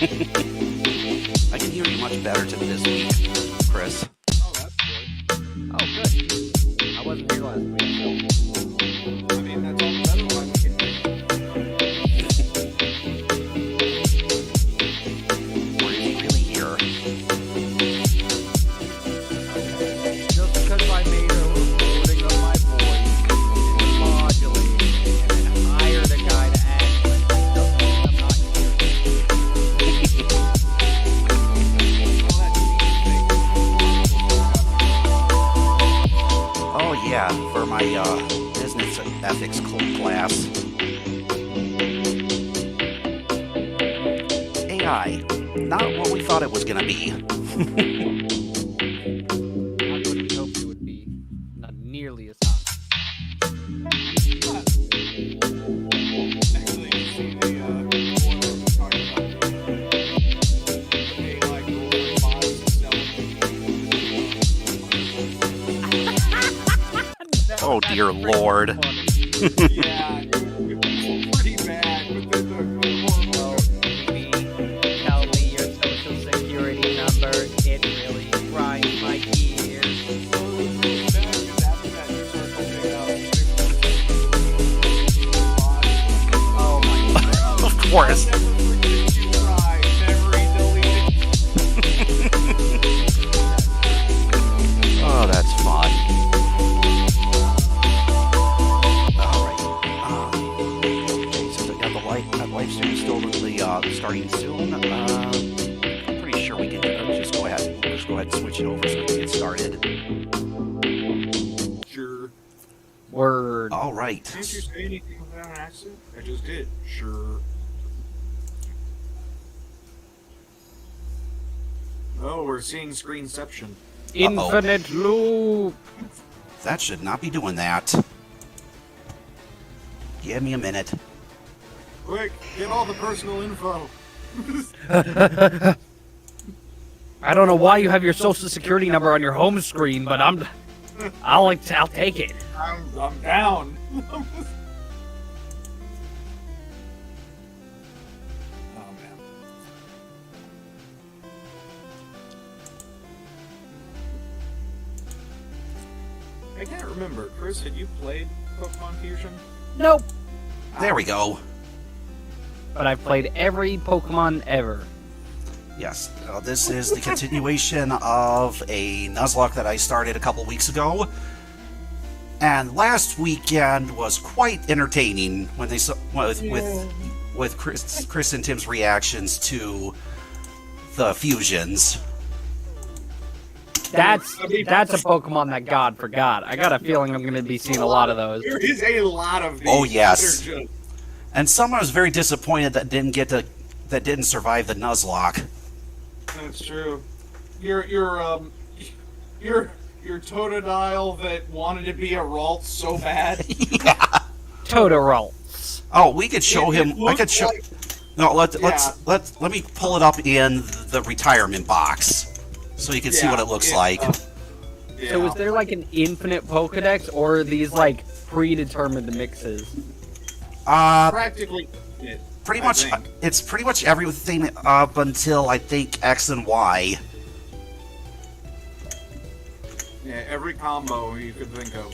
I can hear you much better this week, Chris. Oh, that's good. Oh, good. I wasn't here last week, so. I mean, that's all the better when we can hear you. Or is he really here? Just because I made a recording of my voice and modulated it and hired a guy to act like it doesn't mean I'm not here. All that Oh yeah, for my business ethics class. AI, not what we thought it was gonna be. Not what you hoped it would be. Not nearly as hot. Actually, you see the talking about the AI Google bots selling. Oh dear Lord. Yeah, it was pretty bad, but then the Tell me your social security number. It really grinds my gears. Oh my god. Of course. Oh, that's fun. Alright. Okay, so we got the live stream still starting soon. I'm pretty sure we can just go ahead and switch it over so we can get started. Sure. Word. Alright. Didn't you say anything without an accent? I just did. Sure. Oh, we're seeing screenception. Infinite loop. That should not be doing that. Give me a minute. Quick, get all the personal info. I don't know why you have your social security number on your home screen, but I'll take it. I'm down. Oh man. I can't remember. Chris, had you played Pokemon Fusion? Nope. There we go. But I've played every Pokemon ever. Yes, this is the continuation of a Nuzlocke that I started a couple weeks ago. And last weekend was quite entertaining when they saw with Chris and Tim's reactions to the fusions. That's a Pokemon that God forgot. I got a feeling I'm going to be seeing a lot of those. There is a lot of these. Oh yes, They're just- and someone was very disappointed that didn't survive the Nuzlocke. That's true. Your Totodile that wanted to be a Ralts so bad. Yeah. Totodile. Oh, we could show him. I could show. Like, No, let me pull it up in the retirement box so you can see what it looks like. yeah. So is there like an infinite Pokedex, or are these like predetermined mixes? practically it, Pretty I much, think. it's pretty much everything up until I think X and Y. Yeah, every combo you could think of.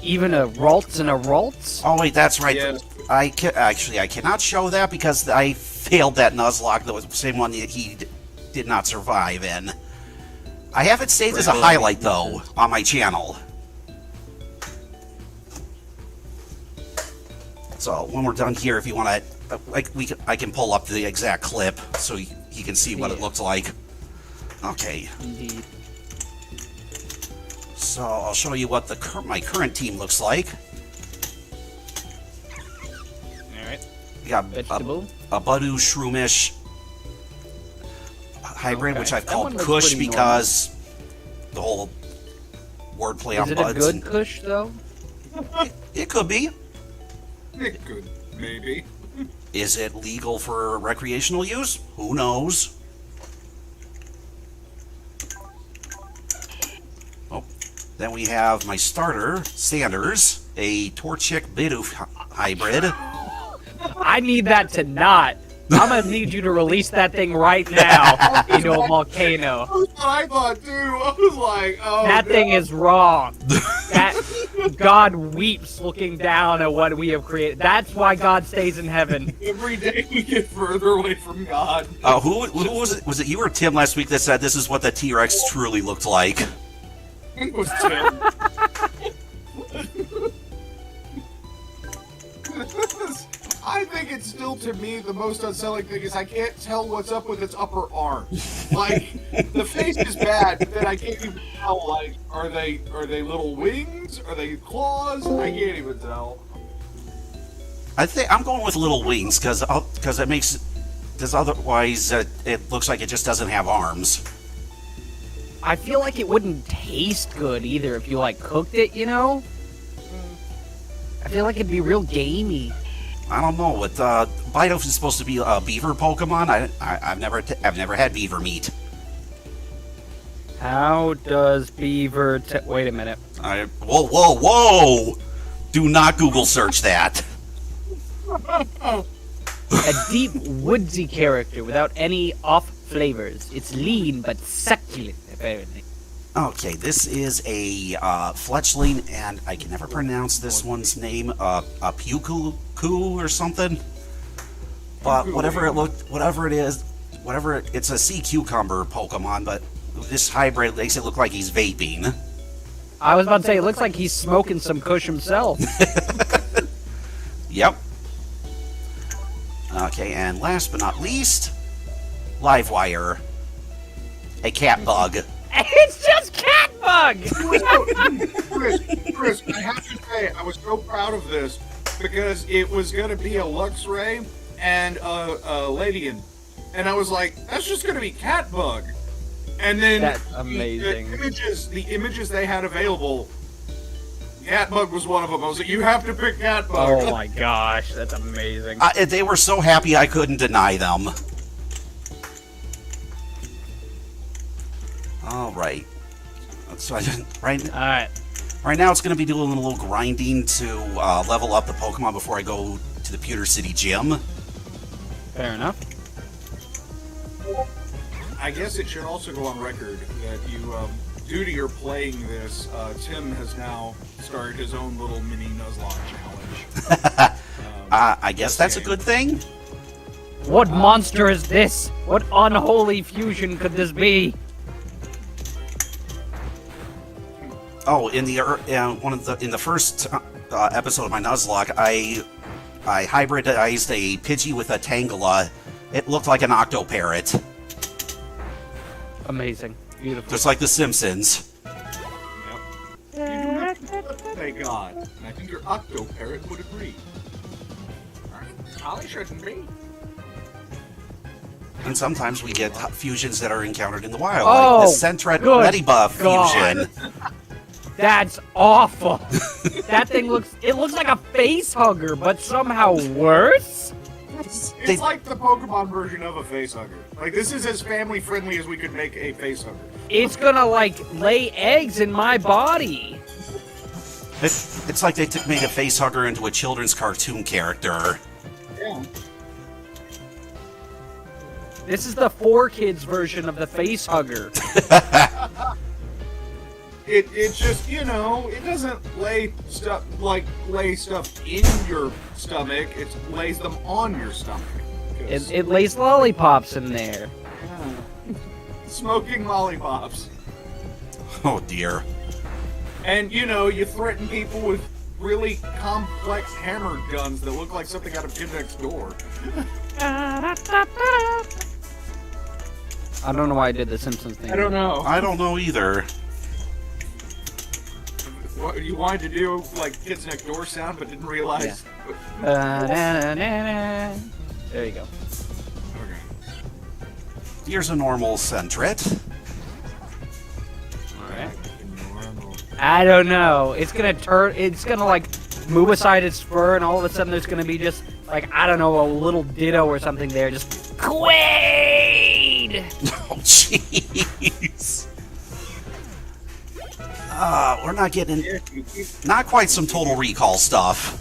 Even a Ralts and a Ralts? Oh wait, that's right. Yes. I cannot show that because I failed that Nuzlocke. That was the same one that he did not survive in. I have it saved as a highlight though on my channel. So when we're done here, if you want to, I can pull up the exact clip so you can see what it looks like. Okay, Indeed. so I'll show you what my current team looks like. Alright. We got Vegetable? a Budu Shroomish hybrid, Okay. which I've That called one looks Kush pretty because the whole wordplay on Is it a buds. good Kush, though? It could be. It could, maybe. Is it legal for recreational use? Who knows? Oh, then we have my starter, Sanders, a Torchic Bidoof hybrid. I need that to not. I'm gonna need you to release that thing right now into a volcano. That's what I thought too. I was like, oh, That no. thing is wrong. That God weeps looking down at what we have created. That's why God stays in heaven. Every day we get further away from God. Who was it? Was it you or Tim last week that said this is what the T-Rex truly looked like? It was Tim. I think it's still, to me, the most unsettling thing is I can't tell what's up with its upper arm. Like, the face is bad, but then I can't even tell, like, are they little wings? Are they claws? I can't even tell. I think I'm going with little wings because it makes because otherwise it looks like it just doesn't have arms. I feel like it wouldn't taste good either if you like cooked it, you know? I feel like it'd be real gamey. I don't know. With Bidoff is supposed to be a beaver Pokemon. I've never had beaver meat. How does beaver wait a minute. Whoa! Do not Google search that. A deep, woodsy character without any off flavors. It's lean but succulent, apparently. Okay, this is a fletchling, and I can never pronounce this one's name. Puku or something. But it's a sea cucumber Pokemon. But this hybrid makes it look like he's vaping. I was about to say, it looks like he's smoking some kush himself. Yep. Okay, and last but not least, Livewire, a cat bug. It's just cat bug! Chris, I have to say, I was so proud of this because it was going to be a Luxray and a Ladian. And I was like, that's just going to be cat bug. And then That's amazing. The images they had available, Catbug was one of them. I was like, you have to pick Catbug. Oh my gosh, that's amazing. They were so happy I couldn't deny them. All right. So right now it's going to be doing a little grinding to level up the Pokemon before I go to the Pewter City Gym. Fair enough. I guess it should also go on record that you, due to your playing this, Tim has now started his own little mini Nuzlocke challenge. I guess that's a good thing. What monster is this? What unholy fusion could this be? Oh, in the first episode of my Nuzlocke, I hybridized a Pidgey with a Tangela. It looked like an Octoparrot, Amazing. Beautiful. just like The Simpsons. Yep. Thank God. And I think your Octoparrot would agree. Alright, Holly shouldn't be. And sometimes we get fusions that are encountered in the wild, Oh, like the Sentret good Medibuff God. fusion. That's awful. That thing looks like a face hugger, but somehow worse? It's like the Pokemon version of a facehugger. Like, this is as family-friendly as we could make a facehugger. It's gonna, like, lay eggs in my body. It's like they made a facehugger into a children's cartoon character. Yeah. This is the 4Kids version of the face hugger. It just, you know, it doesn't lay stuff in your stomach. It lays them on your stomach. It lays lollipops in there. Smoking lollipops. Oh dear. And, you know, you threaten people with really complex hammer guns that look like something out of Kid Next Door. I don't know why I did the Simpsons thing. I don't know. I don't know either. What, you wanted to do, like, Kids Next Door sound, but didn't realize... There you go. Okay. Here's a normal Sentret. Alright. I don't know. It's gonna like move aside its fur and all of a sudden there's gonna be just like, I don't know, a little Ditto or something there. Just Quaid! Oh jeez. We're not getting not quite some Total Recall stuff.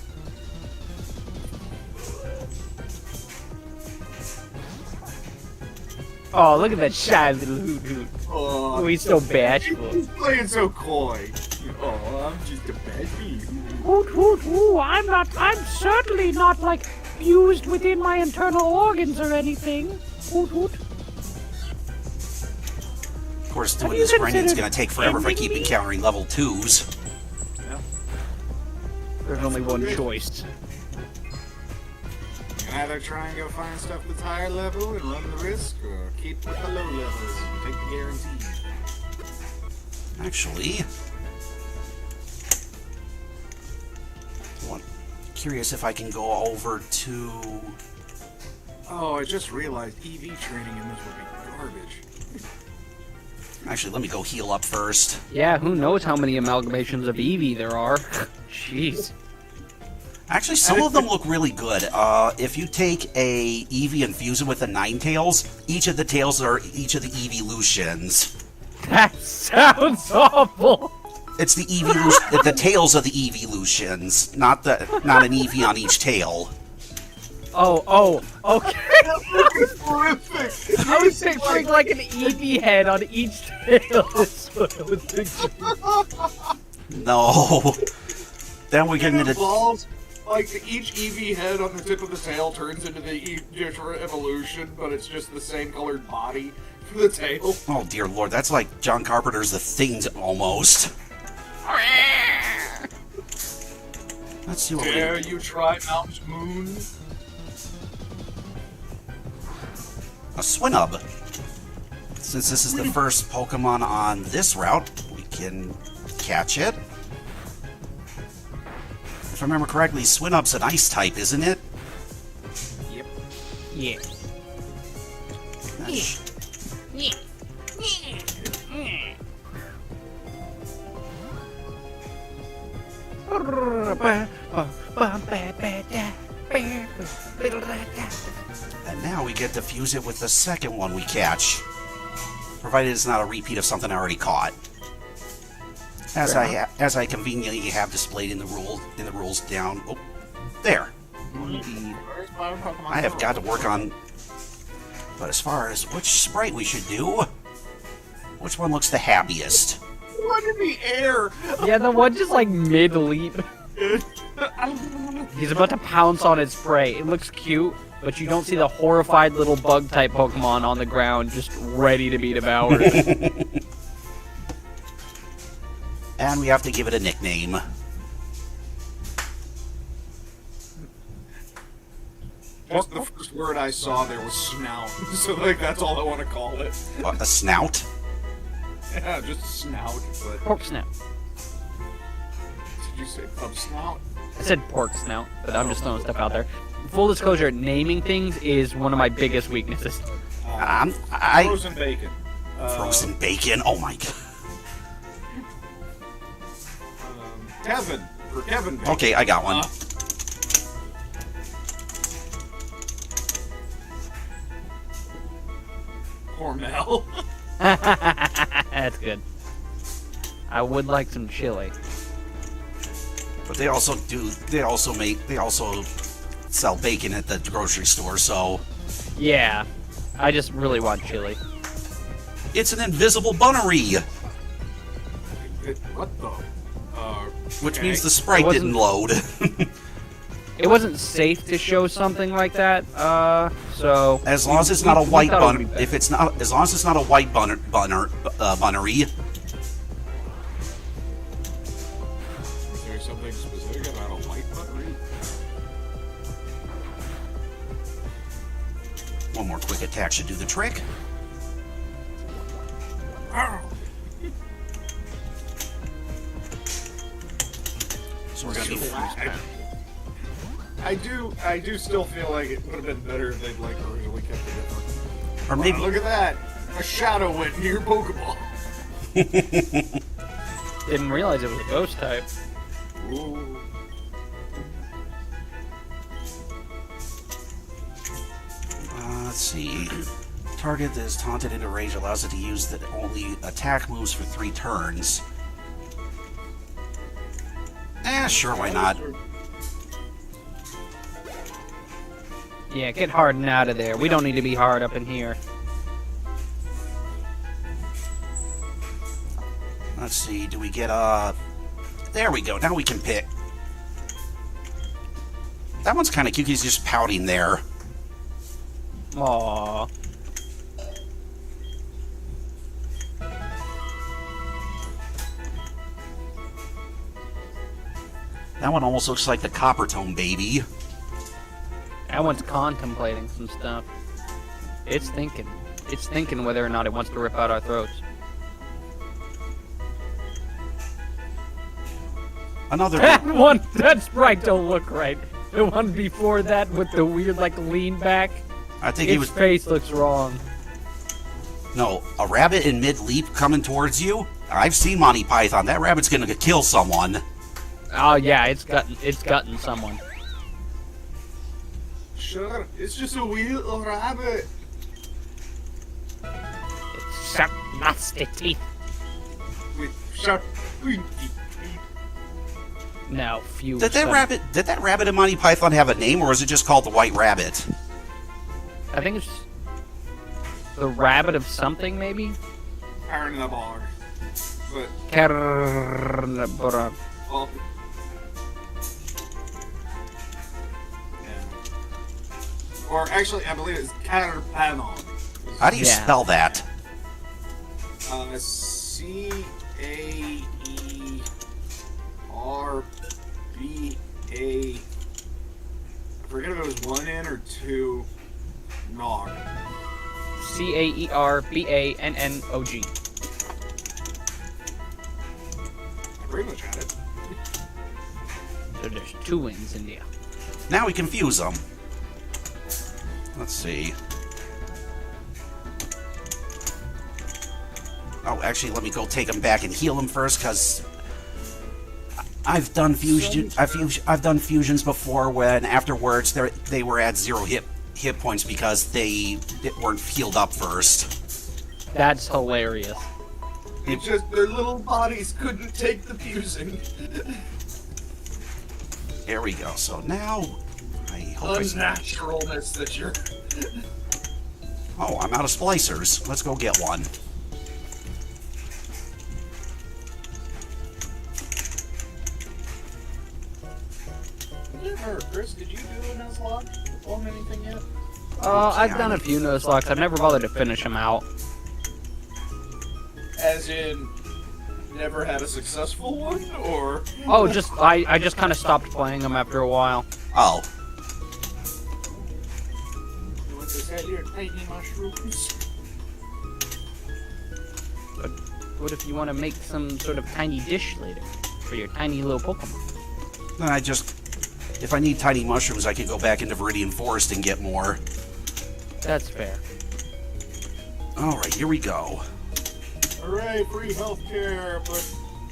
Oh, look at that shy little hoot hoot. Oh, Oh, he's so bashful. He's playing so coy. Oh, I'm just a baby. Hoot hoot hoo, I'm certainly not, like, fused within my internal organs or anything. Hoot hoot. Of course, doing Have you this grinding is considered going to take forever if I keep ending me? encountering level 2s. There's only one choice. You can either try and go find stuff that's higher level and run the risk, or keep with the low levels and take the guarantee. Actually, curious if I can go over to... Oh, I just realized EV training in this would be garbage. Actually, let me go heal up first. Yeah, who knows how many amalgamations of Eevee there are. Jeez. Actually, some of them look really good. If you take a Eevee and fuse it with the Ninetales, each of the tails are each of the Eeveelutions. That sounds awful. It's the Eevee, the tails of the Eeveelutions, not an Eevee on each tail. Oh, okay. It's horrific. I was picturing like an Eevee head on each tail. That's what I was picturing. No. Then we get into... balls. Like, each EV head on the tip of the tail turns into the different evolution, but it's just the same colored body for the tail. Oh, dear Lord, that's like John Carpenter's The Thing, almost. Let's see what Dare you try Mount Moon? A Swinub. Since this is the first Pokemon on this route, we can catch it. If I remember correctly, Swinub's an ice type, isn't it? Yep. Yeah. And now we get to fuse it with the second one we catch. Provided it's not a repeat of something I already caught. As I conveniently have displayed in the rules down. Oh, there. I have got to work on. But as far as which sprite we should do, which one looks the happiest? One in the air! Yeah, the one just like mid-leap. He's about to pounce on its prey. It looks cute, but you don't see the horrified little bug-type Pokemon on the ground just ready to be devoured. And we have to give it a nickname. Just the first word I saw there was snout. So, like, that's all I want to call it. What, a snout? Yeah, just snout, but... Pork snout. Did you say pub snout? I said pork snout, but I'm just throwing stuff out there. Full disclosure, naming things is one of my biggest weaknesses. Frozen bacon. Frozen bacon? Oh my god. Kevin. For Kevin bacon. Okay, I got one. Hormel. That's good. I would like some chili. But they also sell bacon at the grocery store, so... Yeah, I just really want chili. It's an invisible bunnery! What the? Which okay. means the sprite didn't load. It wasn't safe to show something like that, so... As long as it's not a white thought it would bunner, be better. if it's not, as long as it's not a white bunnery. Is there something specific about a white buttery? One more quick attack should do the trick. So we're gonna be... I do still feel like it would have been better if they'd like originally kept it different. Or maybe... Look at that! A shadow went near Pokeball. Didn't realize it was a ghost type. Ooh. Let's see. Target that is taunted into rage allows it to use the only attack moves for 3 turns. Sure, why not? Yeah, get Harden out of there. We don't need to be hard up in here. Let's see, do we get there we go, now we can pick. That one's kind of cute, he's just pouting there. Aww. That one almost looks like the Coppertone baby. That one's contemplating some stuff. It's thinking. It's thinking whether or not it wants to rip out our throats. Another That one, that sprite don't look right. The one before that with the weird, like, lean back. I think he Its was... face looks wrong. No, a rabbit in mid-leap coming towards you? I've seen Monty Python. That rabbit's gonna kill someone. Oh yeah, it's gutting someone. Sure, it's just a wee little rabbit. It's sharp, nasty teeth. With sharp, pointy teeth. Now, few. Did that rabbit in Monty Python have a name, or was it just called the White Rabbit? I think it's the rabbit of something, maybe. Carnivore. But, Carnivore. well... Yeah. Or actually, I believe it's Caterpanon. How do you Yeah. spell that? C-A-E-R-B-A... I forget if it was one N or two. Nog. Caerbannog. I pretty much had it. So there's two wings in there. Now we confuse them. Let's see. Oh, actually, let me go take them back and heal them first, because I've done I've done fusions before when afterwards they were at 0 hit points because they weren't healed up first. That's hilarious. It's just their little bodies couldn't take the fusing. There we go. So now I hope Unnaturalness that you're... Oh, I'm out of splicers. Let's go get one. Chris, did you do a Nuzlocke? Perform anything yet? I've done a few Nuzlocks. I've never bothered to finish them out. As in, never had a successful one, or? Oh, I just kind of stopped playing them after a while. Oh, You want to say your tiny mushrooms? But what if you want to make some sort of tiny dish later for your tiny little Pokemon? then if I need tiny mushrooms, I can go back into Viridian Forest and get more. That's fair. Alright, here we go. Hooray, free healthcare, but,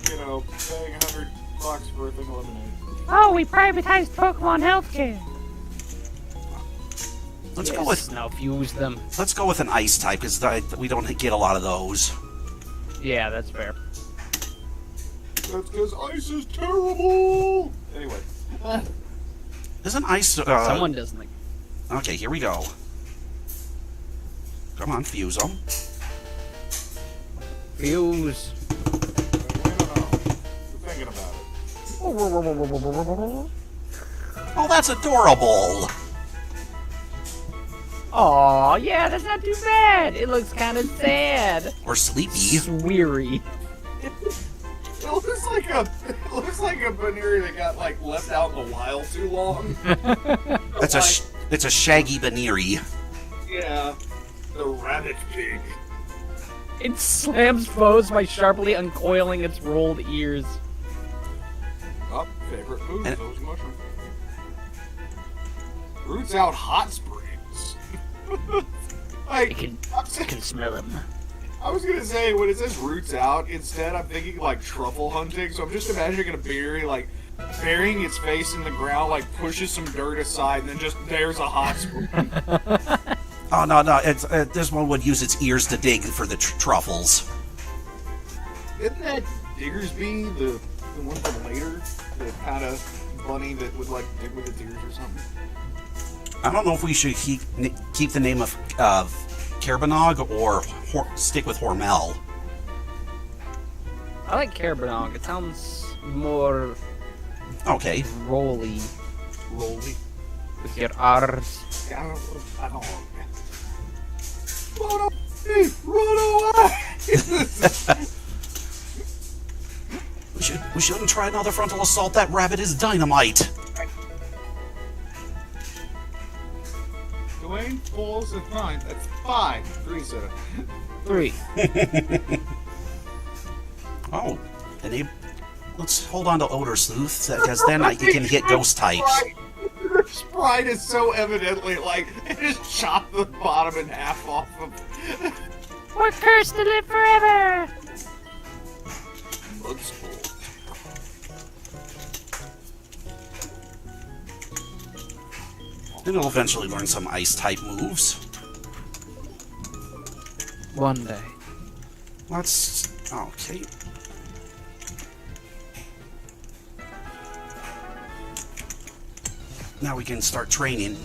you know, paying $100 for a thing of lemonade. Oh, we privatized Pokemon healthcare. Let's go with Now fuse them. let's go with an ice type, because we don't get a lot of those. Yeah, that's fair. That's because ice is terrible! Anyway. Isn't ice... Someone doesn't like. Okay, here we go. Come on, fuse them. Fuse. We're thinking about it. Oh, that's adorable! Aw, yeah, that's not too bad. It looks kind of sad. Or sleepy. Weary. It looks like a Baneri that got, like, left out in the wild too long. It's a shaggy Baneri. Yeah. The rabbit pig. It slams foes by sharply uncoiling its rolled ears. Oh, favorite food, And- those mushrooms. Roots out hot springs. It can smell them. I was gonna say, when it says roots out, instead I'm thinking like truffle hunting, so I'm just imagining a berry, like, burying its face in the ground, like, pushes some dirt aside, and then just there's a hot spring. Oh, no, it's, this one would use its ears to dig for the truffles. Isn't that Diggersby, the one from later? The kind of bunny that would, like, dig with its ears or something? I don't know if we should keep the name of Kerbanog or stick with Hormel. I like Kerbenog. It sounds more Okay. rolly Rolly. with your R's. I don't Run away! Run away! We shouldn't try another frontal assault. That rabbit is dynamite. Dwayne pulls a 9. That's 5. 3 7. 3. Oh, and let's hold on to Odor Sleuth, because then you can hit ghost types. Sprite is so evidently like it just chopped the bottom in half off of. We're cursed to live forever! Looks cool. Then it'll eventually learn some ice type moves. One day. Okay. Now we can start training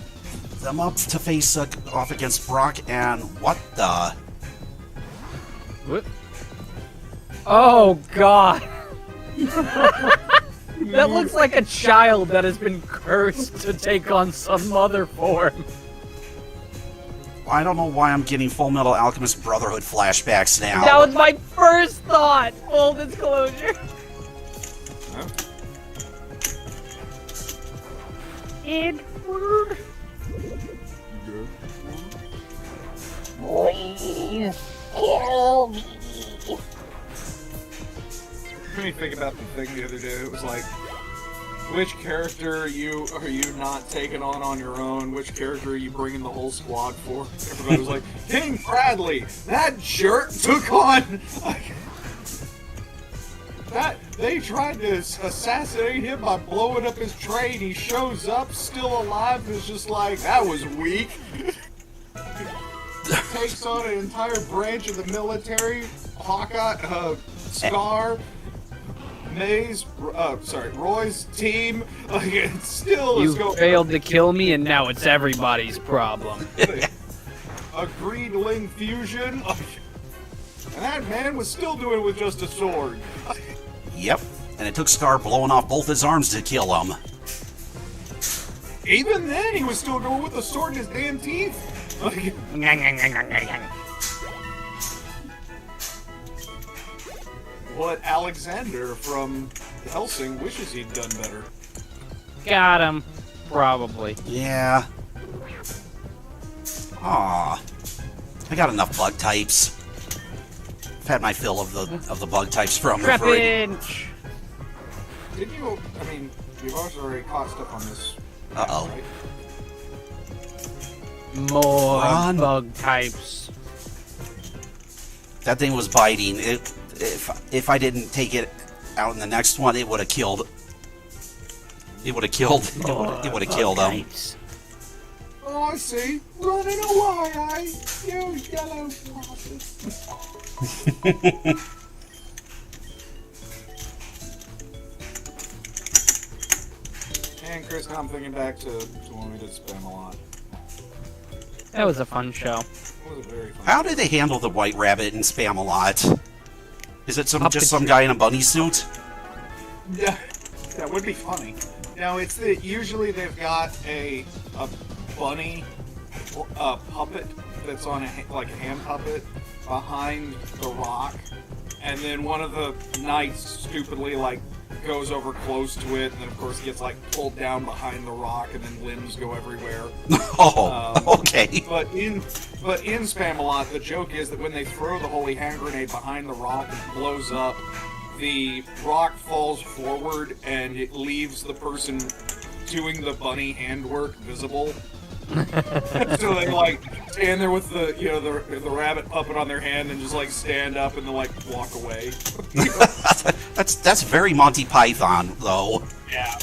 them up to face off against Brock, and what the? What? Oh, God! That looks like a child that has been cursed to take on some other form. I don't know why I'm getting Full Metal Alchemist Brotherhood flashbacks now. That was my first thought! Full disclosure. Huh? Edward. Please kill me. Made me think about the thing the other day. It was like, which character are you not taking on your own? Which character are you bringing the whole squad for? Everybody was like, King Bradley, that jerk took on. That they tried to assassinate him by blowing up his train. He shows up, still alive, and is just like, that was weak. Takes on an entire branch of the military. Hawkeye, Scar. Roy's team, it still is going. You failed to kill me, and now it's everybody's problem. A Greenling fusion, and that man was still doing it with just a sword. Yep, and it took Scar blowing off both his arms to kill him. Even then, he was still going with the sword in his damn teeth. What Alexander from Helsing wishes he'd done better. Got him. Probably. Yeah. Aw. I got enough bug types. I've had my fill of the bug types from the free. Trapinch! Did you? I mean, you've also already caught stuff on this. Uh-oh. Right? More Run. bug types. That thing was biting. If I didn't take it out in the next one, it would have killed. It would have killed. It would have killed him. Oh, I see. Running away, you yellow bastard. And Chris, now I'm thinking back to when we did Spam a lot. That was a fun show. It was a very fun. How did they handle the White Rabbit in Spam a lot? Is it just some guy in a bunny suit? Yeah, that would be funny. Now it's that usually they've got a bunny puppet that's on a hand puppet behind the rock, and then one of the knights stupidly goes over close to it, and then of course gets pulled down behind the rock, and then limbs go everywhere. Okay. But in Spam-A-Lot, the joke is that when they throw the holy hand grenade behind the rock and it blows up, the rock falls forward and it leaves the person doing the bunny handwork visible. So they stand there with the rabbit puppet on their hand and just stand up and then walk away. That's very Monty Python though. Yeah.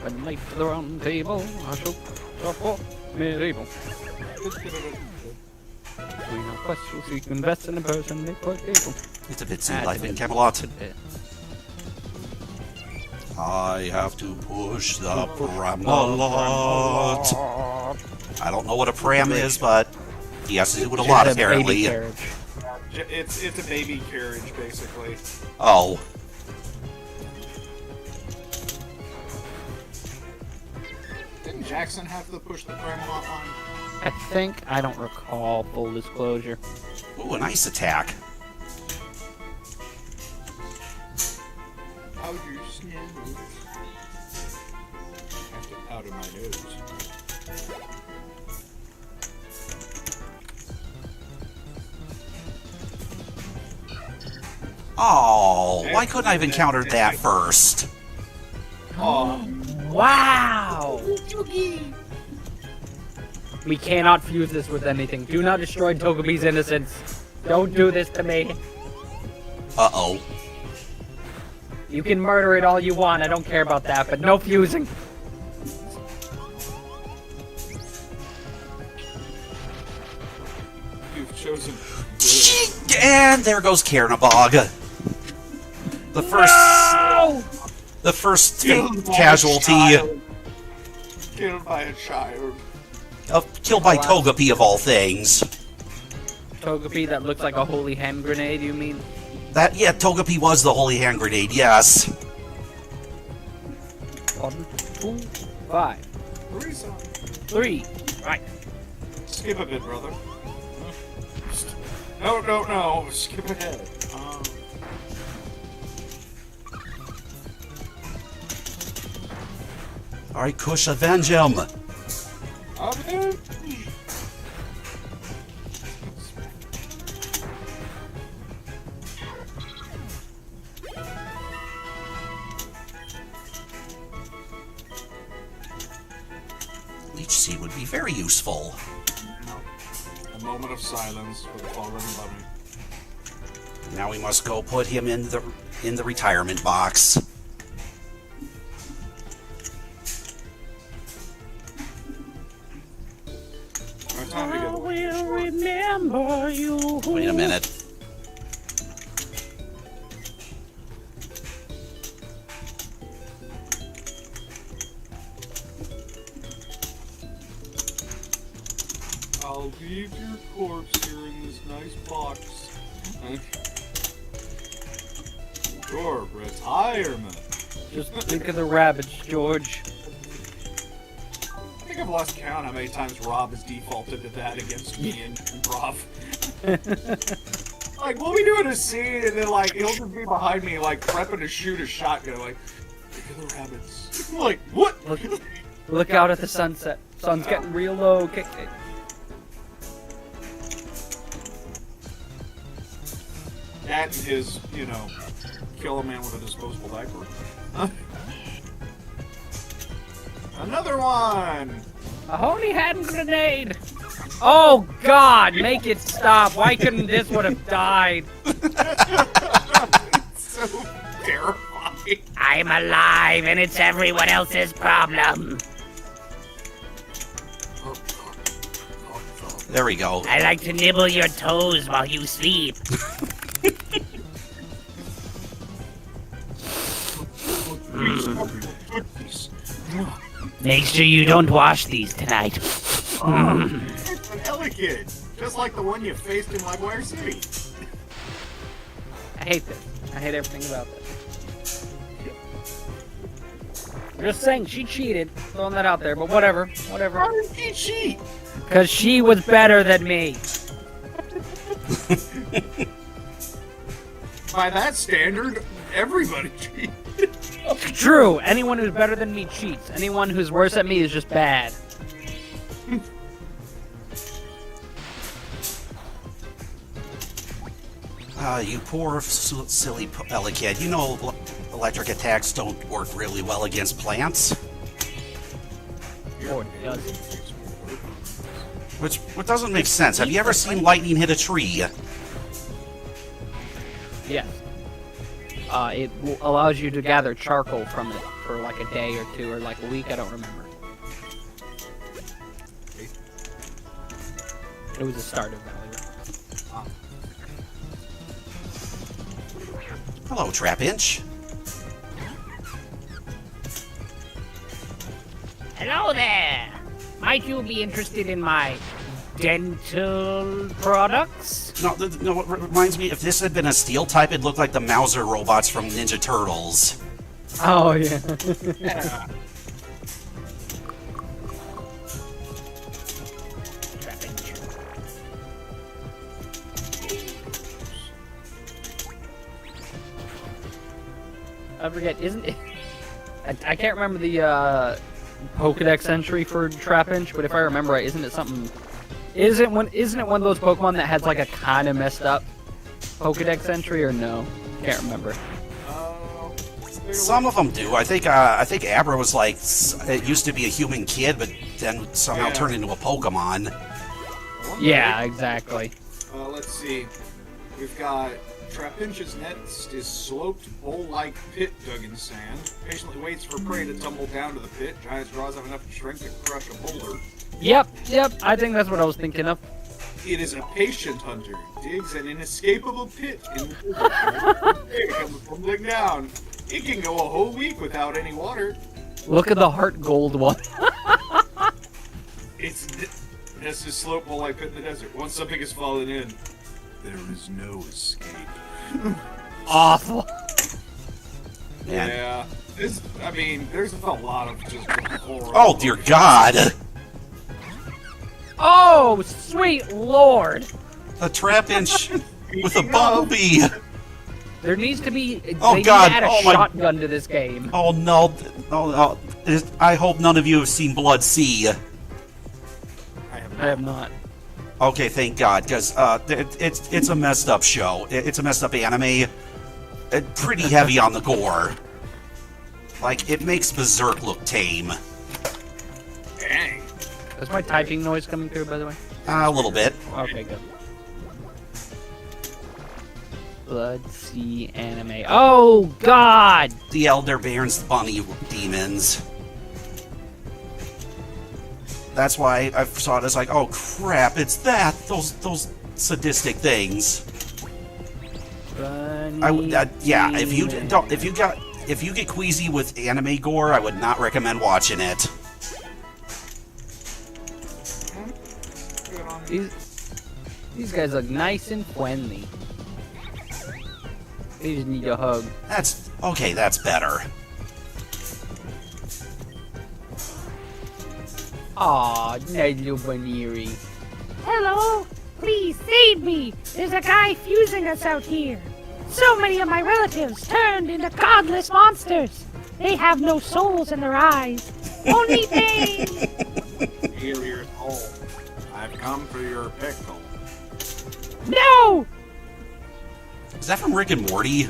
When late for the round table, I shall talk medieval. We know questions, we can invest in a person, they quite able. It's a bit soon life in Camelot. I have to push the pram-a-lot. I don't know what a pram is, but he has to do it a lot apparently. It's a baby carriage, basically. Oh. Didn't Jackson have to push the grandma line? I think I don't recall. Full disclosure. Ooh, a nice attack. Powder snow. I have to powder my nose. Oh, why couldn't I have encountered that first? Oh, Wow! We cannot fuse this with anything. Do not destroy Togepi's innocence. Don't do this to me. Uh-oh. You can murder it all you want. I don't care about that, but no fusing. you've chosen. And there goes Kernabog. The first... No! The first Killed by a casualty child. Killed by a child. killed by Togepi of all things. Togepi that looks like a holy hand grenade, you mean? That, yeah, Togepi was the holy hand grenade, yes. 1, 2, 5, 3. Right. Skip a bit, brother. No. Skip ahead. Alright, Kush, avenge him. Avenge! Leech Seed would be very useful. A moment of silence for the fallen bunny. Now we must go put him in the retirement box. Time to I get will remember you. Wait a minute. I'll leave your corpse here in this nice box. Your retirement. Just think of the rabbits, George. I think I've lost count how many times Rob has defaulted to that against me in improv. Like, we'll be doing a scene, and then, like, he'll just be behind me, like, prepping to shoot a shotgun, like, think of the rabbits. I'm like, what? Look out at the sunset. Sun's getting real low. Kick it. That and his, kill a man with a disposable diaper. Another one! A holy hand grenade! Oh God, make it stop. Why couldn't this one have died? It's so terrifying. I'm alive and it's everyone else's problem. There we go. I like to nibble your toes while you sleep. Make sure you don't wash these tonight. It's an elegant, just like the one you faced in Livewire City. I hate this. I hate everything about this. I'm just saying, she cheated. Throwing that out there, but whatever. Whatever. How did she cheat? Because she was better than me. By that standard, everybody cheats. True. Anyone who's better than me cheats. Anyone who's worse at me is just bad. You poor silly Pelakid. You know electric attacks don't work really well against plants. Or it doesn't. Which doesn't make sense. Have you ever seen lightning hit a tree? Yes. It allows you to gather charcoal from it for like a day or two or like a week. I don't remember. It was a starter value. Hello, Trapinch. Hello there! Might you be interested in my dental products. No, no, it reminds me, if this had been a steel type, it'd look like the Mauser robots from Ninja Turtles. Oh, yeah. Yeah. I forget, isn't it? I can't remember the Pokedex entry for Trapinch, but if I remember right, isn't it something? Isn't it one of those Pokemon that has like a kind of messed up Pokedex entry, or no? Can't remember. Some of them do. I think Abra was like, it used to be a human kid, but then somehow turned into a Pokemon. Yeah, exactly. Let's see. We've got Trapinch's nest is sloped bowl-like pit dug in sand. Patiently waits for prey to tumble down to the pit. Giant straws have enough strength to crush a boulder. Yep. I think that's what I was thinking of. It is a patient hunter. Digs an inescapable pit in the prey comes tumbling down. It can go a whole week without any water. Look at the heart gold one. Its nest is sloped bowl-like pit in the desert. Once something has fallen in, there is no escape. Awful. Yeah. There's a lot of just horror. Oh, dear God! Oh, sweet lord! A Trapinch with a bumblebee! There needs to be. Oh, they God. need to add a Oh, my- shotgun to this game. Oh no! Oh, I hope none of you have seen Blood Sea. I have not. Okay, thank God, because it's a messed up show. It's a messed up anime. Pretty heavy on the gore. Like, it makes Berserk look tame. Dang. Is my typing noise coming through, by the way? A little bit. Okay, good. Blood Sea anime. Oh, God! The Elder Baron's bunny demons. That's why I saw it as like, oh crap, it's that! Those sadistic things. Yeah, if you get queasy with anime gore, I would not recommend watching it. These guys look nice and friendly. They just need a hug. That's better. Aw, nice little bunny. Hello? Please save me! There's a guy fusing us out here. So many of my relatives turned into godless monsters. They have no souls in their eyes. Only pain! Here, I've come for your pickle. No! Is that from Rick and Morty?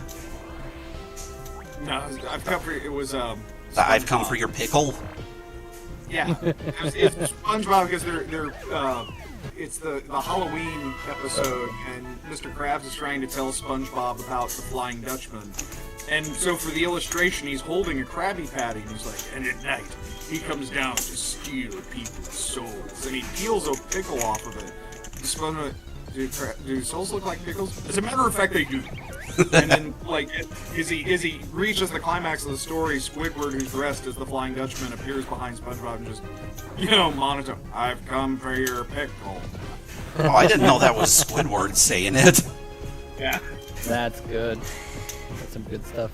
No, I've come for it was I've come for your pickle? Yeah. It's SpongeBob because it's the Halloween episode, and Mr. Krabs is trying to tell SpongeBob about the Flying Dutchman. And so for the illustration, he's holding a Krabby Patty, and he's like, and at night, he comes down to steal people's souls. And he peels a pickle off of it. SpongeBob, do souls look like pickles? As a matter of fact, they do. And then, like, as he reaches the climax of the story, Squidward, who's dressed as the Flying Dutchman, appears behind SpongeBob and just, monotone, I've come for your pickle. Oh, I didn't know that was Squidward saying it. Yeah. That's good. That's some good stuff.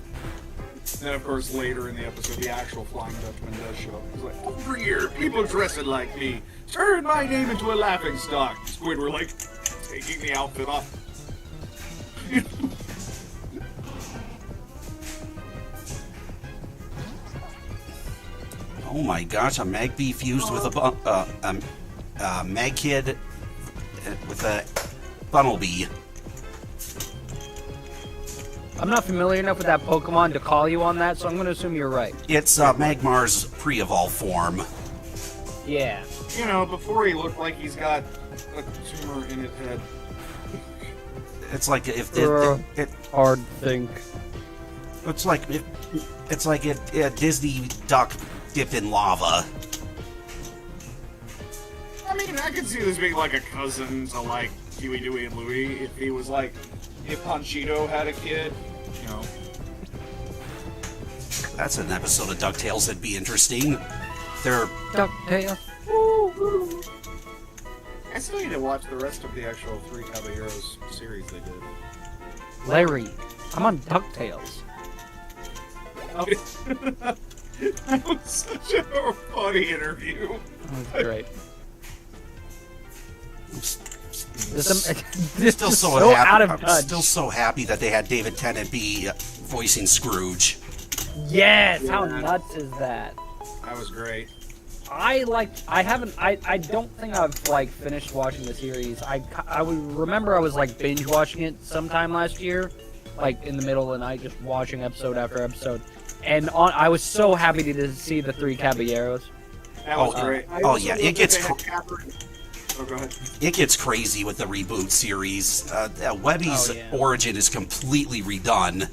Then, of course, later in the episode, the actual Flying Dutchman does show up. He's like, over here, people dressing like me. Turn my name into a laughing stock. Squidward, like, taking the outfit off. Oh my gosh, a Magpie fused with a Magkid with a Bunnelby. I'm not familiar enough with that Pokemon to call you on that, so I'm going to assume you're right. It's Magmar's pre-evolved form. Yeah. Before he looked like he's got a tumor in his head. It's like if hard think. it's like a Disney duck dipped in lava. I mean, I could see this being like a cousin to like Huey, Dewey, and Louie. If he was like, if Panchito had a kid, That's an episode of DuckTales that'd be interesting. They're DuckTales. That's still need to watch the rest of the actual Three Caballeros series they did. Larry, I'm on DuckTales. That was such a funny interview. That was great. Still so happy. out of I'm touch. still so happy that they had David Tennant be voicing Scrooge. Yes, how nuts is that? That was great. I don't think I've like finished watching the series. I would remember I was like binge watching it sometime last year, like in the middle of the night, just watching episode after episode. And I was so happy to see the Three Caballeros. That was great. Yeah, it gets. Oh, go ahead. It gets crazy with the reboot series. Webby's origin is completely redone.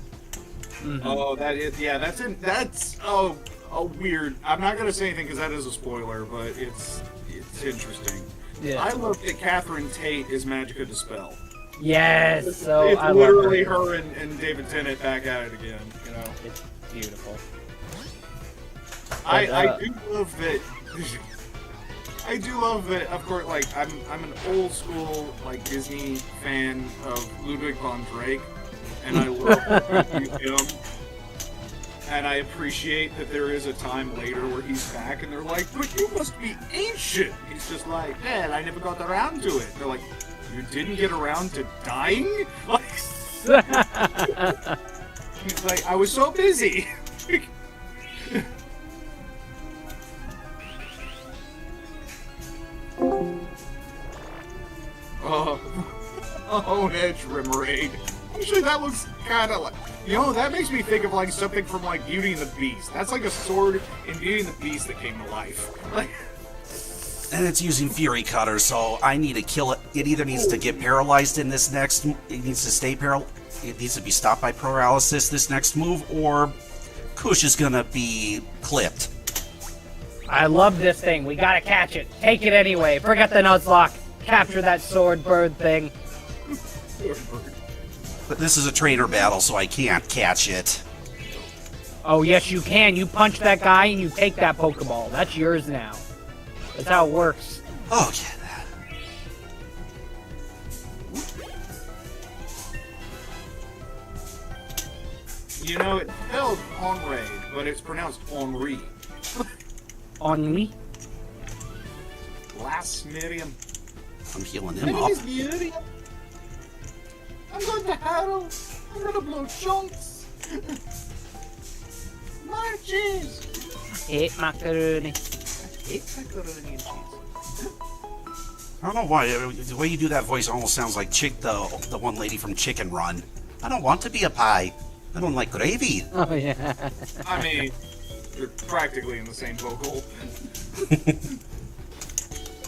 Mm-hmm. Oh, that is, yeah, that's a weird. I'm not gonna say anything because that is a spoiler, but it's interesting. Yeah. I love that Catherine Tate is Magica Dispel. Yes, so It's I literally love her and David Tennant back at it again. You know, It's beautiful. I do love that. I do love that. Of course, like I'm an old school like Disney fan of Ludwig von Drake, and I love him. And I appreciate that there is a time later where he's back, and they're like, "But you must be ancient." He's just like, "Man, I never got around to it." They're like, "You didn't get around to dying?" Like, he's like, "I was so busy." Oh, Edge Remoraid. Actually, that looks kind of like... You know, that makes me think of, like, something from, like, Beauty and the Beast. That's like a sword in Beauty and the Beast that came to life. Like... And it's using Fury Cutter, so I need to kill it. It either needs to get paralyzed in this next... It needs to stay paralyzed. It needs to be stopped by paralysis this next move, or Kush is gonna be clipped. I love this thing. We gotta catch it. Take it anyway. Forget the Nuzlocke. Capture that sword bird thing. But this is a trainer battle, so I can't catch it. Oh, yes, you can. You punch that guy and you take that Pokeball. That's yours now. That's how it works. Oh, yeah. You know, it's spelled Henri, but it's pronounced Henri. On me? Last Miriam. I'm healing My him name up. is Miriam. I'm going to Harrow. I'm going to blow chunks. Marches. Hate macaroni. It's macaroni and cheese. I don't know why. The way you do that voice almost sounds like the one lady from Chicken Run. I don't want to be a pie. I don't like gravy. Oh, yeah. I mean, they're practically in the same vocal.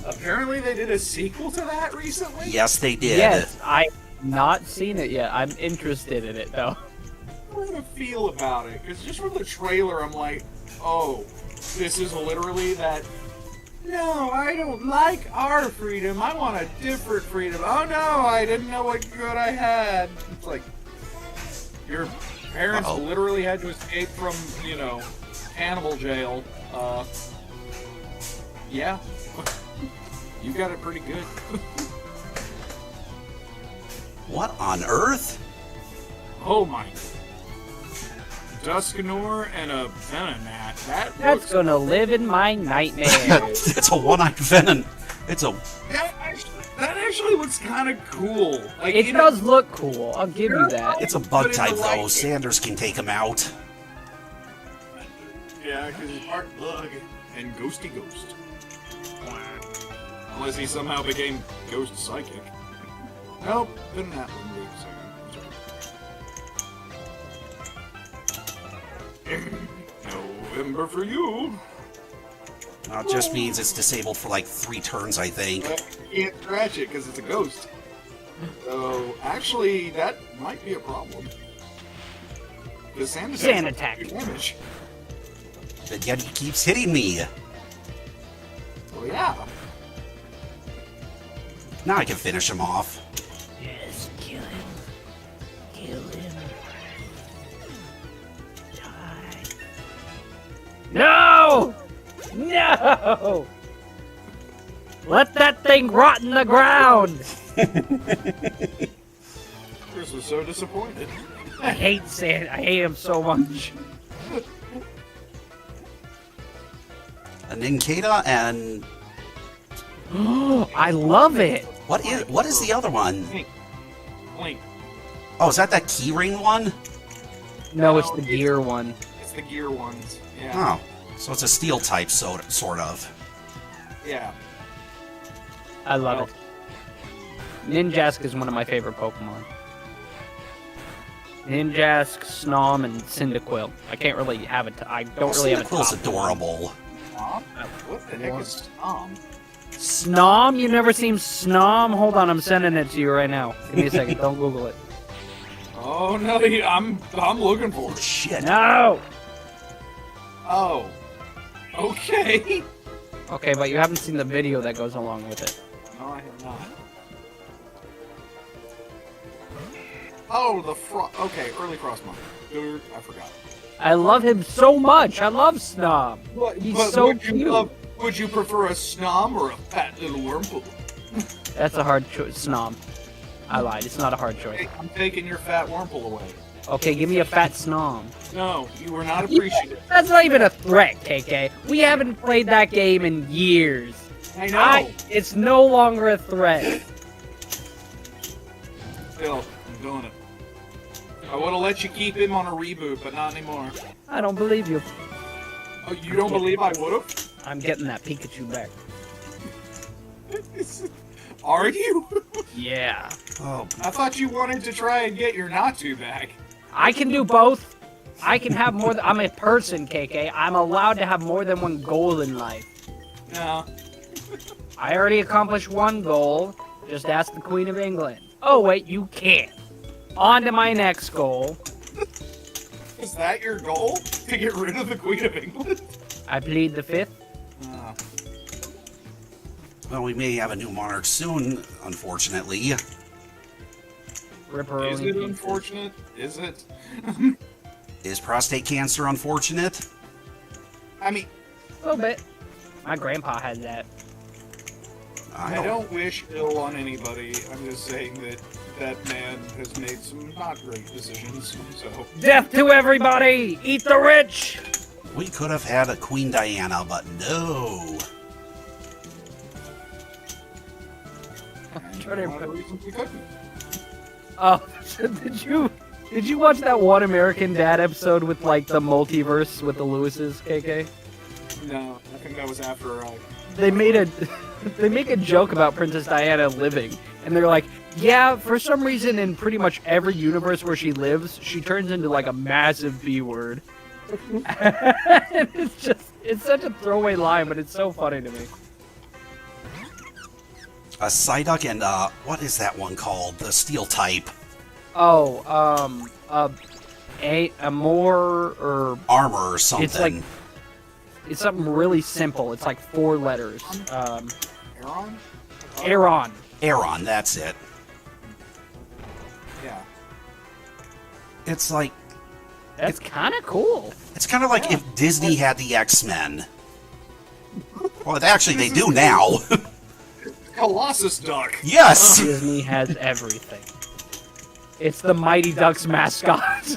Apparently they did a sequel to that recently? Yes, they did. Yes, I've not seen it yet. I'm interested in it, though. How do I feel about it? Because just from the trailer, I'm like, oh, this is literally that. No, I don't like our freedom. I want a different freedom. Oh no, I didn't know what good I had. It's like, your parents literally had to escape from, you know, cannibal jail. Yeah. You got it pretty good. What on earth? Oh my. Dusknoir and a Venonat. That's looks... gonna live in my nightmares. It's a one-eyed venom. It's a... That actually looks kind of cool. Like, It does look cool. I'll give you that. It's a bug But in type, the right- though. Sanders can take him out. Yeah, because he's part bug and ghosty ghost. Unless he somehow became ghost psychic. Nope, didn't happen. November for you. It just means it's disabled for like 3 turns, I think. You can't scratch it because it's a ghost. So, actually, that might be a problem. The sand attack. Damage. But yet he keeps hitting me. Well, yeah. Now I can finish him off. Yes, kill him. Kill him. Die. No! No! Let that thing rot in the ground! Chris was so disappointed. I hate Sand. I hate him so much. A Ninkata and I love it. what is the other one? Link. Oh, is that keyring one? No, it's the gear one. It's the gear ones. Yeah. Oh, so it's a steel type, sort of. Yeah. I love it. Ninjask is one of my favorite Pokemon. Ninjask, Snom, and Cyndaquil. I can't really have it. I don't really have a Cyndaquil's top. adorable. What the heck is Tom? Snom? You've never seen Snom? Hold on, I'm sending it to you right now. Give me a second. Don't Google it. Oh no, I'm looking for it. Shit. No. Oh. Okay. Okay, but you haven't seen the video that goes along with it. No, I have not. Oh, okay, early Frostmourne. I forgot. I love him so much. I love Snom. He's But so would cute. Would you prefer a Snom or a fat little Wurmple? That's a hard choice. Snom. I lied. It's not a hard choice. Hey, I'm taking your fat Wurmple away. Okay, give me a fat Snom. No, you were not appreciative. That's not even a threat, KK. We haven't played that game in years. I know. It's no longer a threat. Still, I'm doing it. I would have let you keep him on a reboot, but not anymore. I don't believe you. Oh, you don't believe I would have? I'm getting that Pikachu back. Are you? Yeah. Oh, I thought you wanted to try and get your Natu back. I can do both. I can have more than... I'm a person, KK. I'm allowed to have more than one goal in life. No. I already accomplished one goal. Just ask the Queen of England. Oh, wait, you can't. On to my next goal. Is that your goal? To get rid of the Queen of England? I plead the fifth. well, we may have a new monarch soon, unfortunately. Ripperoni. Is it unfortunate? Is it? Is prostate cancer unfortunate? I mean, A little bit. My grandpa had that. I don't wish ill on anybody. I'm just saying that that man has made some not great decisions, so... Death to everybody! Eat the rich! We could have had a Queen Diana, but no. One of the reasons we couldn't. Oh, did you watch that One American Dad episode with like the multiverse with the Lewises, KK? No, I think that was after They make a joke about Princess Diana living, and they're like, yeah, for some reason in pretty much every universe where she lives, she turns into like a massive B word. And it's such a throwaway line, but it's so funny to me. A Psyduck and, what is that one called? The steel type. Oh, a more or Armor or something. it's like it's something really simple. It's like 4 letters. Aeron? Aeron. Aeron, that's it. Yeah. It's like, That's kind of cool. it's kind of like if Disney had the X-Men. Well, actually, they do now. Colossus Duck! Yes! Disney has everything. It's the Mighty Ducks mascot.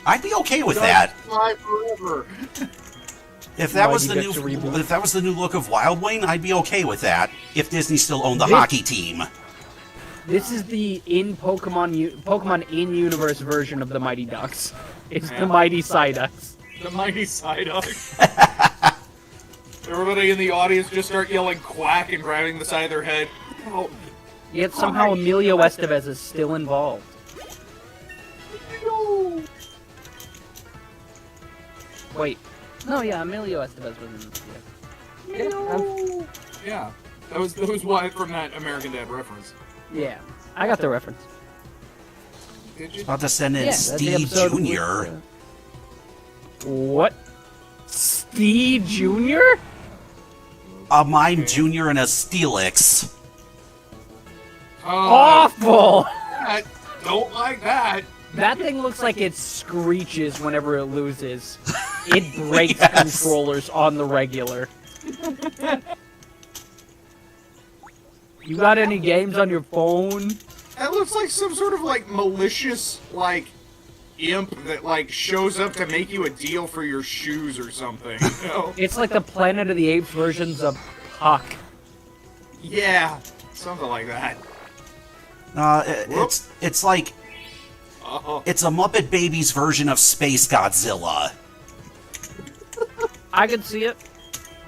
I'd be okay with that. Fly forever! If that was the Mighty new, Ducks reboot. if that was the new look of Wild Wing, I'd be okay with that. If Disney still owned the This- hockey team. This is the Pokemon in universe version of the Mighty Ducks. It's Yeah. the Mighty Psyducks. The mighty Psyduck. Everybody in the audience just start yelling quack and grabbing the side of their head. Oh, Yet somehow Emilio Estevez is still involved. no. Wait. No, yeah, Emilio Estevez was in. No. Yeah, that was why from that American Dad reference. Yeah, I got the reference. Did you? About to send in Yeah, that's the Steve episode with, Jr. What? Steve Jr.? A Mime Jr. and a Steelix. Awful! Don't like that. That thing looks like it screeches whenever it loses. It breaks Yes. controllers on the regular. You got any games on your phone? That looks like some sort of like malicious like imp that like shows up to make you a deal for your shoes or something. You know? It's like the Planet of the Apes versions of Puck. Yeah, something like that. It's like it's a Muppet Babies version of Space Godzilla. I can see it.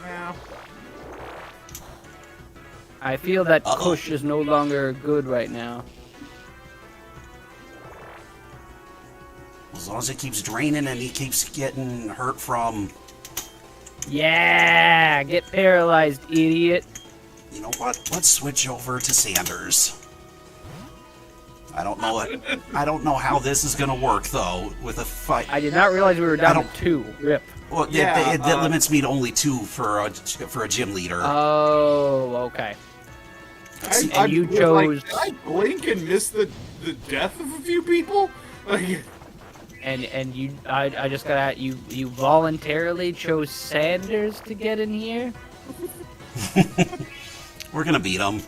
Yeah. I feel that Kush is no longer good right now. As long as it keeps draining and he keeps getting hurt from... Yeah, get paralyzed, idiot. You know what? Let's switch over to Sanders. I don't know it. I don't know how this is gonna work though with a fight. I did not realize we were down to 2. Rip. Well, Yeah, it limits me to only 2 for a gym leader. Oh, okay. I you did I blink and miss the death of a few people? Like, And you, I just got you voluntarily chose Sanders to get in here. We're gonna beat him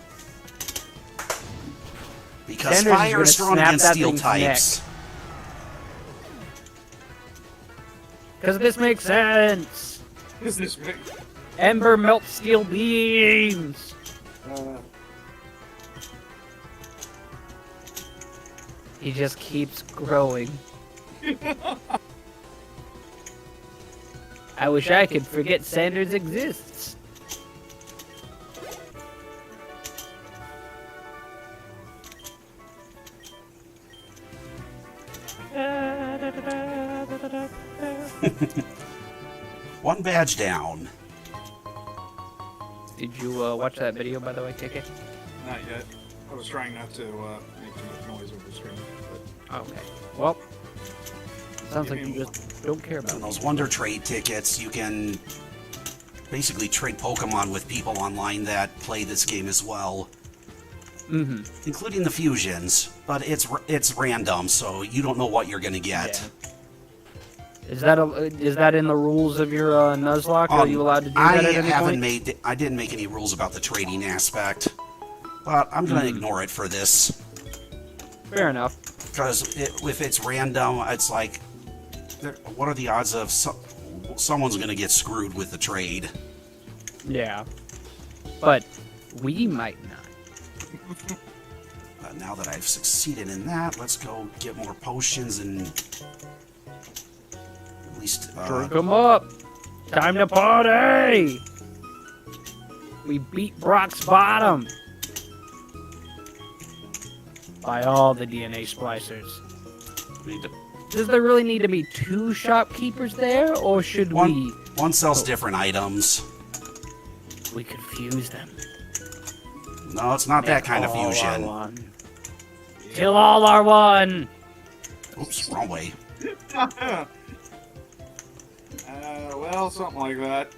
because Sanders is fire gonna is strong snap against that steel thing's types. Because this makes sense. is this big? Ember melts steel beams. He just keeps growing. I wish I could forget Sanders exists. One badge down. Did you watch that video, by the way, KK? Not yet. I was trying not to make too much noise over the screen. But Okay. Well, sounds like you just don't care about And those. those Wonder Trade tickets, you can basically trade Pokemon with people online that play this game as well, including the fusions. But it's random, so you don't know what you're gonna get. Yeah. Is that in the rules of your Nuzlocke? Are you allowed to do that at any point? I didn't make any rules about the trading aspect, but I'm gonna ignore it for this Fair enough. because if it's random, it's like, what are the odds of someone's gonna get screwed with the trade? Yeah. But we might not. But now that I've succeeded in that, let's go get more potions and at least Drink them up. Time to party. We beat Brock's bottom. By all the DNA splicers. need to- Does there really need to be 2 shopkeepers there, or should one sells different items. we could fuse them? No, it's not that kind of All are fusion. one. Till all are one. Oops, wrong way. well, something like that.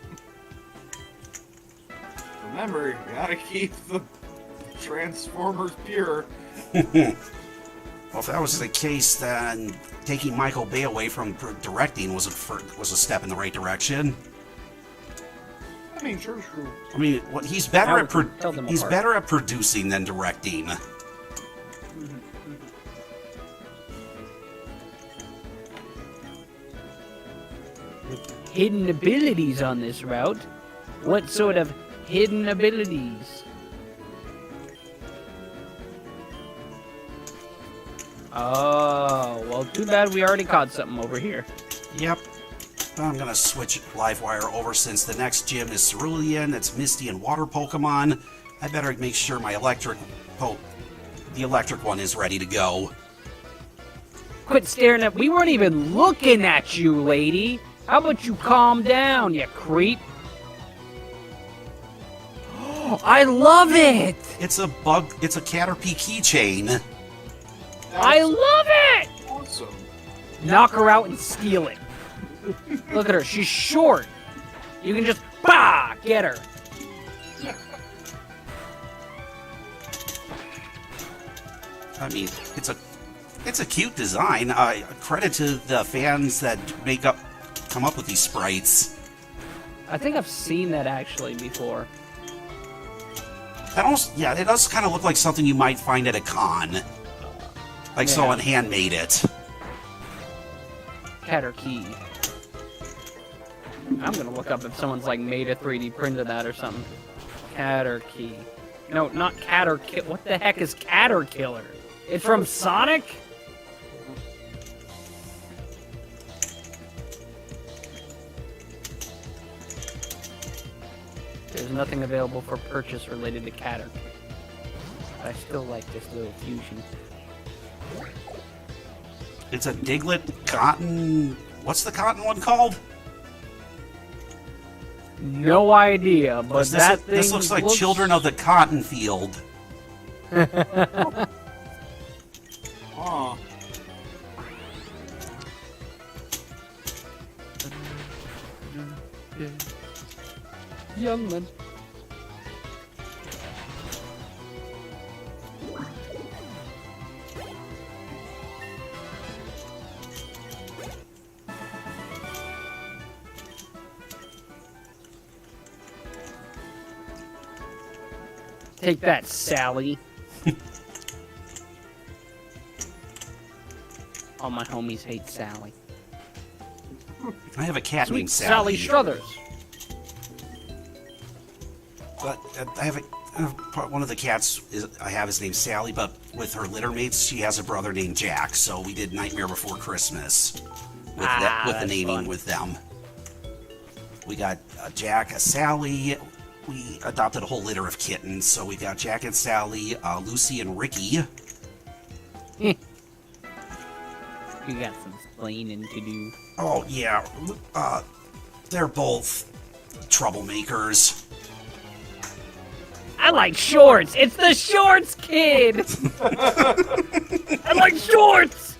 Remember, you gotta keep the Transformers pure. Well, if that was the case, then taking Michael Bay away from directing was a step in the right direction. I mean, sure. I mean, he's better Now at we can tell them he's apart. better at producing than directing. Hidden abilities on this route? What sort of hidden abilities? Oh, well, too bad we already caught something over here. Yep. I'm gonna switch Livewire over since the next gym is Cerulean. It's Misty and Water Pokemon. I better make sure my the electric one is ready to go. Quit staring at. We weren't even looking at you, lady. How about you calm down, you creep? I love it! It's a Caterpie keychain. I love it! Awesome. Knock her out and steal it. Look at her, she's short. You can just, get her. I mean, it's a cute design. Credit to the fans that come up with these sprites. I think I've seen that actually before. Yeah, it does kind of look like something you might find at a con. Like someone handmade it. Caterkey. I'm gonna look up if someone's like made a 3D print of that or something. Caterkey. No, not Caterkiller. What the heck is Caterkiller? It's from Sonic? There's nothing available for purchase related to Caterkiller. But I still like this little fusion. It's a Diglett cotton... What's the cotton one called? No idea, but This looks like Children of the Cotton Field. Oh. Young man. Take that, Sally. All my homies hate Sally. I have a cat named Sweet Sally. Sally Struthers. But I have one of the cats I have is named Sally, but with her litter mates, she has a brother named Jack. So we did Nightmare Before Christmas with the naming fun. with them. We got Jack, a Sally. We adopted a whole litter of kittens, so we got Jack and Sally, Lucy and Ricky. You got some explaining to do. Oh yeah, they're both troublemakers. I like shorts. It's the shorts kid. I like shorts.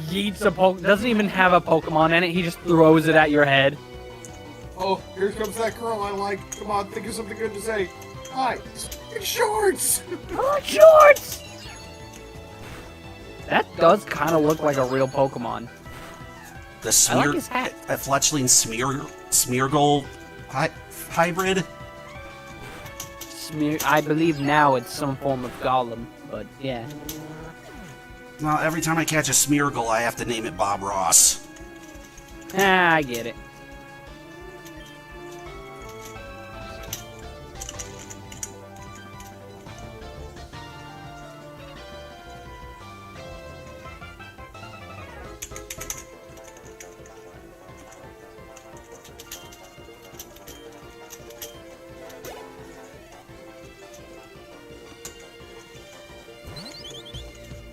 Yeets a doesn't even have a Pokemon in it. He just throws it at your head. Oh, here comes that girl I like. Come on, think of something good to say. Hi, it's shorts. I like shorts. That does kind of look like a real Pokemon. The I like his hat. a fletchling Smeargle hybrid. I believe now it's some form of Golem, but yeah. Well, every time I catch a Smeargle, I have to name it Bob Ross. I get it.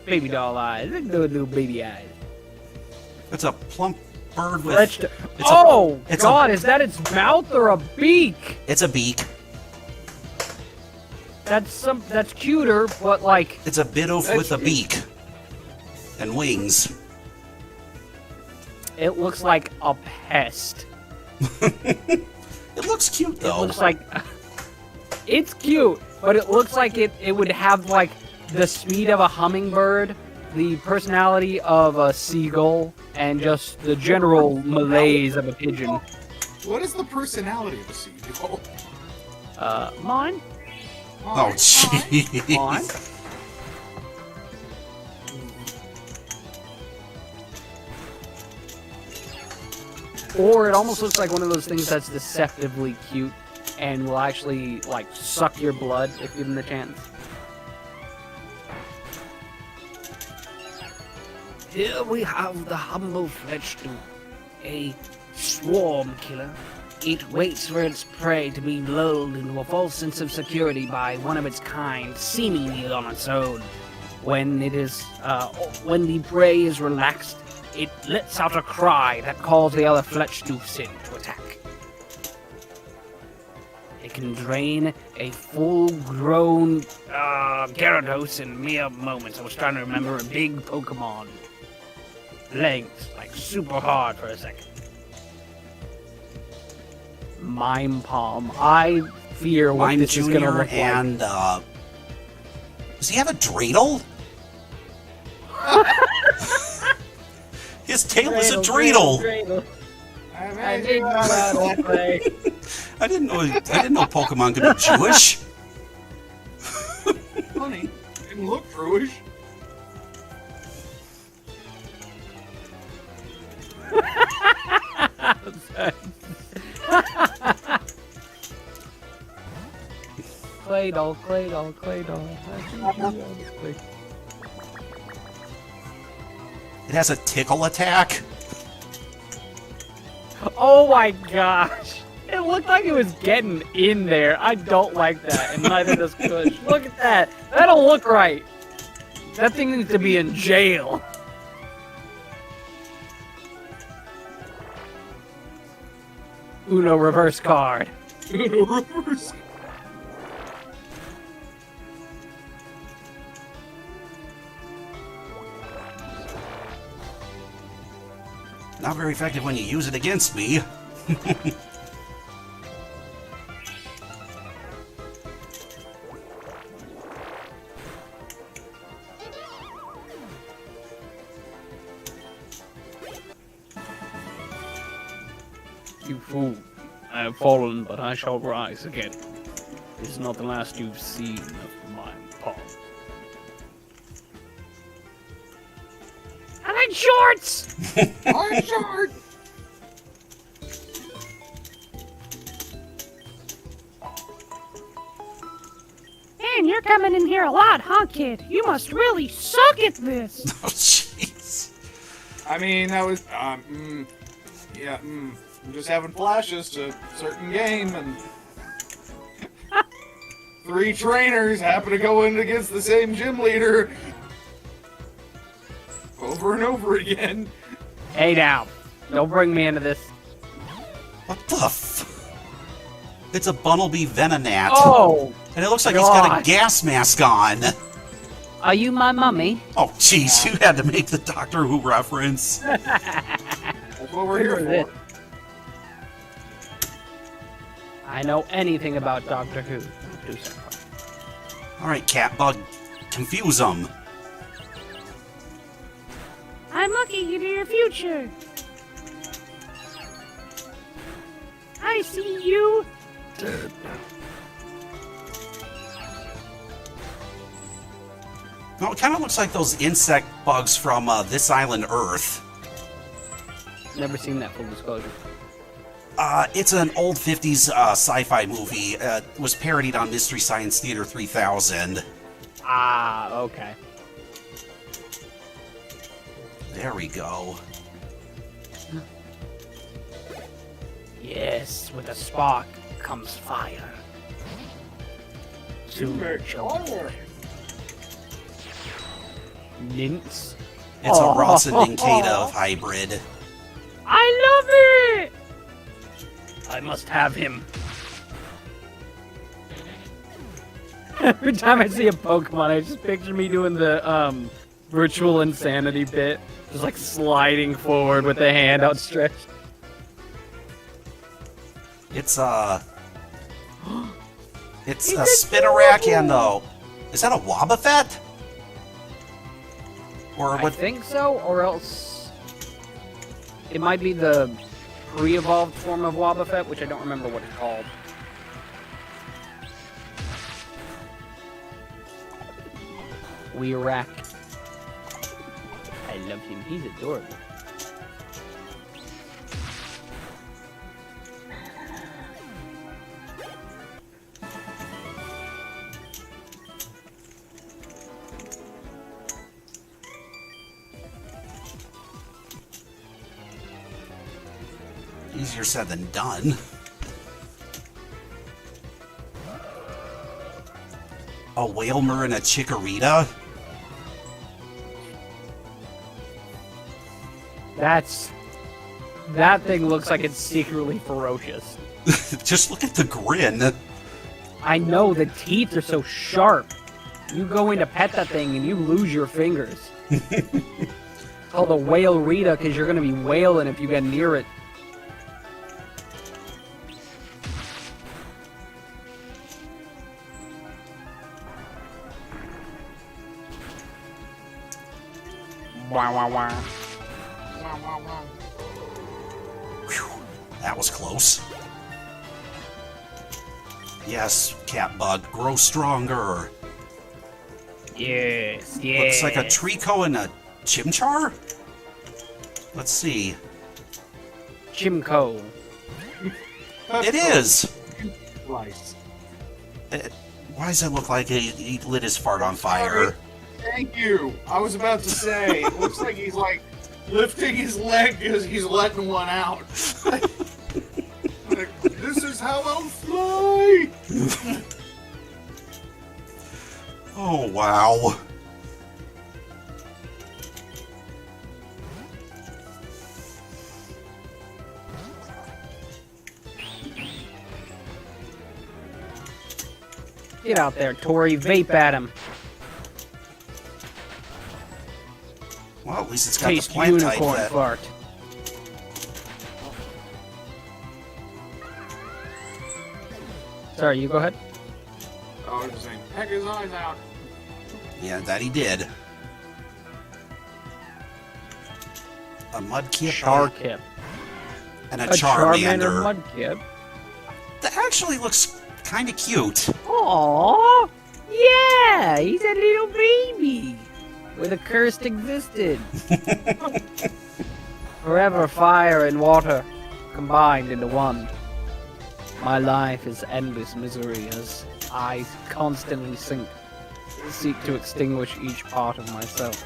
Baby doll eyes. Little baby eyes. It's a plump bird with... Fletched. It's Oh, a, it's God, a, is that its mouth or a beak? It's a beak. That's cuter, but like... It's a Bidoof with a beak. And wings. It looks like a pest. It looks cute, though. It looks like... It's cute, but it looks like it would have, like, the speed of a hummingbird, the personality of a seagull, and just the general malaise of a pigeon. What is the personality of a seagull? Mine? Oh, jeez. Mine? Or it almost looks like one of those things that's deceptively cute and will actually, like, suck your blood if given the chance. Here we have the humble Fletchdoom, a swarm killer. It waits for its prey to be lulled into a false sense of security by one of its kind, seemingly on its own. When the prey is relaxed, it lets out a cry that calls the other Fletchdoofs in to attack. It can drain a full-grown Gyarados in mere moments. I was trying to remember a big Pokemon. Legs, like super hard for a second. Mime Palm. I fear what Mime this is gonna Jr. look like. and, does he have a dreidel? His tail is a dreidel. I think that'll play. I didn't know Pokemon could be Jewish. Didn't look Druish. Clay doll, clay doll, clay doll. It has a tickle attack. Oh my gosh. It looked like it was getting in there. I don't like that, and neither does Kush. Look at that. That don't look right. That thing needs to be in jail. Uno reverse card. Reverse. Not very effective when you use it against me. You fool. I have fallen, but I shall rise again. This is not the last you've seen of my paw. I like shorts! I'm short. Man, you're coming in here a lot, huh, kid? You must really suck at this. Oh, jeez. I mean, that was, yeah, I'm just having flashes to a certain game, and 3 trainers happen to go in against the same gym leader over and over again. Hey now, don't bring me into this. What the f... It's a Bunnelby Venonat. Oh! And it looks like he's got a God. gas mask on. Are you my mummy? Oh, jeez, you had to make the Doctor Who reference. That's what we're here Look at for. I know anything about Doctor Who. Do so. Alright, Catbug, confuse him. I'm looking into your future. I see you. No, it kind of looks like those insect bugs from This Island Earth. Never seen that, full disclosure. It's an old 50s sci-fi movie. It was parodied on Mystery Science Theater 3000. Ah, okay. There we go. Yes, with a spark comes fire. Soon shall be fire. Nynx. It's a Ross and Oh. Nincada hybrid. I love it. I must have him. Every time I see a Pokemon, I just picture me doing the virtual insanity bit. Just like sliding forward with the hand outstretched. It's it's a Spinarak and is that a Wobbuffet? Or I what? think so, or else it might be the pre-evolved form of Wobbuffet, which I don't remember what it's called. Weerack. I love him. He's adorable. Easier said than done. A Whalmer and a Chikorita? That thing looks like it's secretly ferocious. Just look at the grin. I know, the teeth are so sharp. You go in to pet that thing and you lose your fingers. It's called a whale Rita because you're going to be wailing if you get near it. Wah, wah, wah. Whew, that was close. Yes, Catbug, grow stronger. Yes, Looks like a Trico and a Chimchar? Let's see. Chimco. It is! Slice. Why does it look like he lit his fart on fire? Thank you. I was about to say, it looks like he's like lifting his leg because he's letting one out. Like, this is how I'll fly. Oh, wow. Get out there, Tori. Vape at him. Well, at least it's got Taste the plant type unicorn that... fart. Sorry, you go ahead. Oh, I was just saying, heck his eyes out. Yeah, that he did. A Mudkip Charkip. and a Charmander Charmander. Mudkip. That actually looks kind of cute. Aww! Yeah, he's a little baby with a cursed existence. Forever fire and water combined into one. My life is endless misery as I constantly seek to extinguish each part of myself.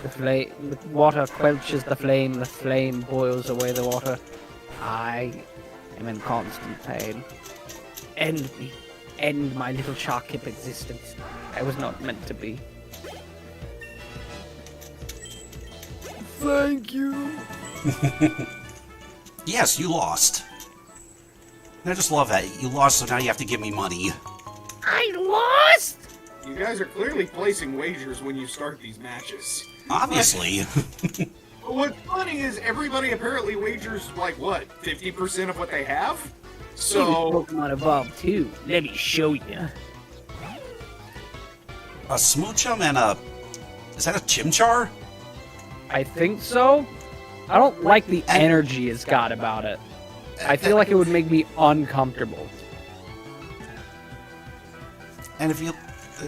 The water quenches the flame boils away the water. I am in constant pain. End me. End my little Charkip existence. I was not meant to be. Thank you. Yes, you lost. I just love that. You lost, so now you have to give me money. I lost? You guys are clearly placing wagers when you start these matches. Obviously. But what's funny is everybody apparently wagers, like, what, 50% of what they have? So, Pokemon evolved too. Let me show you. A Smoochum and a... Is that a Chimchar? I think so. I don't like the energy it's got about it. I feel like it would make me uncomfortable. And if you...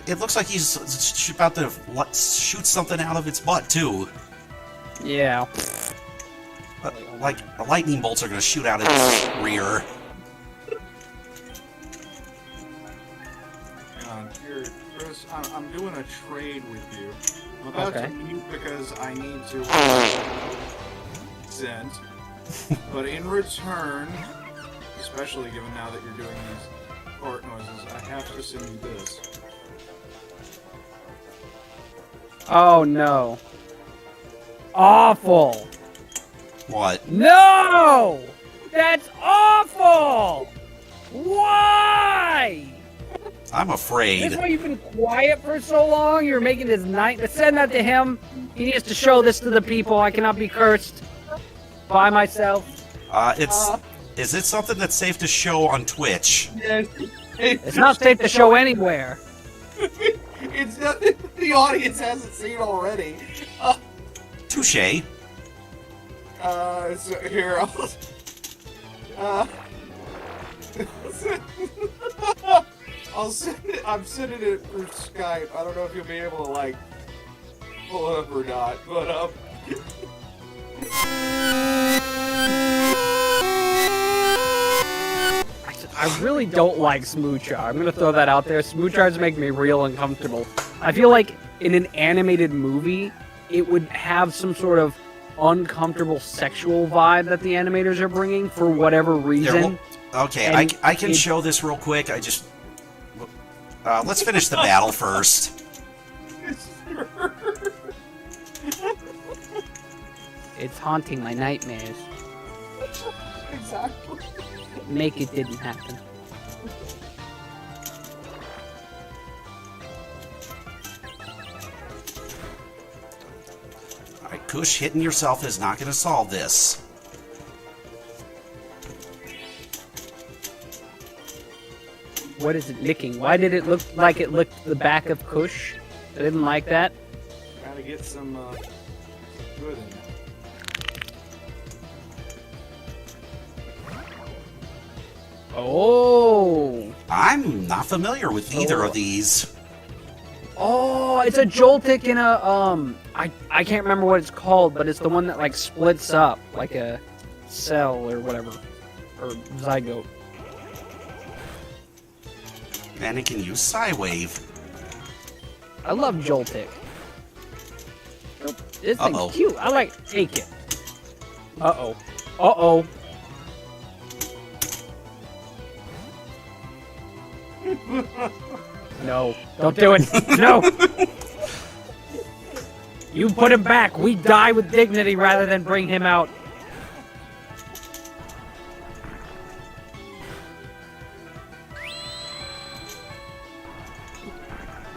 It looks like he's about to shoot something out of its butt, too. Yeah. Like, lightning bolts are going to shoot out its rear. hang on, here, Chris, I'm doing a trade with you. I'm about to mute because I need to send. But in return, especially given now that you're doing these fart noises, I have to send you this. Oh no. Awful. What? No! That's awful! Why? I'm afraid. That's why you've been quiet for so long? You're making this night. Send that to him. He needs to show this to the people. I cannot be cursed by myself. Is it something that's safe to show on Twitch? Yes. It's not safe to show anywhere. It's not, the audience hasn't seen already. Touche. So here, I'll send it. I'm sending it through Skype. I don't know if you'll be able to like pull it up or not, but I really don't like Smoochar. I'm gonna throw that out there. Smoochars make me real uncomfortable. I feel like in an animated movie, it would have some sort of uncomfortable sexual vibe that the animators are bringing for whatever reason. Okay, And I can show this real quick. I just... let's finish the battle first. It's haunting my nightmares. exactly. Make it didn't happen. Alright, Kush, hitting yourself is not going to solve this. What is it licking? Why did it look like it licked the back of Kush? I didn't like that. Gotta get some good in it. Oh. I'm not familiar with either of these. Oh, it's a Joltik in a I can't remember what it's called, but it's the one that like splits up like a cell or whatever, or zygote. And it can use Psywave. I love Joltik. This thing's Uh-oh. cute. I like take it. Uh-oh. Uh-oh. No. Don't do it. No. You put him back. We die with dignity rather than bring him out.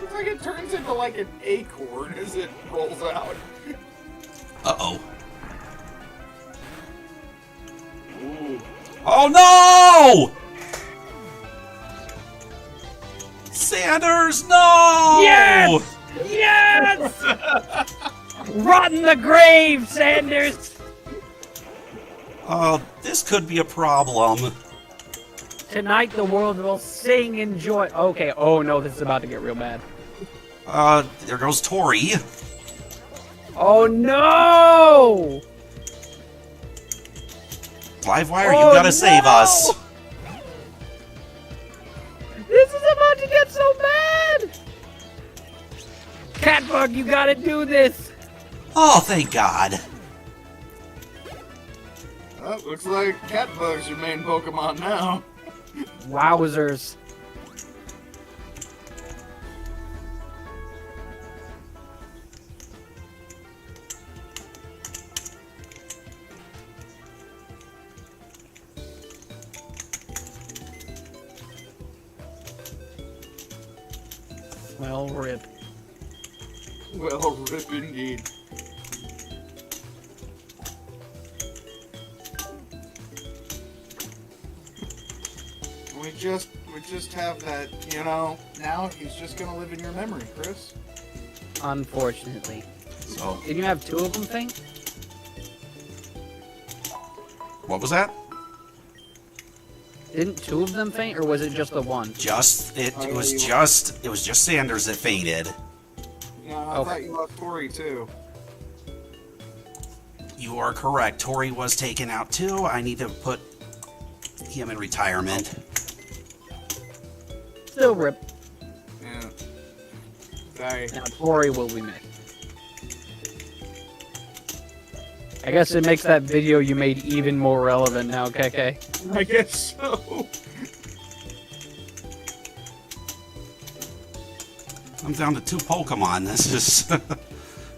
It's like it turns into like an acorn as it rolls out. Uh-oh. Oh, no! Sanders, no! Yes! Yes! Rot in the grave, Sanders! This could be a problem. Tonight the world will sing in joy. Okay, oh no, this is about to get real bad. There goes Tori. Oh no! Livewire, Oh, you gotta save no! us. This is about to get so bad! Catbug, you gotta do this! Oh, thank God. Oh, looks like Catbug's your main Pokemon now. Wowzers. Well, rip. Well, rip indeed. We just have that, you know, now he's just gonna live in your memory, Chris. Unfortunately. So, Didn't you have two of them, Thing? what was that? Didn't two of them faint, or was it just the one? It was just Sanders that fainted. Yeah, I Okay. thought you loved Tori too. You are correct. Tori was taken out too. I need to put him in retirement. Still rip. Yeah. Sorry. Now Tori will be missed. I guess it makes that video you made even more relevant now, KK. I guess so. I'm down to 2 Pokemon. This is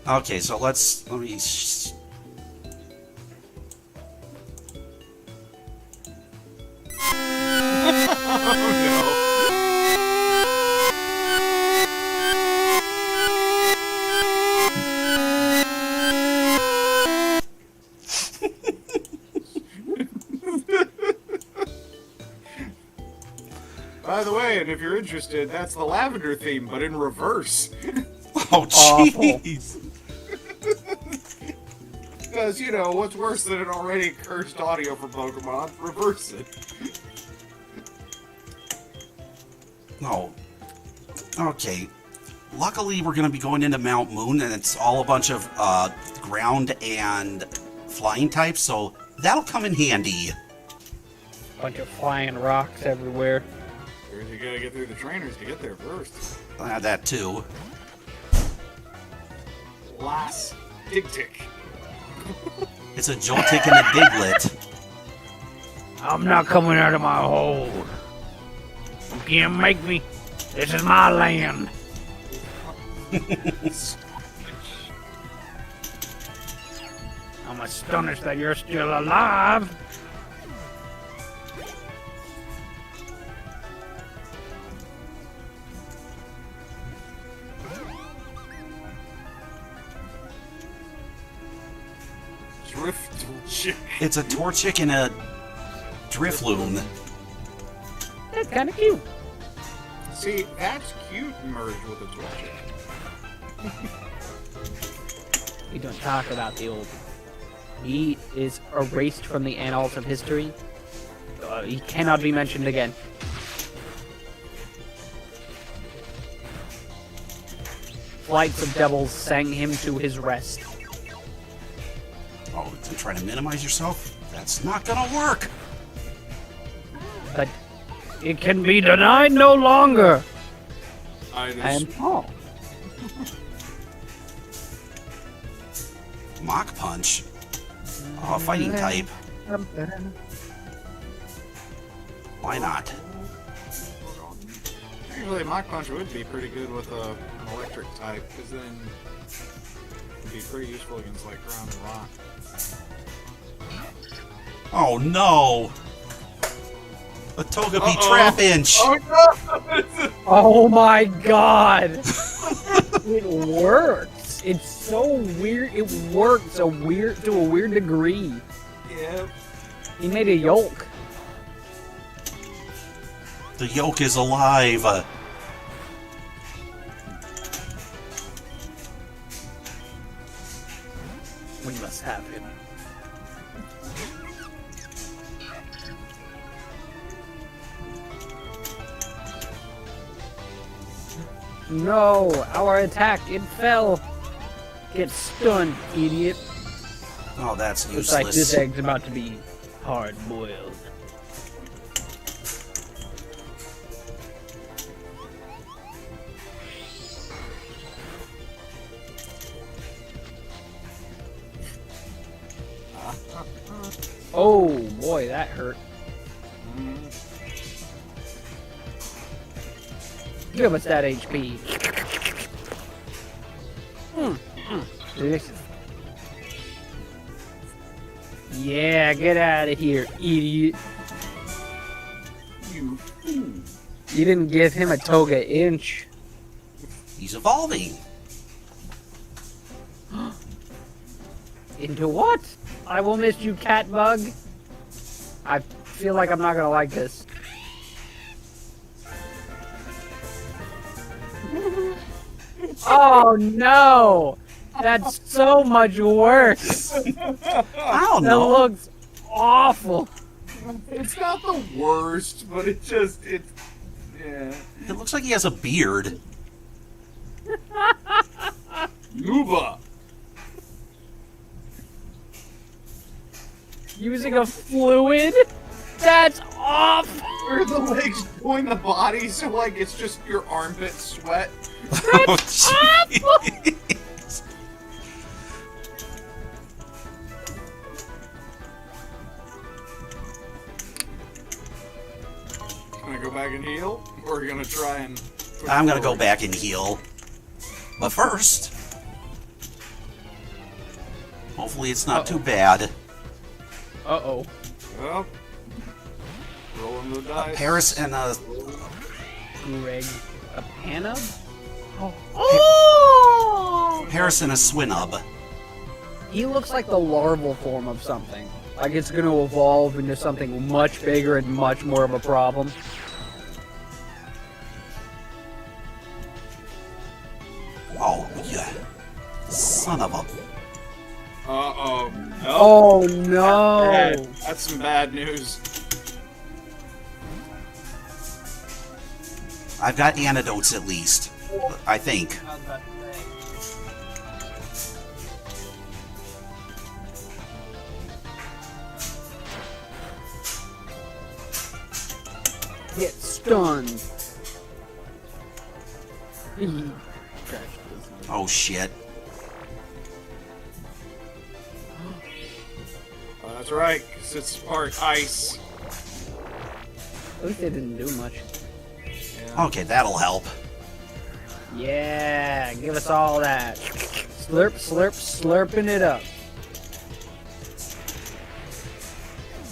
okay. So let me. By the way, and if you're interested, that's the lavender theme, but in reverse. Oh, jeez. Because, you know, what's worse than an already cursed audio from Pokemon? Reverse it. No. Okay. Luckily, we're going to be going into Mount Moon, and it's all a bunch of ground and flying types, so that'll come in handy. Bunch of flying rocks everywhere. You gotta get through the trainers to get there first. That too. Last Dig-Tick. It's a Joltik and a Diglett. I'm not coming out of my hole. You can't make me. This is my land. I'm astonished that you're still alive. Drift. It's a Torchic and a Drifloon. That's kind of cute. See, that's cute merged with a Torchic. We don't talk about the old. He is erased from the annals of history. He cannot be mentioned again. flights of devils sang him to his rest. Oh, to try to minimize yourself? That's not gonna work. But it can be denied no longer. I I am just, Paul. Mach punch. Oh, fighting type. Why not? Actually, Mach Punch would be pretty good with an electric type, because then it'd be pretty useful against like ground and rock. Oh no! A Togepi Trap Inch! Oh no! Oh my god! It works. It's so weird. It works to a weird degree. Yeah. He made a yolk. The yolk is alive! We must have him. No, our attack, it fell. Get stunned, idiot. Oh, that's Looks like this useless. egg's about to be hard boiled. Oh boy, that hurt. Give us that HP. Delicious. Yeah, get out of here, idiot. You. You didn't give him a toga inch. He's evolving. Into what? I will miss you, cat bug. I feel like I'm not gonna like this. Oh no! That's so much worse. I don't That know. looks awful. It's not the worst, but it's yeah. It looks like he has a beard. Yuba. Using a fluid? That's awful. Where the legs join the body, so like it's just your armpit sweat. Oh, jeez. Gonna go back and heal, or are you gonna try and? push I'm gonna go forward? back and heal. But first, hopefully it's not too bad. Uh-oh. Well, rolling the dice. Paris and Greg. A Panub? Oh! Paris and a Swinub. He looks like the larval form of something. Like it's gonna evolve into something much bigger and much more of a problem. Oh yeah, son of a. Uh-oh. Nope. Oh no! Bad. That's some bad news. I've got antidotes at least. I think. Get stunned. Oh shit. That's right, 'cause it's part ice. At least they didn't do much. Yeah. Okay, that'll help. Yeah, give us all that. Slurp, slurp, slurping it up.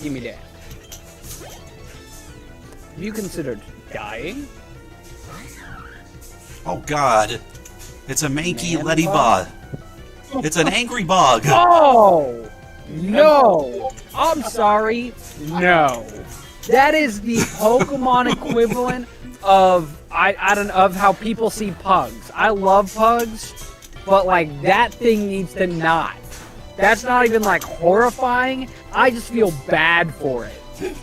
Give me that. Have you considered dying? Oh god. It's a manky Man letty bug? bug. It's an angry bug. Oh! No! I'm sorry. No. That is the Pokemon equivalent of I don't know, of how people see pugs. I love pugs, but like that thing needs to not. That's not even like horrifying. I just feel bad for it.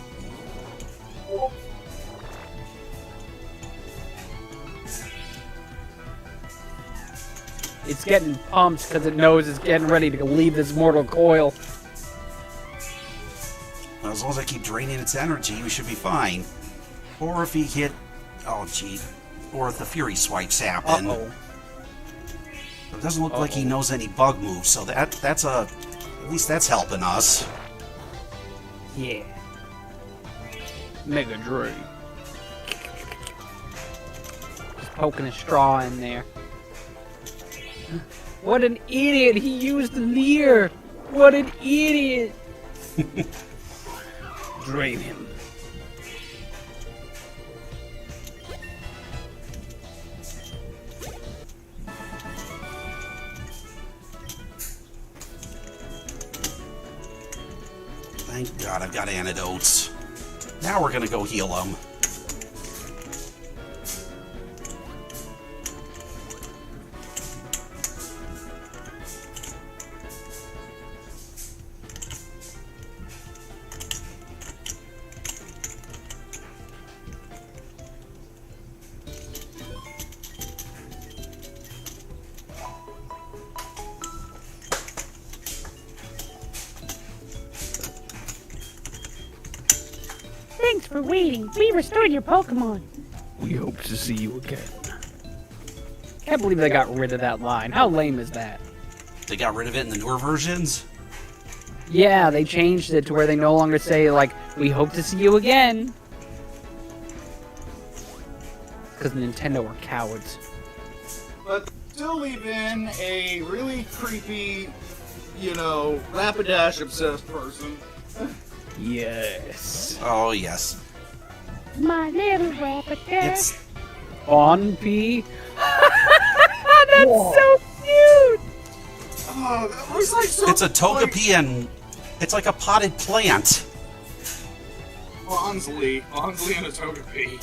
It's getting pumped because it knows it's getting ready to leave this mortal coil. Well, as long as I keep draining its energy, we should be fine. Or if he hit... Oh, gee. Or if the Fury Swipes happen. Uh-oh. It doesn't look like he knows any bug moves, so that's a... At least that's helping us. Yeah. Mega Drain. Just poking a straw in there. What an idiot! He used Leer! What an idiot! Drain him. Thank God I've got antidotes. Now we're gonna go heal him. Thanks for waiting. We restored your Pokemon. We hope to see you again. Can't believe they got rid of that line. How lame is that? They got rid of it in the newer versions? Yeah, they changed it to where they no longer say, like, we hope to see you again. Because Nintendo are cowards. But still leave in a really creepy, you know, Rapidash obsessed person. Yes. Oh, yes. My little Rapidash. It's... On P. That's so cute! Oh, that looks like so. It's a Togepi and... It's like a potted plant. Bonsley and a Togepi.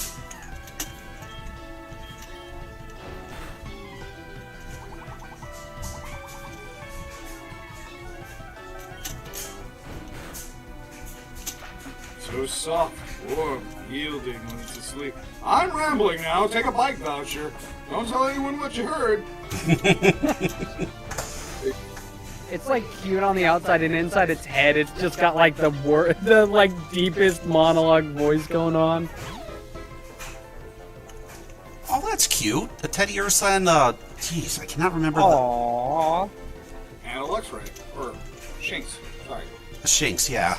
So soft, warm, yielding when it's asleep. I'm rambling now. Take a bike voucher. Don't tell anyone what you heard. It's like cute on the outside, and inside its head, it's just got like the like deepest monologue voice going on. Oh, that's cute. The Teddy Ursa and Jeez, I cannot remember Aww. And a Luxray. Or Shinx. Sorry. the Shinx, yeah.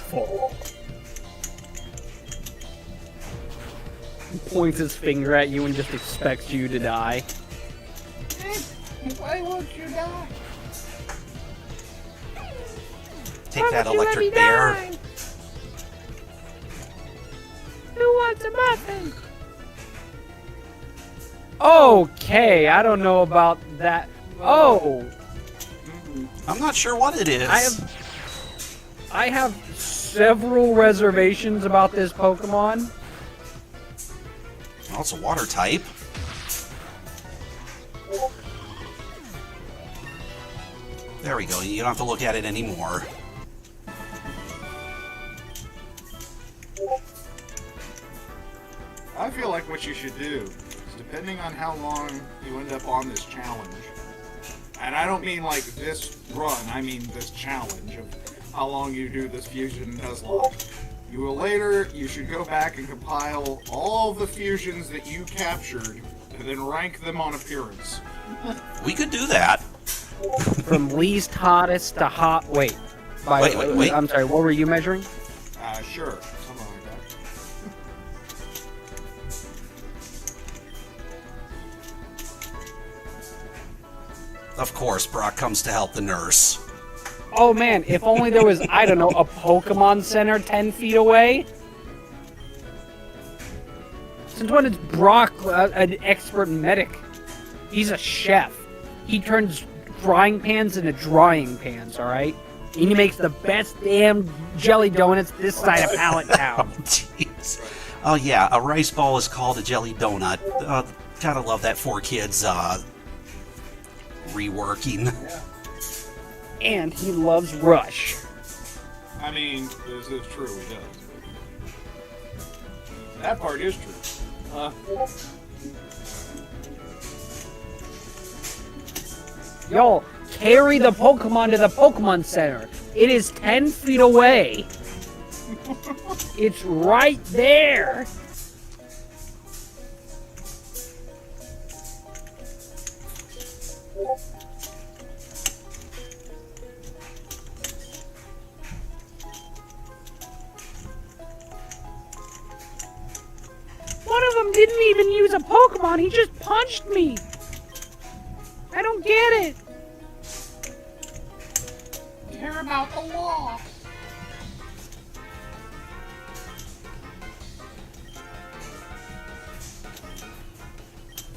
He points his finger at you and just expects you to die. Why won't you die? Take Why that, would you let Electric me Bear. die? Who wants a muffin? Okay, I don't know about that. Oh, I'm not sure what it is. I have several reservations about this Pokemon. Oh, it's a water type. There we go. You don't have to look at it anymore. I feel like what you should do is, depending on how long you end up on this challenge, and I don't mean like this run, I mean this challenge of how long you do this fusion Nuzlocke. You should go back and compile all the fusions that you captured and then rank them on appearance. We could do that. From least hottest to hot. Wait. Wait. I'm sorry. What were you measuring? Sure, something like that. Of course, Brock comes to help the nurse. Oh man, if only there was, I don't know, a Pokemon Center 10 feet away. Since when is Brock an expert medic? He's a chef. He turns frying pans into drying pans, alright? And he makes the best damn jelly donuts this side of Pallet Town. Jeez. Oh yeah, a rice ball is called a jelly donut. Gotta love that 4Kids reworking. And he loves Rush. I mean, this is true, he does. That part is true. Yo, carry the Pokemon to the Pokemon Center. It is 10 feet away. It's right there. One of them didn't even use a Pokemon, he just punched me. I don't get it. Care about the law.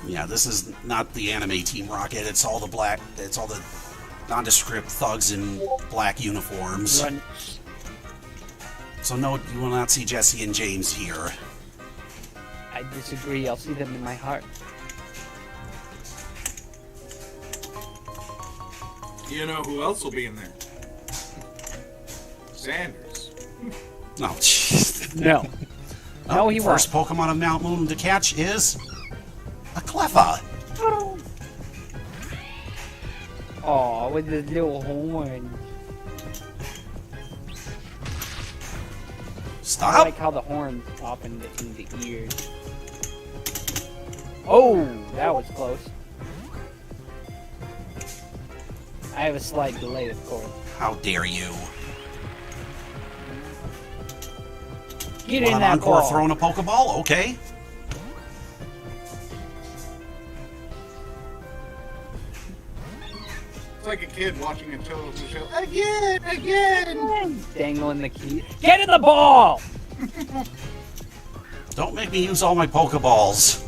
Yeah, this is not the anime Team Rocket. It's all the nondescript thugs in black uniforms. Run. So no, you will not see Jesse and James here. I disagree. I'll see them in my heart. You know who else will be in there? Sanders. No, jeez. No. No, he First Pokemon of Mount Moon to catch is a Cleffa. Aw, with the little horn. I Stop. like how the horns pop in the ears. Oh, that was close. I have a slight delay, of course. How dare you? Get Want in an that encore ball. throwing a Pokeball? Okay. It's like a kid watching a television show. Again! Dangling the key. Get in the ball! Don't make me use all my Pokeballs.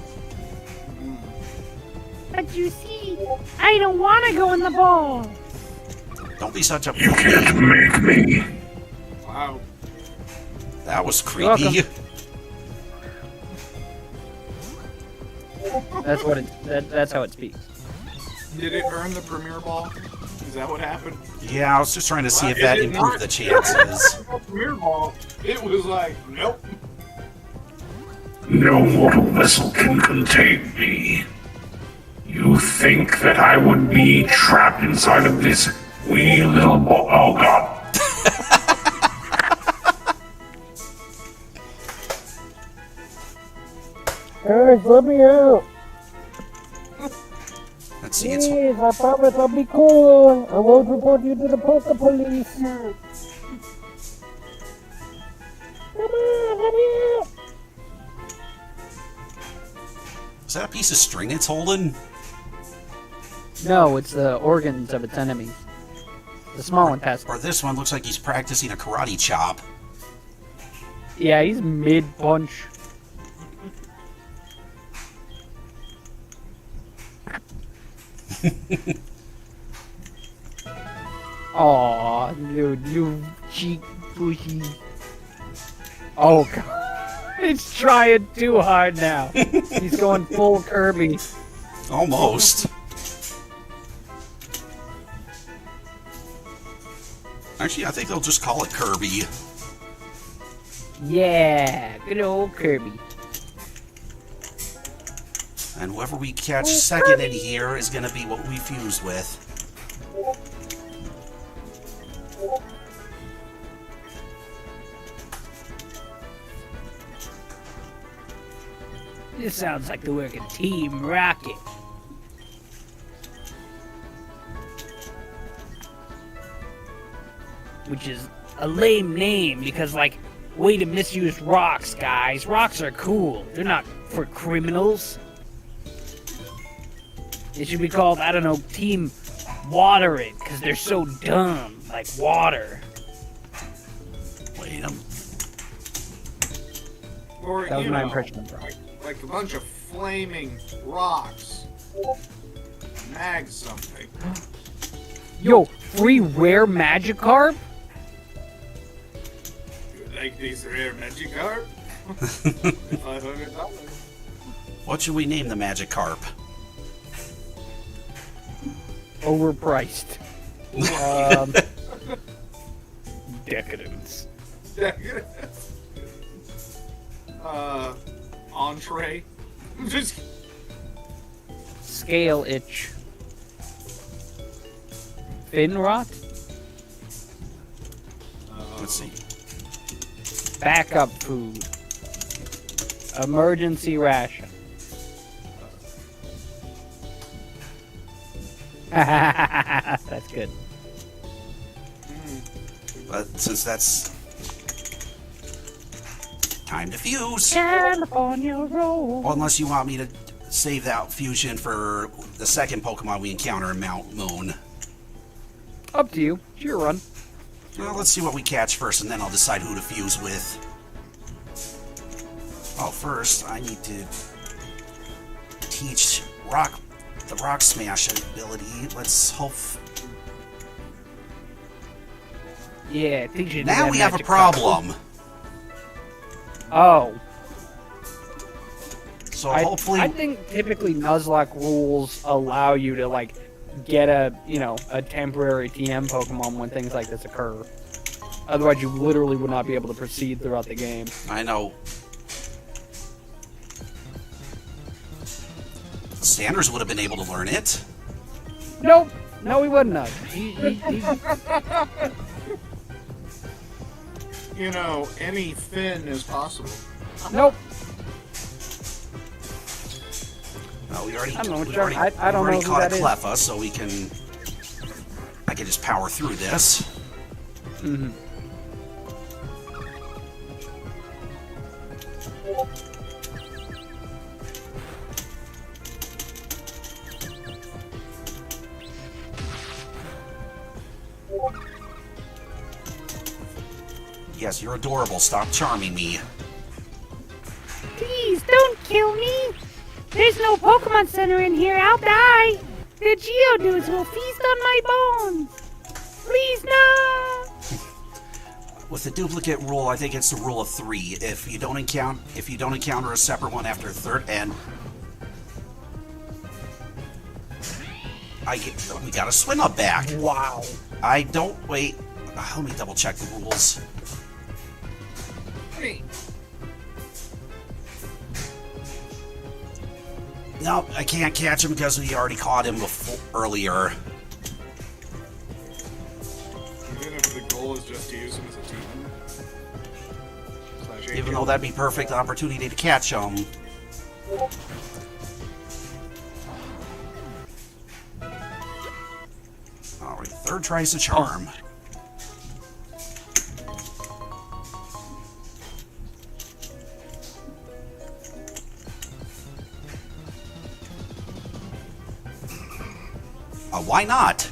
But you see, I don't want to go in the ball. Don't be such a... You can't make me. Wow. That was You're creepy. That's what that's how it speaks. Did it earn the premier ball? Is that what happened? Yeah, I was just trying to see if It that did improved not. the chances. Premier ball. It was like, nope. No mortal vessel can contain me. You think that I would be trapped inside of this wee little ball? Oh god. Guys, let me out. Let's see, it's... Please, I promise I'll be cool. I won't report you to the Poke Police. Come on, let me out. Is that a piece of string it's holding? No, it's the organs of its enemies. The small one passed. Or this one looks like he's practicing a karate chop. Yeah, he's mid-punch. Aw, little cheek pushy. Oh god. It's trying too hard now. He's going full Kirby. Almost. Actually, I think they'll just call it Kirby. Yeah, good old Kirby. And whoever we catch second in here is going to be what we fuse with. This sounds like the work of Team Rocket. Which is a lame name because, like, way to misuse rocks, guys. Rocks are cool. They're not for criminals. It should be called, I don't know, Team Water It, because they're so dumb, like water. Wait, Or, That was you my know, impression of rock. like a bunch of flaming rocks. Mag something. Yo, free rare Magikarp? You like these rare Magikarp? $500. what should we name the Magikarp? Overpriced. Decadence. Entree. Just Scale itch. Fin rot? Let's see. Backup food. Emergency ration. That's good. But since that's time to fuse. California roll. Well, unless you want me to save that fusion for the second Pokemon we encounter in Mount Moon. Up to you. It's your run. Well, let's see what we catch first, and then I'll decide who to fuse with. Oh, first, I need to teach the Rock Smash ability. Let's hope... Yeah, teach you to do Now that we have a magic couple. problem. Oh. So I hopefully... think typically Nuzlocke rules allow you to, like, get a temporary TM Pokemon when things like this occur. Otherwise, you literally would not be able to proceed throughout the game. I know. Sanders would have been able to learn it. Nope. No, he wouldn't have. He You know, any Finn is possible. nope. No, we already, I don't know which we already, one. I don't we already know who caught that is. a Cleffa, so I can just power through this. Mm-hmm. Yes, you're adorable. Stop charming me. Please don't kill me. There's no Pokemon Center in here. I'll die. The Geodudes will feast on my bones. Please no. With the duplicate rule, I think it's the rule of 3. If you don't encounter a separate one after third, and we got a Swinub back. Wow. I don't wait. Let me double check the rules. Hey, No, I can't catch him because we already caught him earlier. even if the goal is just to use him as a team. / Even though that'd be perfect opportunity to catch him. Alright, third tries the charm. Why not?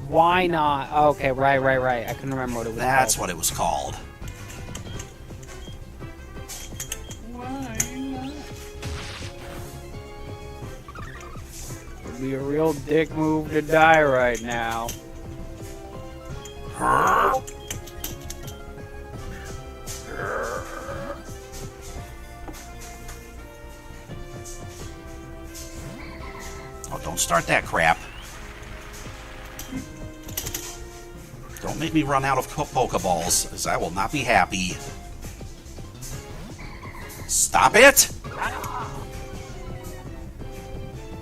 Why not? Okay, right. I couldn't remember what it was That's called. what it was called. Would be a real dick move to die right now. Oh, don't start that crap. Don't make me run out of Pokeballs, because I will not be happy. Stop it!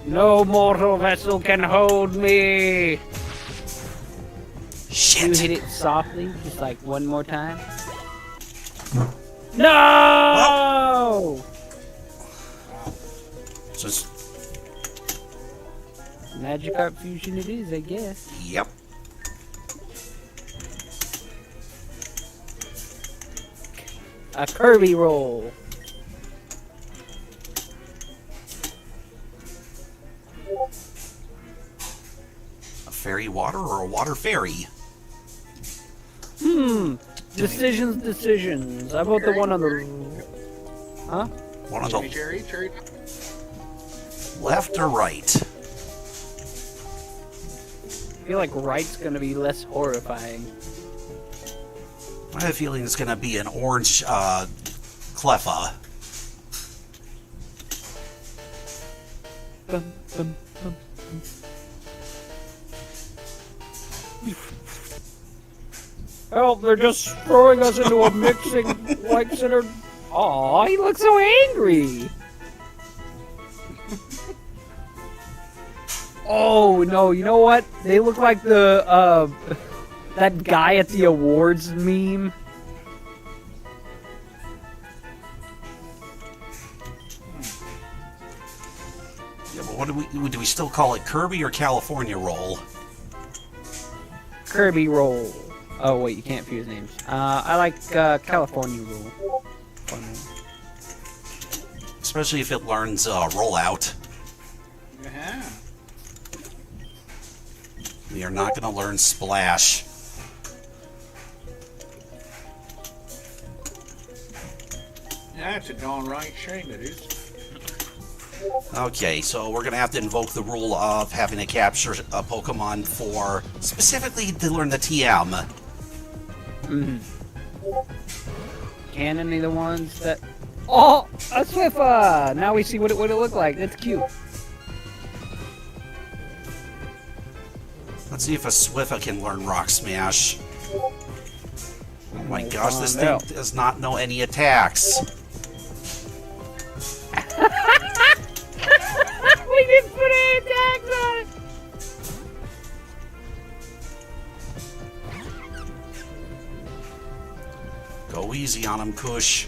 No mortal vessel can hold me. You Shit! hit it softly, just like one more time. No! Just, Magikarp fusion it is, I guess. yep. A Kirby roll. A fairy water or a water fairy? Decisions. How about the one on the... Huh? One on the Cherry. left or right? I feel like right's gonna be less horrifying. I have a feeling it's going to be an orange Cleffa. Bum, bum, bum. Help, they're just throwing us into a mixing white center. Aw, he looks so angry. Oh no! You know what? They look like the that guy at the awards meme. Yeah, but what do we still call it? Kirby or California roll? Kirby roll. Oh wait, you can't fuse names. I like California roll. Especially if it learns rollout. Yeah. We are not going to learn splash. Yeah, it's a downright shame it is. Okay, so we're going to have to invoke the rule of having to capture a Pokemon for specifically to learn the TM. Can any of the ones that... Oh! A Swiffa! Now we see what it looked like. That's cute. Let's see if a Swiffa can learn Rock Smash. Oh my gosh, this no. thing does not know any attacks. We didn't put any tags on it. Go easy on him, Kush.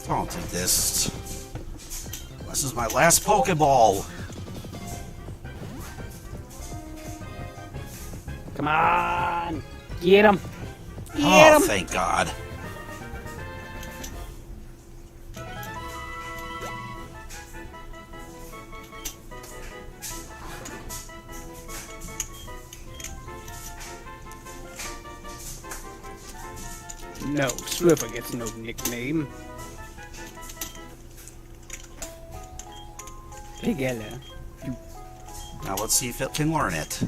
Don't do this. This is my last Pokeball. Come on! Get him! Get Oh, him! thank God. No, Swiffer gets no nickname. Pigella. Now let's see if it can learn it.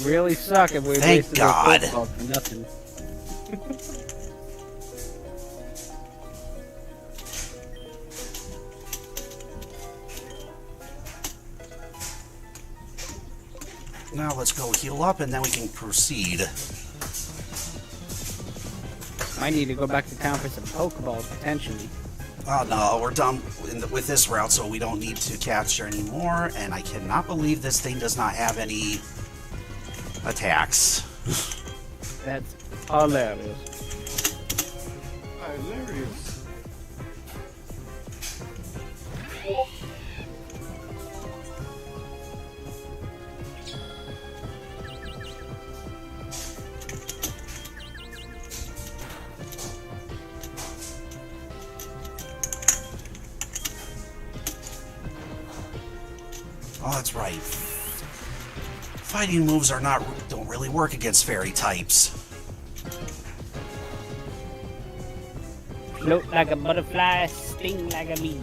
Really suck if we Thank wasted our God. Pokeball for nothing. Now let's go heal up and then we can proceed. Might need to go back to town for some Pokeballs, potentially. Oh no, we're done with this route, so we don't need to capture anymore. And I cannot believe this thing does not have any attacks. That's hilarious. Hilarious. Oh, that's right. Fighting moves don't really work against fairy types. Float like a butterfly, sting like a bee.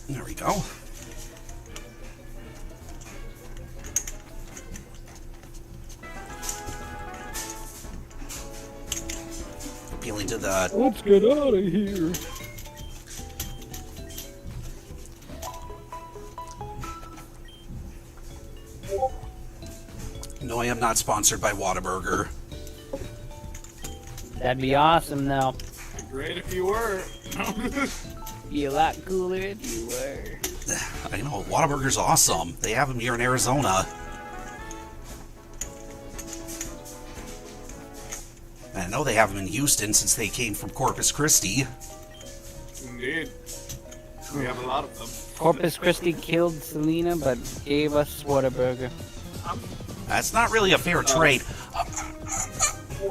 There we go. Appealing to the... Let's get out of here. No, I am not sponsored by Whataburger. That'd be awesome, though. Great if you were. Be a lot cooler if you were. I know, Whataburger's awesome. They have them here in Arizona. And I know they have them in Houston since they came from Corpus Christi. Indeed. We have a lot of them. Corpus Christi killed Selena, but gave us Whataburger. That's not really a fair trade.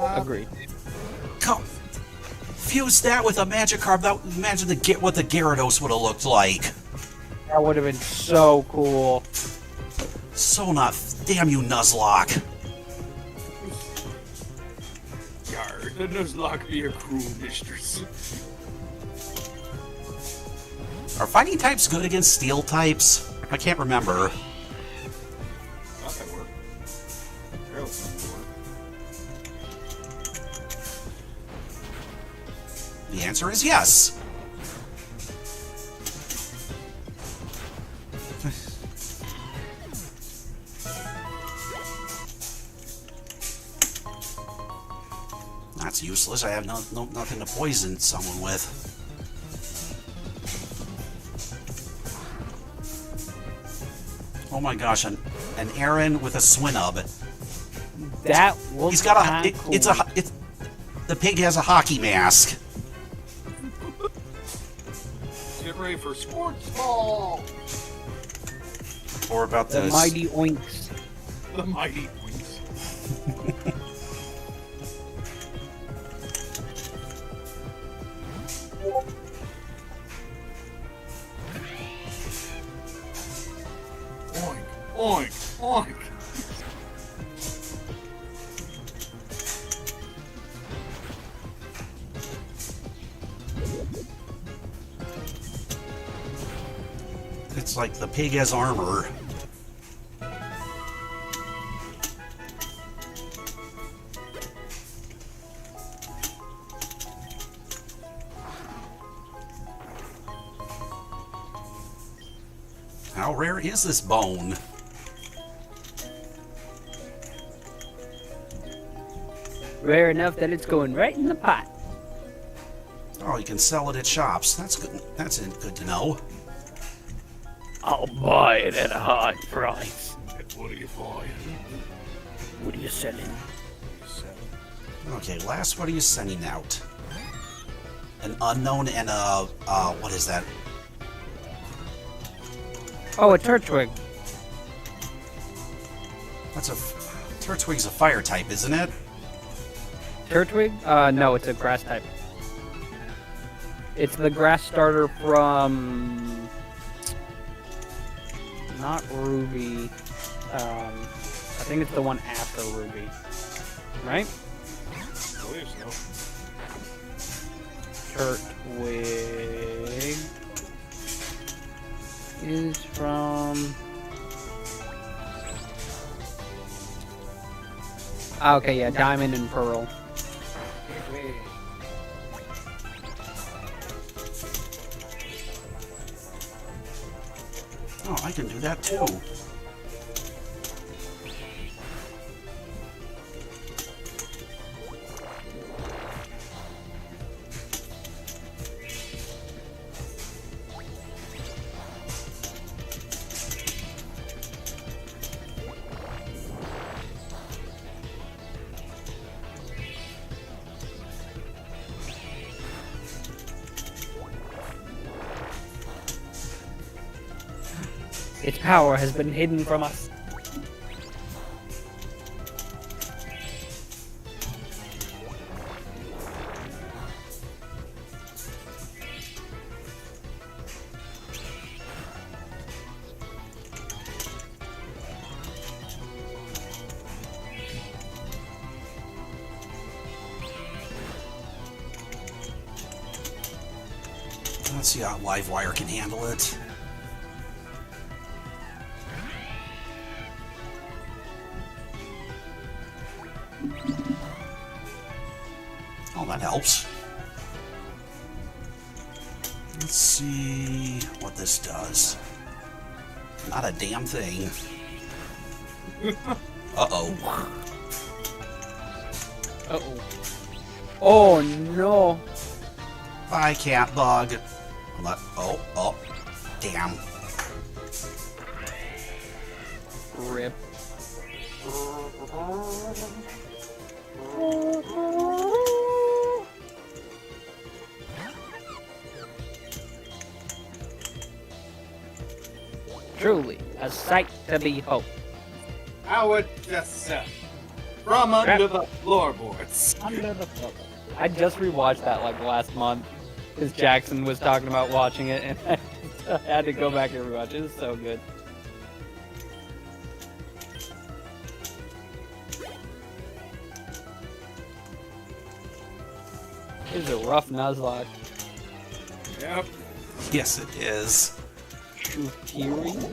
Agreed. Come, fuse that with a Magikarp. Imagine what the Gyarados would have looked like. That would have been so cool. So not. Damn you, Nuzlocke. Yard. The Nuzlocke be a cruel mistress. Are fighting types good against steel types? I can't remember. Thought they were. Really thought they were. The answer is yes. That's useless. I have nothing to poison someone with. Oh my gosh, an Aaron with a Swinub. That was He's got cool. the pig has a hockey mask. Get ready for sports ball. Or about the this. mighty oinks. The mighty wings. Oink, oink, oink. It's like the pig has armor. How rare is this bone? Rare enough that it's going right in the pot. Oh, you can sell it at shops. That's good. That's good to know. I'll buy it at a high price. What are you buying? What are you selling? Okay, last, what are you sending out? An unknown and a, what is that? Oh, a Turtwig. What's a... Turtwig's a fire type, isn't it? Turtwig? No, it's a grass type. It's the grass starter from... Not Ruby. I think it's the one after Ruby. Right? I believe so. Turtwig is from... Okay, yeah, Diamond and Pearl. Oh, I can do that too. Its power has been hidden from us. Let's see how Livewire can handle it. Oh, that helps. Let's see what this does. Not a damn thing. Uh-oh. Uh-oh. Oh, no. Bye, cat bug. Oh, damn. Rip. Truly, a sight to behold. Howard Jessep. From under the floorboards. Under the floor. I just rewatched that like last month because Jackson was talking about watching it, and I had to go back and rewatch it. It was so good. This is a rough Nuzlocke. Yep. Yes, it is. Superior?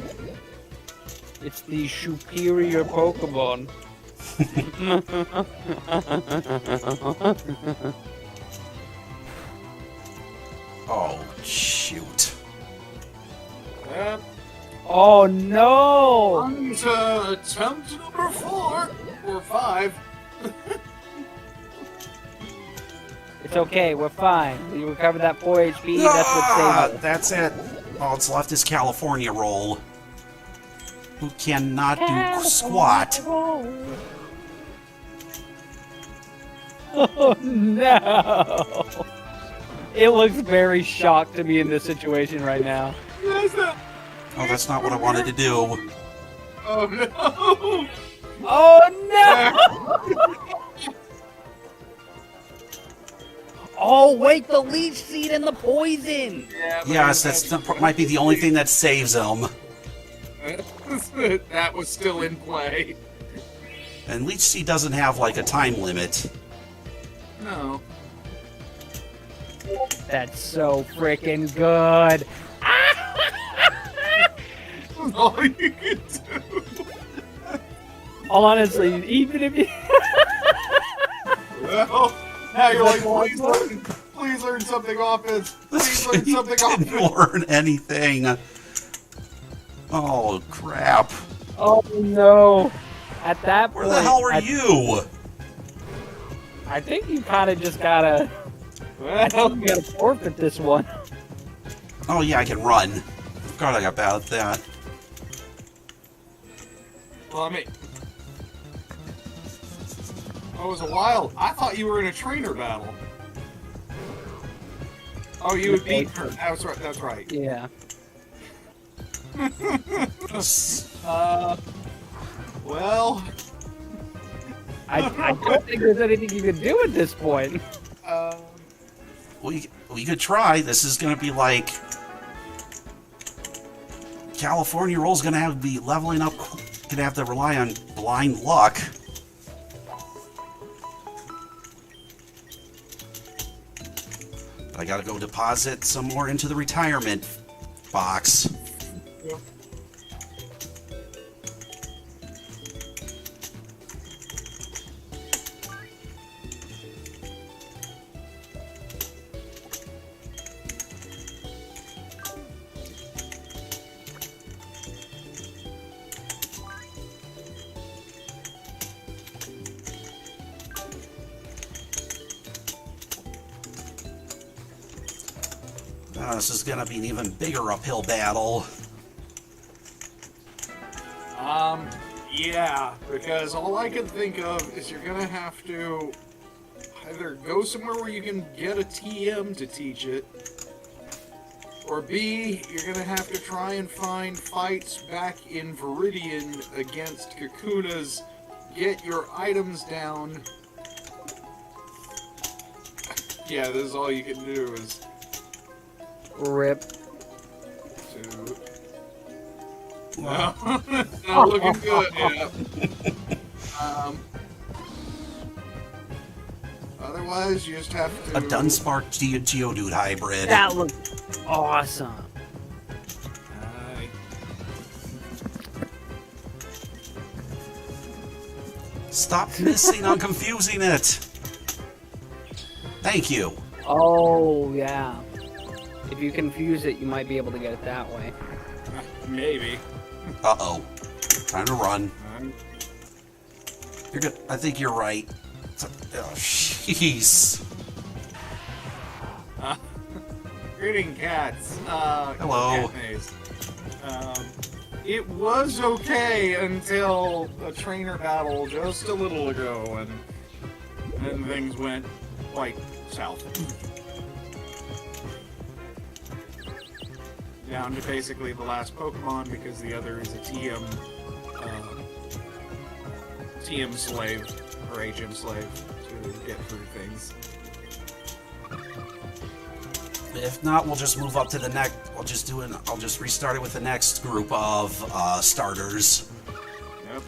It's the superior Pokemon. Oh, shoot. Yep. Oh no! On to attempt number 4 or 5. It's okay, we're fine. We recovered that 4 HP, that's what saved us. That's it. All that's left is California Roll. Who cannot do squat. Oh no! It looks very shocked to be in this situation right now. Yes, that. Oh, that's not what I wanted to do. Oh no! Oh no! Oh wait, the leech seed and the poison! Yeah, Yes, might be the only thing that saves him. That was still in play. And Leech Seed doesn't have, like, a time limit. No. That's so freaking good! All you can do. Honestly, even if you... Well, now you're like, please learn something offense. Please learn something Didn't offense. learn anything. Oh, crap. Oh no! At that point... Where the hell were you? I think you kind of just gotta... Well, You gotta forfeit this one. Oh, yeah, I can run. Forgot I got bad at that. well, I mean, that was a while. I thought you were in a trainer battle. Oh, you would beat her. That's right. That's right. Yeah. Well, I don't think there's anything you can do at this point. We could try. This is going to be like... California Roll's going to have to be leveling up. Going to have to rely on blind luck. But I got to go deposit some more into the retirement box. This is going to be an even bigger uphill battle. yeah, because all I can think of is you're gonna have to either go somewhere where you can get a TM to teach it, or B, you're gonna have to try and find fights back in Viridian against Kakuna's, get your items down. Yeah, this is all you can do is Rip. to... No, not looking good, yeah. Otherwise, you just have to... A Dunspark Geodude hybrid. That looks awesome. Stop missing on confusing it. Thank you. Oh, yeah. If you confuse it, you might be able to get it that way. Maybe. Uh-oh. Time to run. You're good. I think you're right. Oh, jeez. Greeting, cats. Hello. Cat maze. It was okay until a trainer battle just a little ago, and then things went quite south. Down to basically the last Pokemon because the other is a TM slave or HM slave to get through things. If not, we'll just move up to the next. I'll just restart it with the next group of starters. Yep.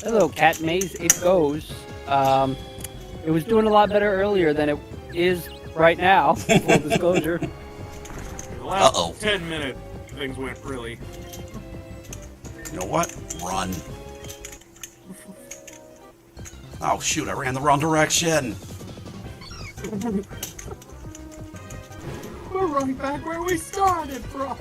Hello, cat maze. It goes. It was doing a lot better earlier than it is right now. Full disclosure. The last Uh-oh. 10 minutes, things went really. You know what? Run. Oh, shoot, I ran the wrong direction. We're right back where we started from.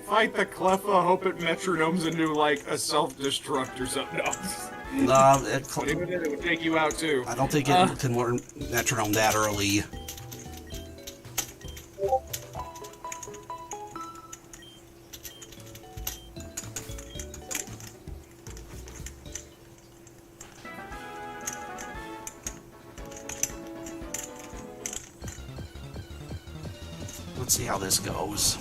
Fight the Cleffa, hope it metronomes into, like, a self-destruct or something else. No, Even then, it would take you out, too. I don't think it can learn metronome that early. Let's see how this goes.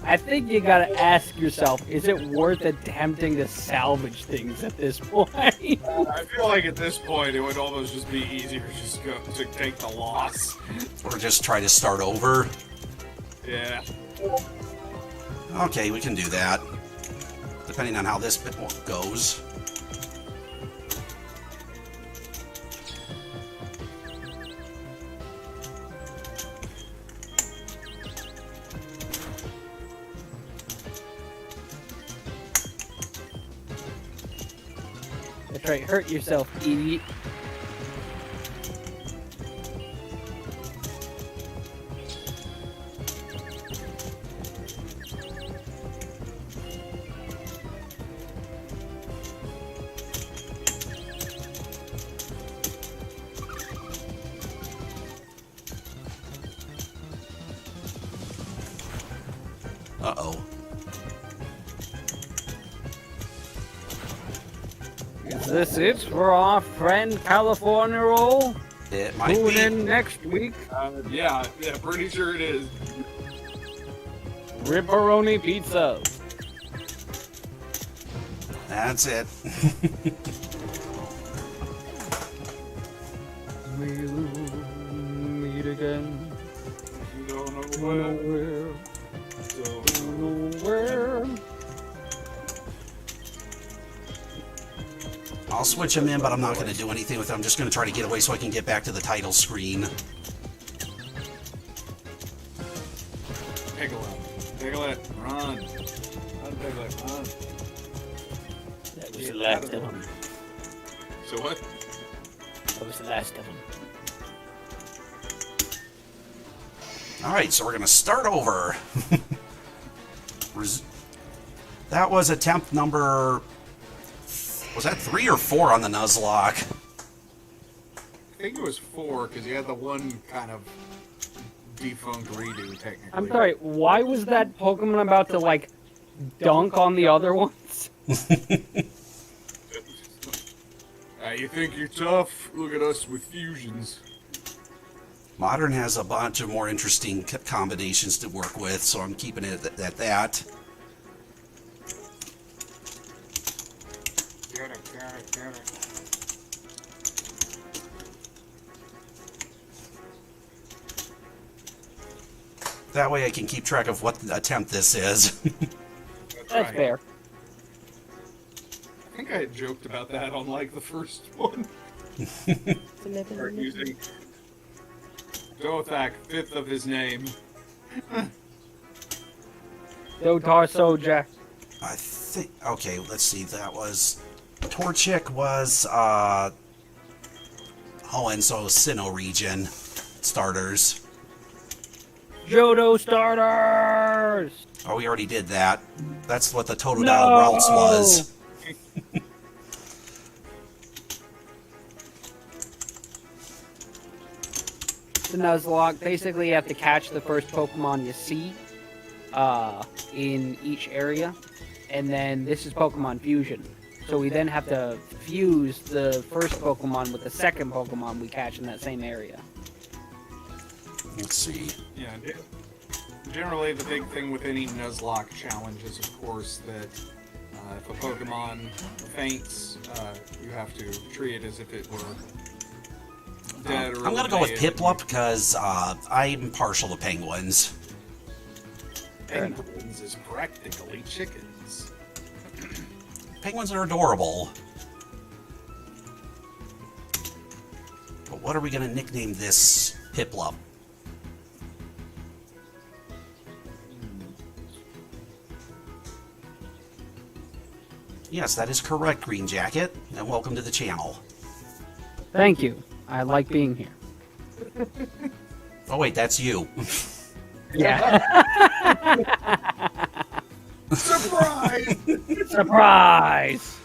I think you gotta ask yourself, is it worth attempting to salvage things at this point? I feel like at this point, it would almost just be easier just to take the loss. Or just try to start over. Yeah. Okay, we can do that. Depending on how this bit goes. That's right, hurt yourself, idiot. Uh-oh. Is this it for our friend California Roll? It might Tune be. in next week. Yeah, pretty sure it is. Ripperoni Pizza. That's it. We'll meet again. Don't know where. Nowhere. So, Nowhere. I'll switch him in, but I'm not going to do anything with him. I'm just going to try to get away so I can get back to the title screen. Piglet, run. Run, Piglet, run. That was the last of them. So what? That was the last of them. Alright, so we're going to start over. That was attempt number... Was that 3 or 4 on the Nuzlocke? I think it was 4, because you had the one kind of defunct redo, technically. I'm sorry, why was that Pokemon about to, like, dunk on the other ones? You think you're tough? Look at us with fusions. Modern has a bunch of more interesting combinations to work with, so I'm keeping it at that. Get it. That way I can keep track of what attempt this is. That's right. fair. I think I had joked about that on, like, the first one. Start using Dothak, 5th of his name. Dotar Soja. I think... Okay, let's see. That was... Torchic was, and so Sinnoh region starters. Johto starters! Oh, we already did that. That's what the Totodile routes was. The Nuzlocke, basically you have to catch the first Pokemon you see in each area. And then this is Pokemon Fusion. So we then have to fuse the first Pokemon with the second Pokemon we catch in that same area. Let's see. Yeah, generally the big thing with any Nuzlocke challenge is, of course, that if a Pokemon faints, you have to treat it as if it were dead or I'm gonna go with eliminated. Piplup because I'm partial to penguins. penguins is practically chickens. Penguins are adorable. But what are we going to nickname this Piplup? Yes, that is correct, Green Jacket, and welcome to the channel. Thank you. I like being here. Oh wait, that's you. Yeah. Surprise! Surprise!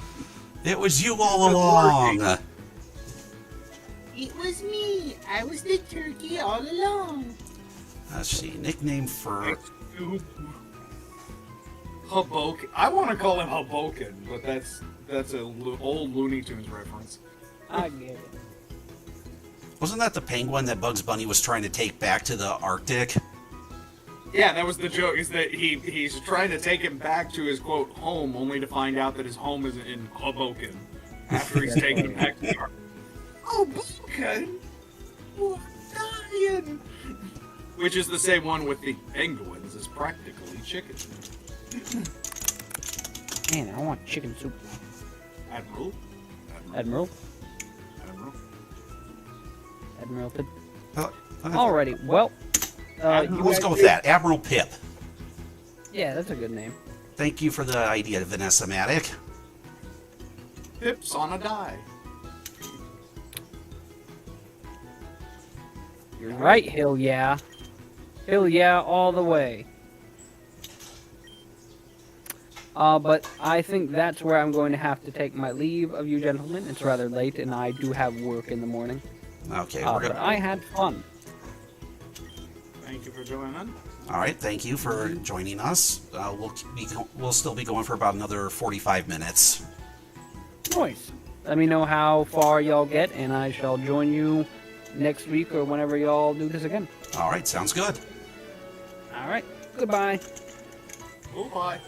It was you all along. It was me. I was the turkey all along. Let's see, nickname for... Hoboken. I want to call him Hoboken, but that's a old Looney Tunes reference. I get it. Wasn't that the penguin that Bugs Bunny was trying to take back to the Arctic? Yeah, that was the joke, is that he's trying to take him back to his, quote, home, only to find out that his home is in Hoboken after he's taken him back to the Arctic. Hoboken? Oh, I'm dying! Which is the same one with the penguins, is practically chicken. Man, I want chicken soup. Admiral? Admiral? Admiral? Admiral Pip. Uh, Alrighty, well. Let's go with that. Admiral Pip. Yeah, that's a good name. Thank you for the idea, Vanessa Matic. Pips on a die. You're right, Hill yeah. Hill yeah all the way. But I think that's where I'm going to have to take my leave of you gentlemen. It's rather late and I do have work in the morning. Okay, But I had fun. Thank you for joining. All right, thank you for joining us. We'll still be going for about another 45 minutes. Nice. Let me know how far y'all get and I shall join you next week or whenever y'all do this again. All right, sounds good. Alright, goodbye. Oh, bye.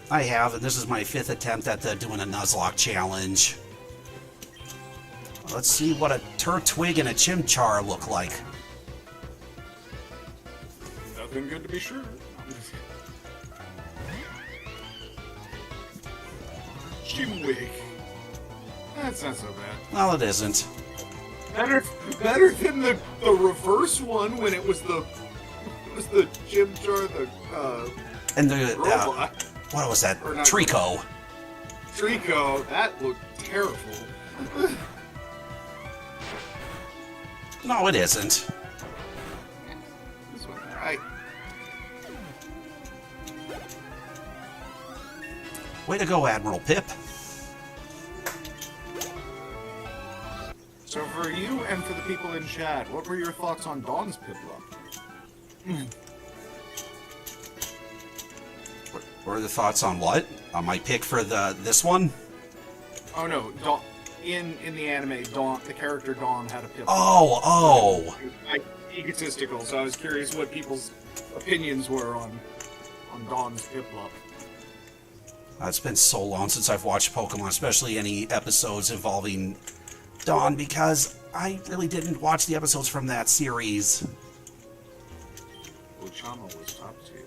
I have, and this is my 5th attempt at doing a Nuzlocke challenge. Let's see what a Turtwig and a Chimchar look like. Nothing good to be sure. Chimwig. That's not so bad. Well, it isn't. Better than the reverse one when it was the Chimchar, And the robot. what was that? Or not Trico. Trico, that looked terrible. No, it isn't. This one, alright. Way to go, Admiral Pip. So for you and for the people in chat, what were your thoughts on Dawn's Piplup? What are the thoughts on what? On my pick for this one? Oh no, Dawn, in the anime, Dawn, the character Dawn had a Piplup. Oh! Like, egotistical, so I was curious what people's opinions were on Dawn's Piplup. It's been so long since I've watched Pokemon, especially any episodes involving Dawn, because I really didn't watch the episodes from that series. Ochama was top tier.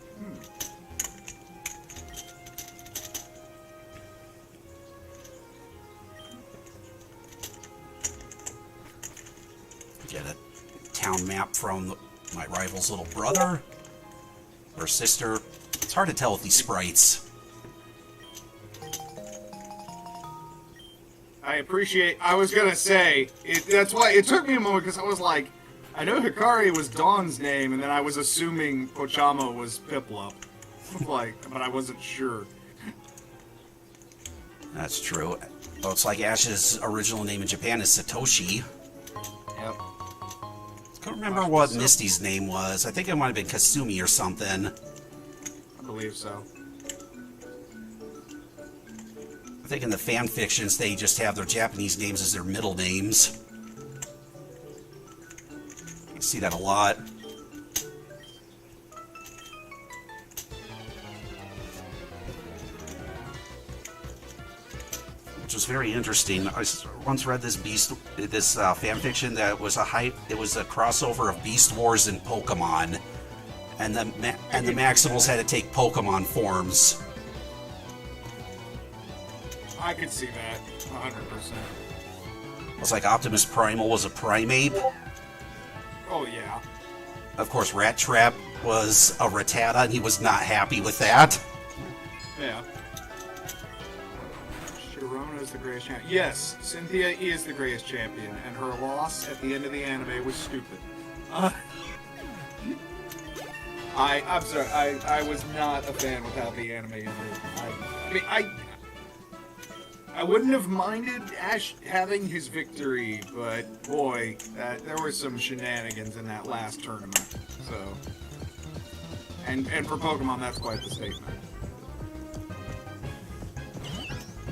Get a town map from my rival's little brother or sister. It's hard to tell with these sprites. I was gonna say, that's why it took me a moment, because I was like, I know Hikari was Dawn's name, and then I was assuming Ochama was Piplup. Like, but I wasn't sure. That's true. Looks like Ash's original name in Japan is Satoshi. Yep. I can't remember what Misty's name was. I think it might have been Kasumi or something. I believe so. I think in the fan fictions they just have their Japanese names as their middle names. I see that a lot. Which was very interesting. I once read this fan fiction that was it was a crossover of Beast Wars and Pokemon. and the Maximals had to take Pokemon forms. I could see that 100%. It's like Optimus Primal was a Primeape. Oh yeah. Of course, Rat Trap was a Rattata, and he was not happy with that. Yeah. Sharona is the greatest champion. Yes, Cynthia is the greatest champion, and her loss at the end of the anime was stupid. I'm sorry, I was not a fan with how the anime ended. I wouldn't have minded Ash having his victory, but boy, there were some shenanigans in that last tournament. So, and for Pokemon, that's quite the statement.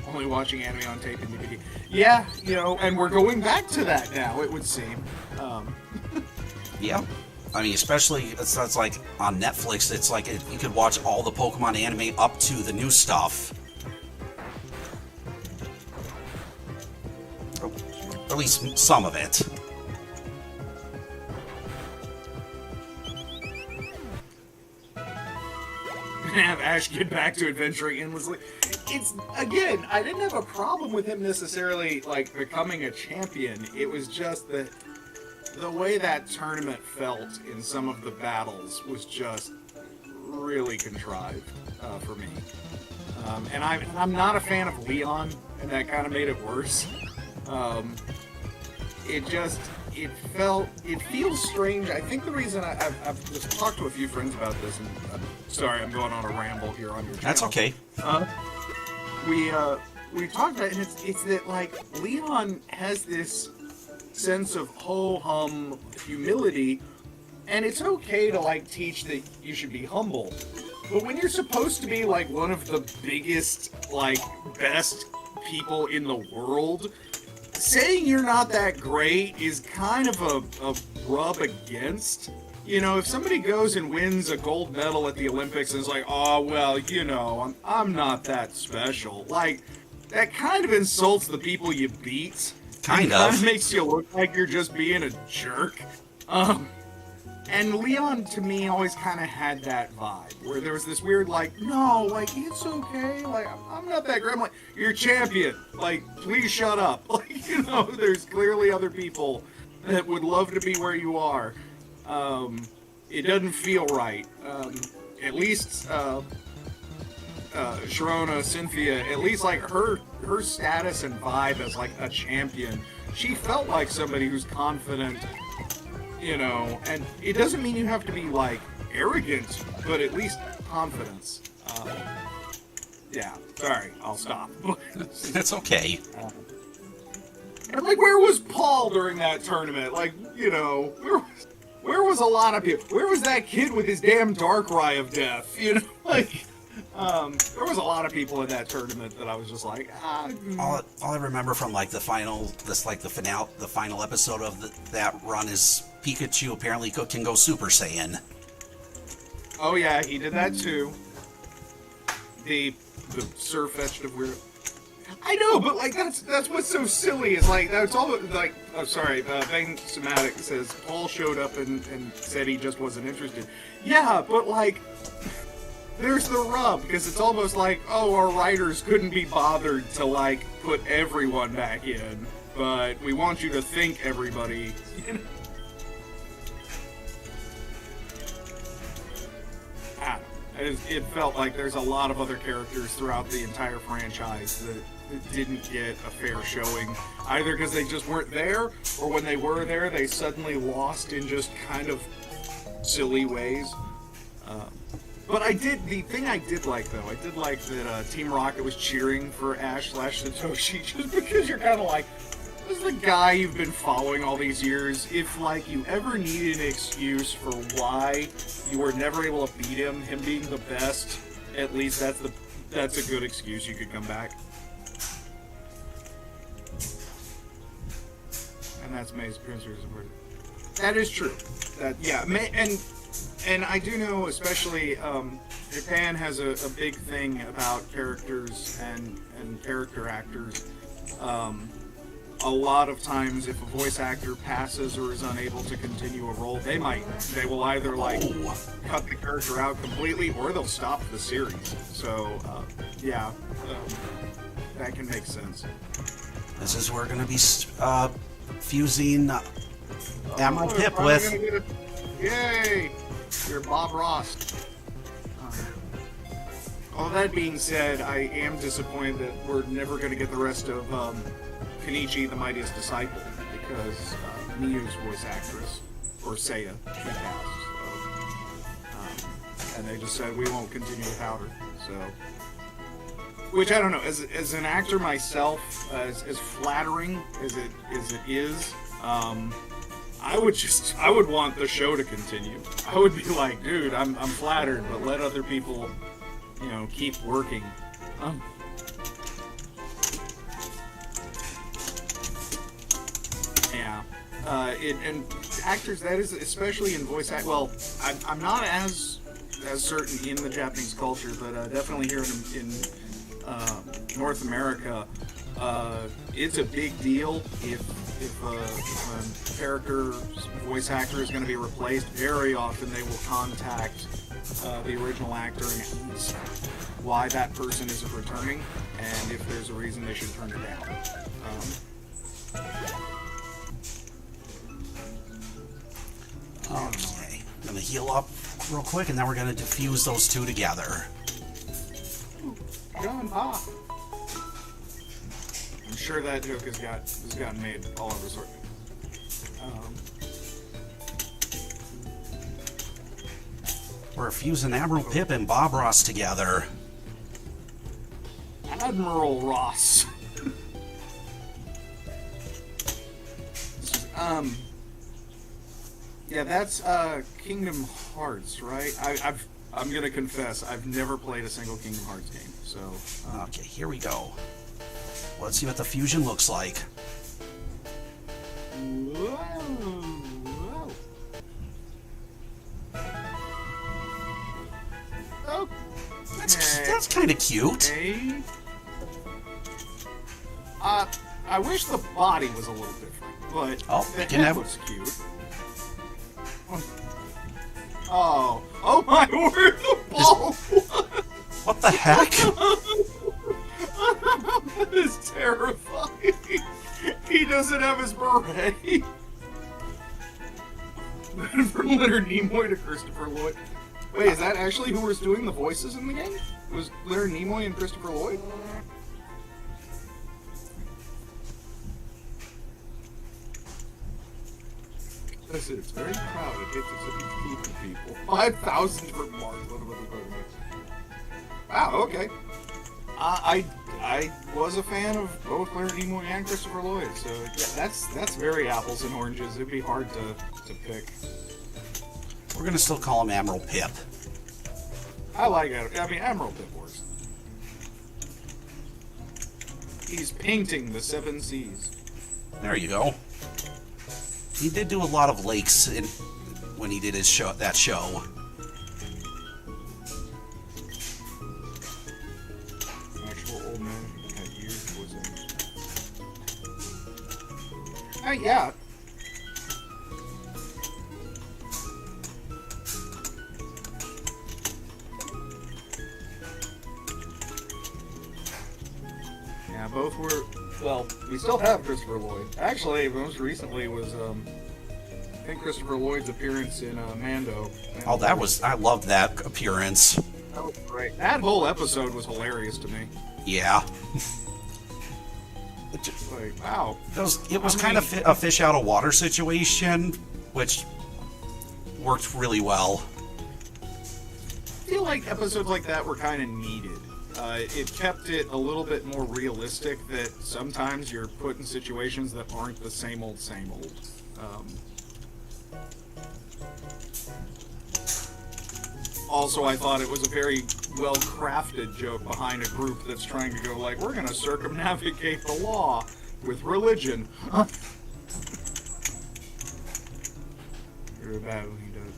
Only watching anime on tape and DVD. Yeah, and we're going back to that now, it would seem. Yeah. I mean, especially, it's like on Netflix, it's like you could watch all the Pokemon anime up to the new stuff. Or at least some of it. Have Ash get back to adventuring endlessly. It's, again, I didn't have a problem with him necessarily, like, becoming a champion. It was just that the way that tournament felt in some of the battles was just really contrived for me. And I'm not a fan of Leon, and that kind of made it worse. It feels strange. I think the reason I've just talked to a few friends about this, and I'm sorry I'm going on a ramble here on your channel. That's okay. We talked about it, and it's that, like, Leon has this sense of ho-hum humility, and it's okay to, like, teach that you should be humble. But when you're supposed to be, like, one of the biggest, like, best people in the world, saying you're not that great is kind of a rub against. If somebody goes and wins a gold medal at the Olympics and is like, oh, well, I'm not that special. Like, that kind of insults the people you beat. Kind of of. Makes you look like you're just being a jerk. And Leon, to me, always kind of had that vibe, where there was this weird, like, no, like, it's okay, like, I'm not that great. I'm like, you're champion, like, please shut up. Like, there's clearly other people that would love to be where you are. It doesn't feel right. At least, Sharona, Cynthia, at least, like, her status and vibe as, like, a champion, she felt like somebody who's confident, and it doesn't mean you have to be, like, arrogant, but at least confidence. Yeah, sorry, I'll stop. That's okay. And, like, where was Paul during that tournament? Like, where was a lot of people? Where was that kid with his damn Darkrai of death? Like, there was a lot of people in that tournament that I was just like, All I remember from, like, the final episode of that run is Pikachu apparently can go Super Saiyan. Oh yeah, he did that too. The Surfetched of weird. I know, but, like, that's what's so silly is, like, that's all, like, oh, sorry, Bang Somatic says Paul showed up and said he just wasn't interested. Yeah, but, like, there's the rub, because it's almost like, oh, our writers couldn't be bothered to, like, put everyone back in, but we want you to think everybody, It felt like there's a lot of other characters throughout the entire franchise that didn't get a fair showing, either because they just weren't there, or when they were there, they suddenly lost in just kind of silly ways. But the thing I did like, though, I did like that Team Rocket was cheering for Ash/Satoshi, just because you're kind of like, this is the guy you've been following all these years. If, like, you ever needed an excuse for why you were never able to beat him being the best, at least that's a good excuse. You could come back. And that's May's Princess. That is true. And I do know, especially, Japan has a big thing about characters and character actors. a lot of times if a voice actor passes or is unable to continue a role, they will either like cut the character out completely or they'll stop the series. So that can make sense. This is where we're going to be fusing Admiral Pip with. Yay! You're Bob Ross. All that being said, I am disappointed that we're never going to get the rest of Kenichi, the Mightiest Disciple, because Miyu's voice actress, or Seiya, she passed. So, and they just said, we won't continue without her. So, which I don't know, as an actor myself, as flattering as it is, I would want the show to continue. I would be like, dude, I'm flattered, but let other people, keep working. Yeah. And actors, that is, especially in voice act. Well, I'm not as certain in the Japanese culture, but definitely here in North America, it's a big deal if a character's voice actor is going to be replaced. Very often they will contact the original actor and ask why that person isn't returning, and if there's a reason they should turn it down. Okay, I'm going to heal up real quick, and then we're going to diffuse those two together. John Pop. I'm sure that joke has gotten made all over sort. We're fusing Admiral Pip and Bob Ross together. Admiral Ross. Yeah, that's Kingdom Hearts, right? I'm gonna confess, I've never played a single Kingdom Hearts game, so. Okay, here we go. Let's see what the fusion looks like. Whoa. Oh. That's kind of cute. Okay. I wish the body was a little different, but the head looks cute. Oh my word, the ball! What the heck? That is terrifying. He doesn't have his beret. From Leonard Nimoy to Christopher Lloyd. Wait, is that actually who was doing the voices in the game? Was Leonard Nimoy and Christopher Lloyd? Listen, it's very crowded. It's keeping people. 5,000 for Mark. Wow, okay. I was a fan of both Leonard Nimoy and Christopher Lloyd, so yeah, that's very apples and oranges. It'd be hard to pick. We're gonna still call him Admiral Pip. I like it. I mean, Admiral Pip works. He's painting the 7 seas. There you go. He did do a lot of lakes when he did his show. That show. Actual old man had years of voice acting. Yeah. Yeah, both were. Well, we still have Christopher Lloyd. Actually, most recently was, I think Christopher Lloyd's appearance in Mando. Oh, I loved that appearance. That was great. That whole episode was hilarious to me. Yeah. Like, wow. It was kind of a fish out of water situation, which worked really well. I feel like episodes like that were kind of needed. It kept it a little bit more realistic that sometimes you're put in situations that aren't the same old. Also, I thought it was a very well-crafted joke behind a group that's trying to go like, we're going to circumnavigate the law with religion.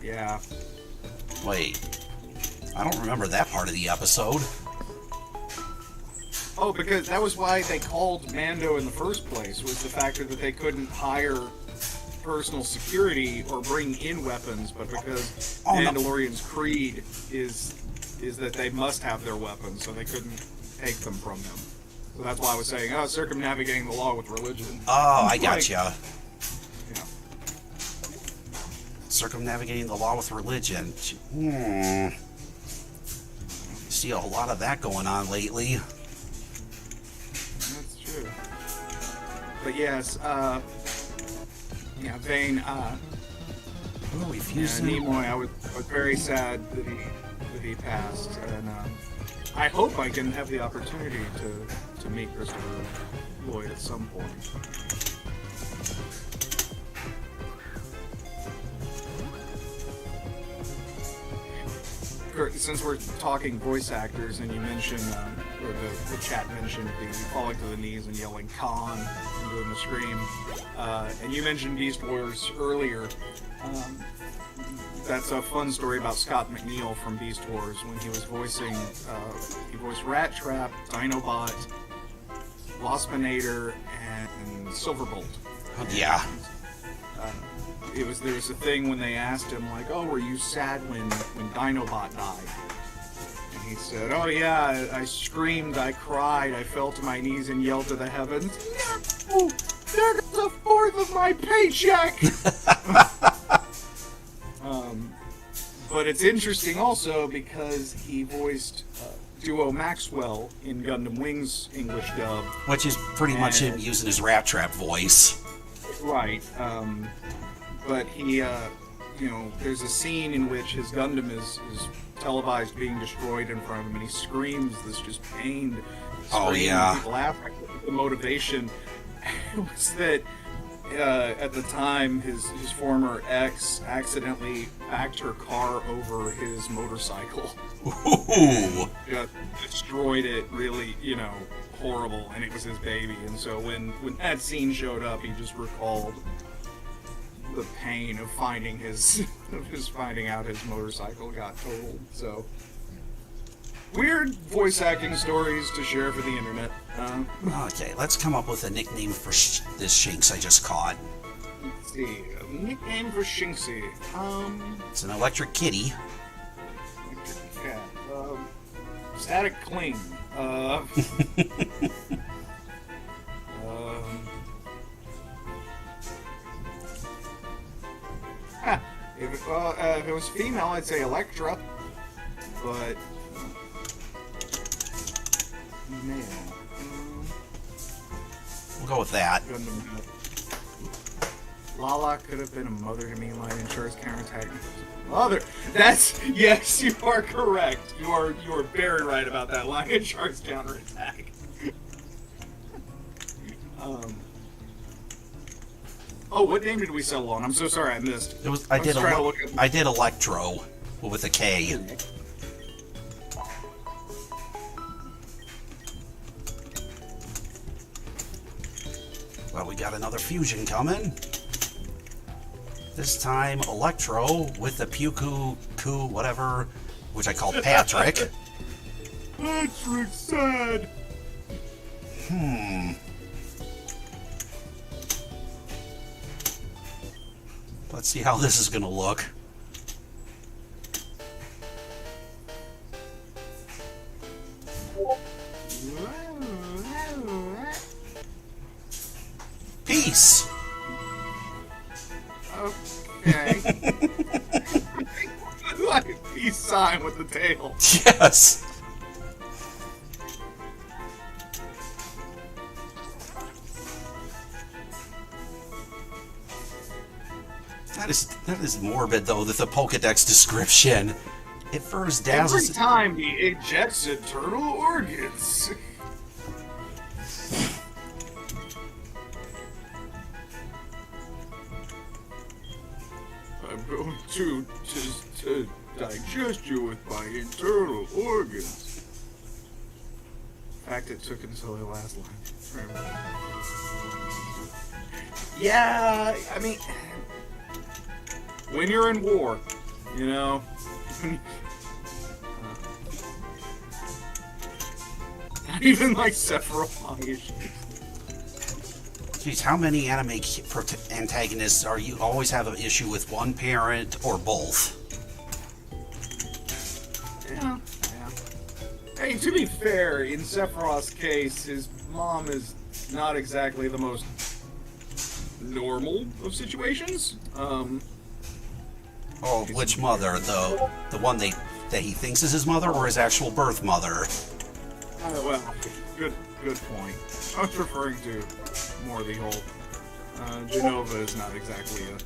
Yeah. Wait. I don't remember that part of the episode. Oh, because that was why they called Mando in the first place, was the fact that they couldn't hire personal security or bring in weapons, but because Mandalorian's creed is that they must have their weapons, so they couldn't take them from them. So that's why I was saying, circumnavigating the law with religion. Oh, I gotcha. Yeah. Circumnavigating the law with religion. See a lot of that going on lately. That's true. But yes, Vane, Who are we fusing? Nimoy, I was very sad that he passed, and I hope I can have the opportunity to meet Christopher Lloyd at some point. Kurt, since we're talking voice actors, and you mentioned, or the chat mentioned the falling to the knees and yelling Khan and doing the scream, and you mentioned Beast Wars earlier. That's a fun story about Scott McNeil from Beast Wars when he was voicing, he voiced Rat Trap, Dinobot, Waspinator, and Silverbolt. Yeah. There was a thing when they asked him, like, oh, were you sad when Dinobot died? And he said, oh yeah, I screamed, I cried, I fell to my knees and yelled to the heavens, no! There goes a fourth of my paycheck! But it's interesting also because he voiced Duo Maxwell in Gundam Wing's English dub. Which is pretty much him using his Rat Trap voice. Right. But he, there's a scene in which his Gundam is televised being destroyed in front of him, and he screams this just pained scream. Oh, yeah. People laugh. The motivation was that at the time his former ex accidentally backed her car over his motorcycle. Ooh. Just destroyed it really, horrible, and it was his baby. And so when that scene showed up, he just recalled the pain of finding finding out his motorcycle got totaled. So weird voice acting stories to share for the internet. Okay, let's come up with a nickname for this Shinx I just caught. Let's see, a nickname for Shinxie. It's an electric kitty. Yeah. Static Cling. If it was female, I'd say Electra, but male. We'll go with that. Lala could have been a mother to me, line insurance counterattack. Mother! Yes, you are correct. You are very right about that line insurance counterattack. Oh, what name did we settle on? I'm so sorry, I missed. I did Electro with a K. Well, we got another fusion coming. This time, Electro with the Puku whatever, which I called Patrick. Patrick's sad. Let's see how this is going to look. Peace. Okay. Like a peace sign with the tail. Yes. That is morbid, though, that the Pokedex description. It first dazzles... Every time he ejects internal organs. I'm going to digest you with my internal organs. In fact, it took until the last line. Yeah, I mean... When you're in war, Not even like Sephiroth issues. Jeez, how many anime antagonists are you always have an issue with one parent or both? Yeah. Hey, to be fair, in Sephiroth's case, his mom is not exactly the most normal of situations. Oh, which mother? The one that he thinks is his mother, or his actual birth mother? Well, good point. I was referring to more the whole Genova is not exactly a.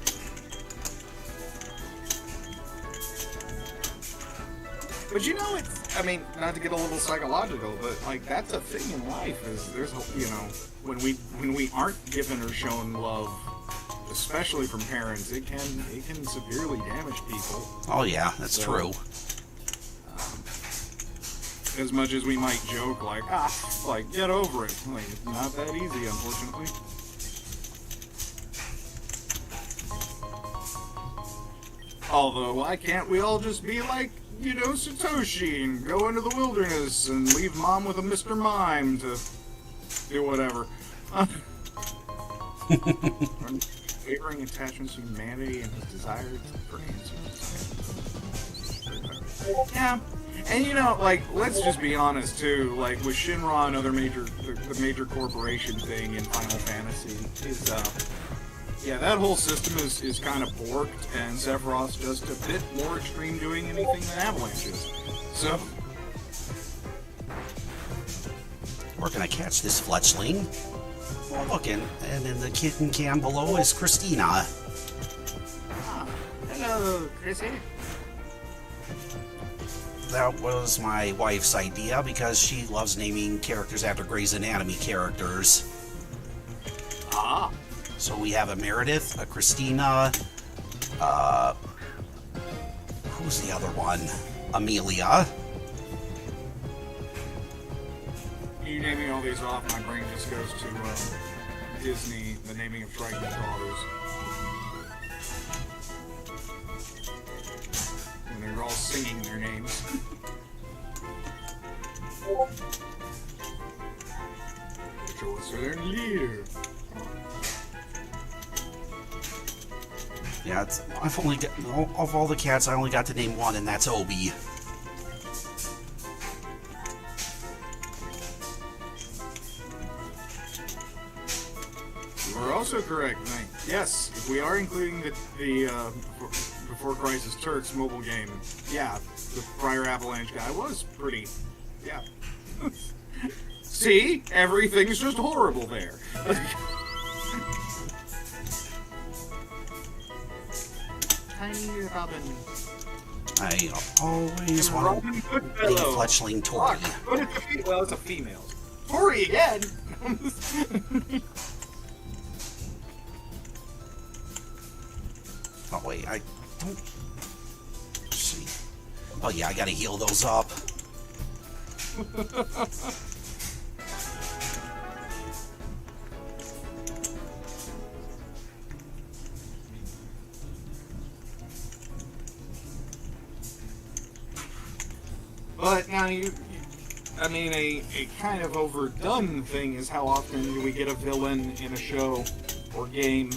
But you know, I mean, not to get a little psychological, but like that's a thing in life. Is there's when we aren't given or shown love, especially from parents, it can severely damage people. Oh yeah, that's true. As much as we might joke like get over it, like it's not that easy, unfortunately. Although, why can't we all just be like, Satoshi and go into the wilderness and leave Mom with a Mr. Mime to do whatever? Favoring attachments to humanity and his desire for answers. Yeah. And let's just be honest too, like with Shinra and other the major corporation thing in Final Fantasy is that whole system is kind of borked, and Sephiroth's just a bit more extreme doing anything than Avalanche is. So Where can I catch this fletchling? Oh, look, and in the kitten cam below is Christina. Hello, Chrissy. That was my wife's idea because she loves naming characters after Grey's Anatomy characters. Ah. So we have a Meredith, a Christina, who's the other one? Amelia. You naming all these off, my brain just goes to Disney, the naming of Triton's daughters. And they're all singing their names. Yeah, I've only got, of all the cats, I only got to name one, and that's Obi. You are also correct, Mike. Yes, if we are including the Before Crisis Turks mobile game, yeah, the prior Avalanche guy was pretty, yeah. See? Everything's just horrible there. Tiny Robin. I always want to name fletchling Tori. Well, it's a female. Tori again! Oh wait, I don't see. Oh yeah, I gotta heal those up. But now I mean, a kind of overdone thing is how often do we get a villain in a show or game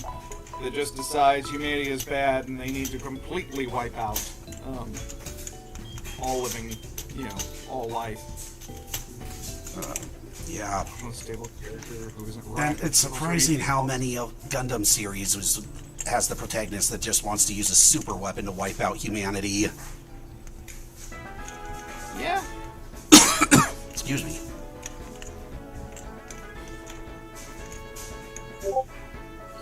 that just decides humanity is bad and they need to completely wipe out all living, all life. Yeah. Unstable character who isn't And it's surprising how many of Gundam series has the protagonist that just wants to use a super weapon to wipe out humanity. Yeah. Excuse me.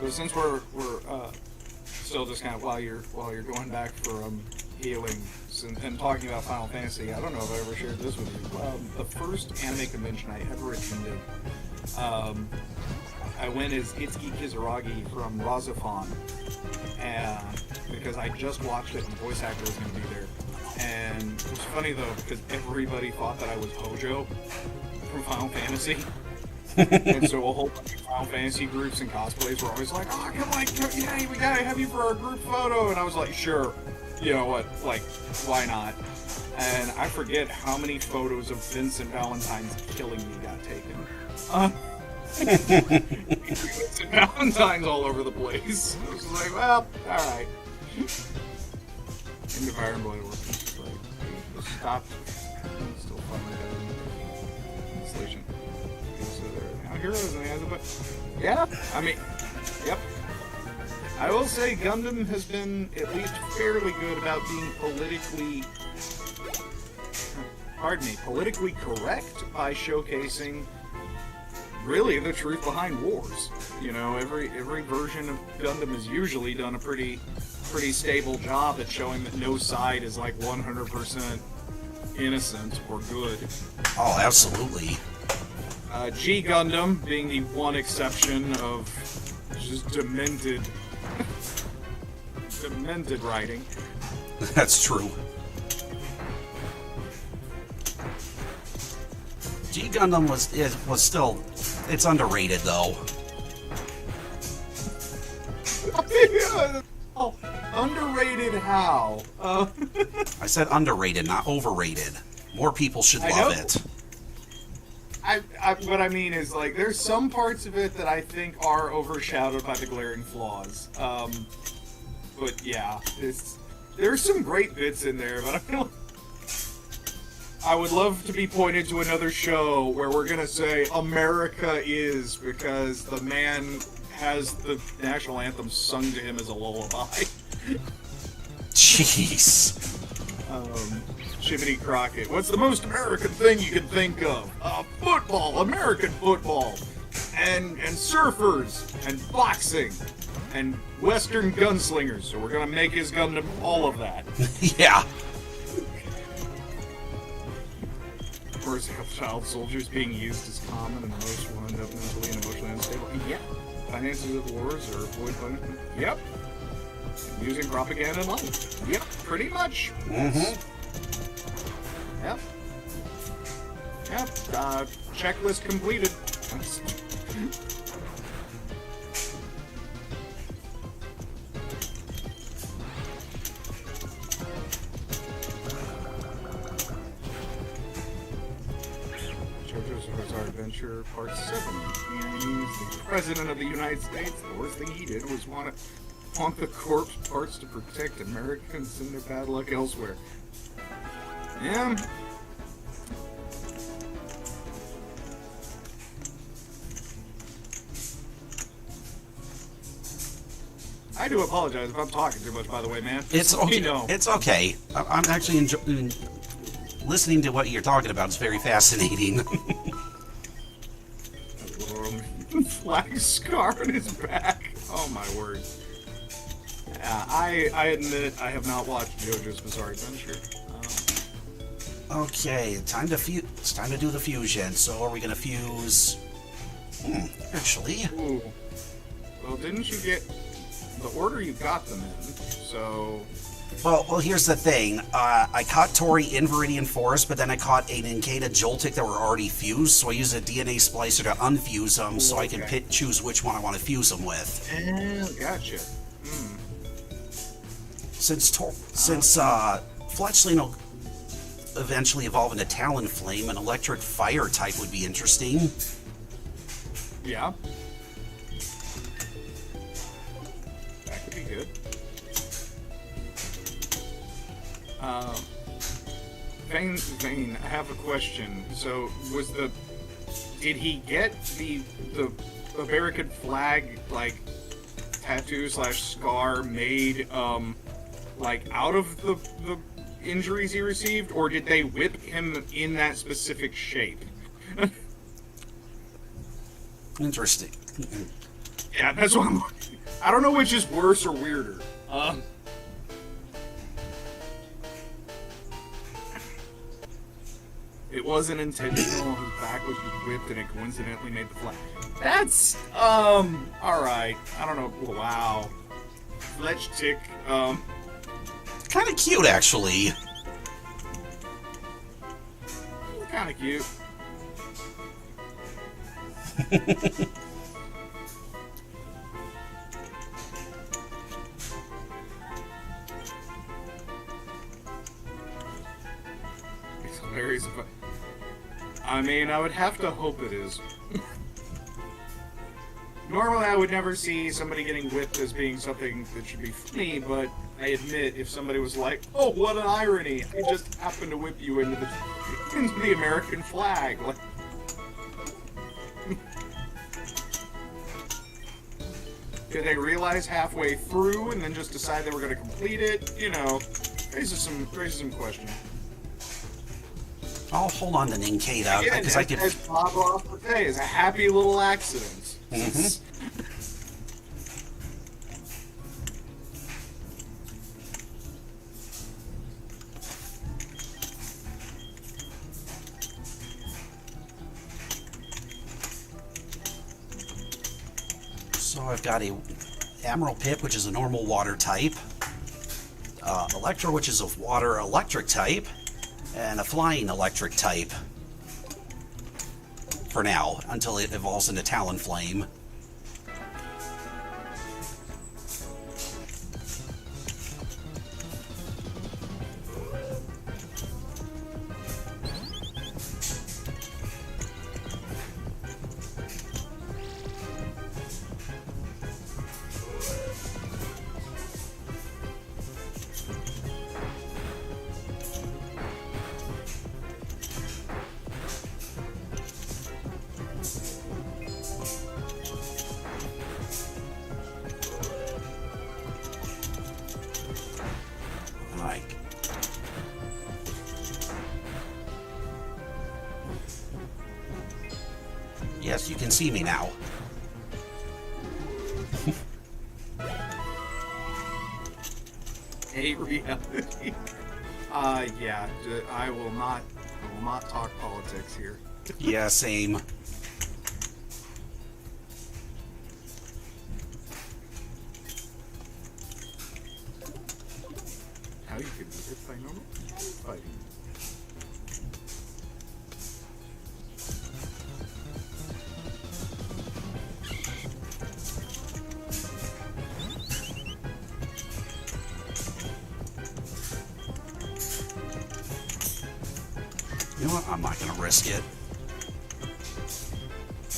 So since we're still just kind of while you're going back for healing and talking about Final Fantasy, I don't know if I ever shared this with you. The first anime convention I ever attended, I went as Itsuki Kizuragi from Razafon, and because I just watched it and the voice actor was going to be there. And it was funny though because everybody thought that I was Hojo from Final Fantasy. And so a whole bunch of Final Fantasy groups and cosplays were always like, oh, come on, yeah, we gotta have you for our group photo. And I was like, sure, you know what, like, why not? And I forget how many photos of Vincent Valentine's killing me got taken. Vincent Valentine's all over the place. I was like, well, alright. And the Iron Blade was just like, stop. Still fun. Installation. Now heroes in the eyes of it. Yeah, I mean, yep. I will say Gundam has been at least fairly good about being politically correct by showcasing really the truth behind wars. You know, every version of Gundam has usually done a pretty stable job at showing that no side is like 100% innocent or good. Oh, absolutely. G Gundam being the one exception of just demented writing. That's true. G Gundam was still, it's underrated though. Oh, underrated how? I said underrated, not overrated. More people should love it. What I mean is, like, there's some parts of it that I think are overshadowed by the glaring flaws. But yeah, there's some great bits in there, but I would love to be pointed to another show where we're gonna say America is, because the man has the national anthem sung to him as a lullaby. Jeez. Jiminy Crockett. What's the most American thing you can think of? Football, American football, and surfers, and boxing, and Western gunslingers. So we're gonna make his Gundam all of that. Yeah. Of course, child soldiers being used as common, and most will end up mentally and emotionally unstable. Yep. Finances of wars or avoid punishment. Yep. Using propaganda and money. Yep. Pretty much. Mm-hmm. Yep. Yep. Checklist completed. JoJo's Bizarre Adventure Part 7. He's the President of the United States. The worst thing he did was want the corpse parts to protect Americans and their bad luck elsewhere. Yeah. I do apologize if I'm talking too much, by the way, man. It's okay. You know. It's okay. I'm actually enjoying listening to what you're talking about. It's very fascinating. Flag scar on his back. Oh my word. I admit I have not watched JoJo's Bizarre Adventure. Okay, it's time to do the fusion. So are we gonna fuse? Actually. Ooh. Well, didn't you get the order you got them in? So. Well, here's the thing. I caught Tori in Viridian Forest, but then I caught a Ninkata Joltik that were already fused, so I used a DNA splicer to unfuse them, so I can choose which one I want to fuse them with. Gotcha. Since Fletchling will eventually evolve into Talonflame, an electric fire type would be interesting. Yeah. That could be good. Vane, I have a question. So, did he get the American flag, like, tattoo / scar made, like, out of the injuries he received, or did they whip him in that specific shape? Interesting. Yeah, that's what I'm. I don't know which is worse or weirder. It wasn't intentional. His back was just whipped, and it coincidentally made the flag. That's all right. I don't know. Wow. Fletch tick. Kind of cute, actually. Kind of cute. hilarious. I mean, I would have to hope it is. Normally, I would never see somebody getting whipped as being something that should be funny, but I admit, if somebody was like, "Oh, what an irony! I just happened to whip you into the American flag," like. Did they realize halfway through and then just decide they were going to complete it? You know, raises some questions. I'll hold on to Ninkata Again, because I could. As Bob Ross would say, it's a happy little accident. Mhm. So I've got a Emerald Pip, which is a normal water type, Electro, which is a water electric type, and a flying electric type. For now, until it evolves into Talonflame. Like, yes, you can see me now. A reality. Yeah, I will not talk politics here. Yeah, same. How you can do this by normal fighting. You know what? I'm not going to risk it.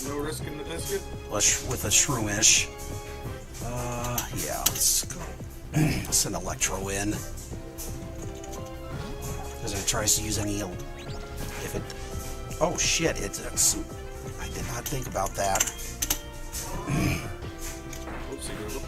No risk in the biscuit? With a Shroomish. Yeah, let's go. Send Electro in. Because it tries to use any... If it... Oh, shit. It's... I did not think about that. Oopsie doodle.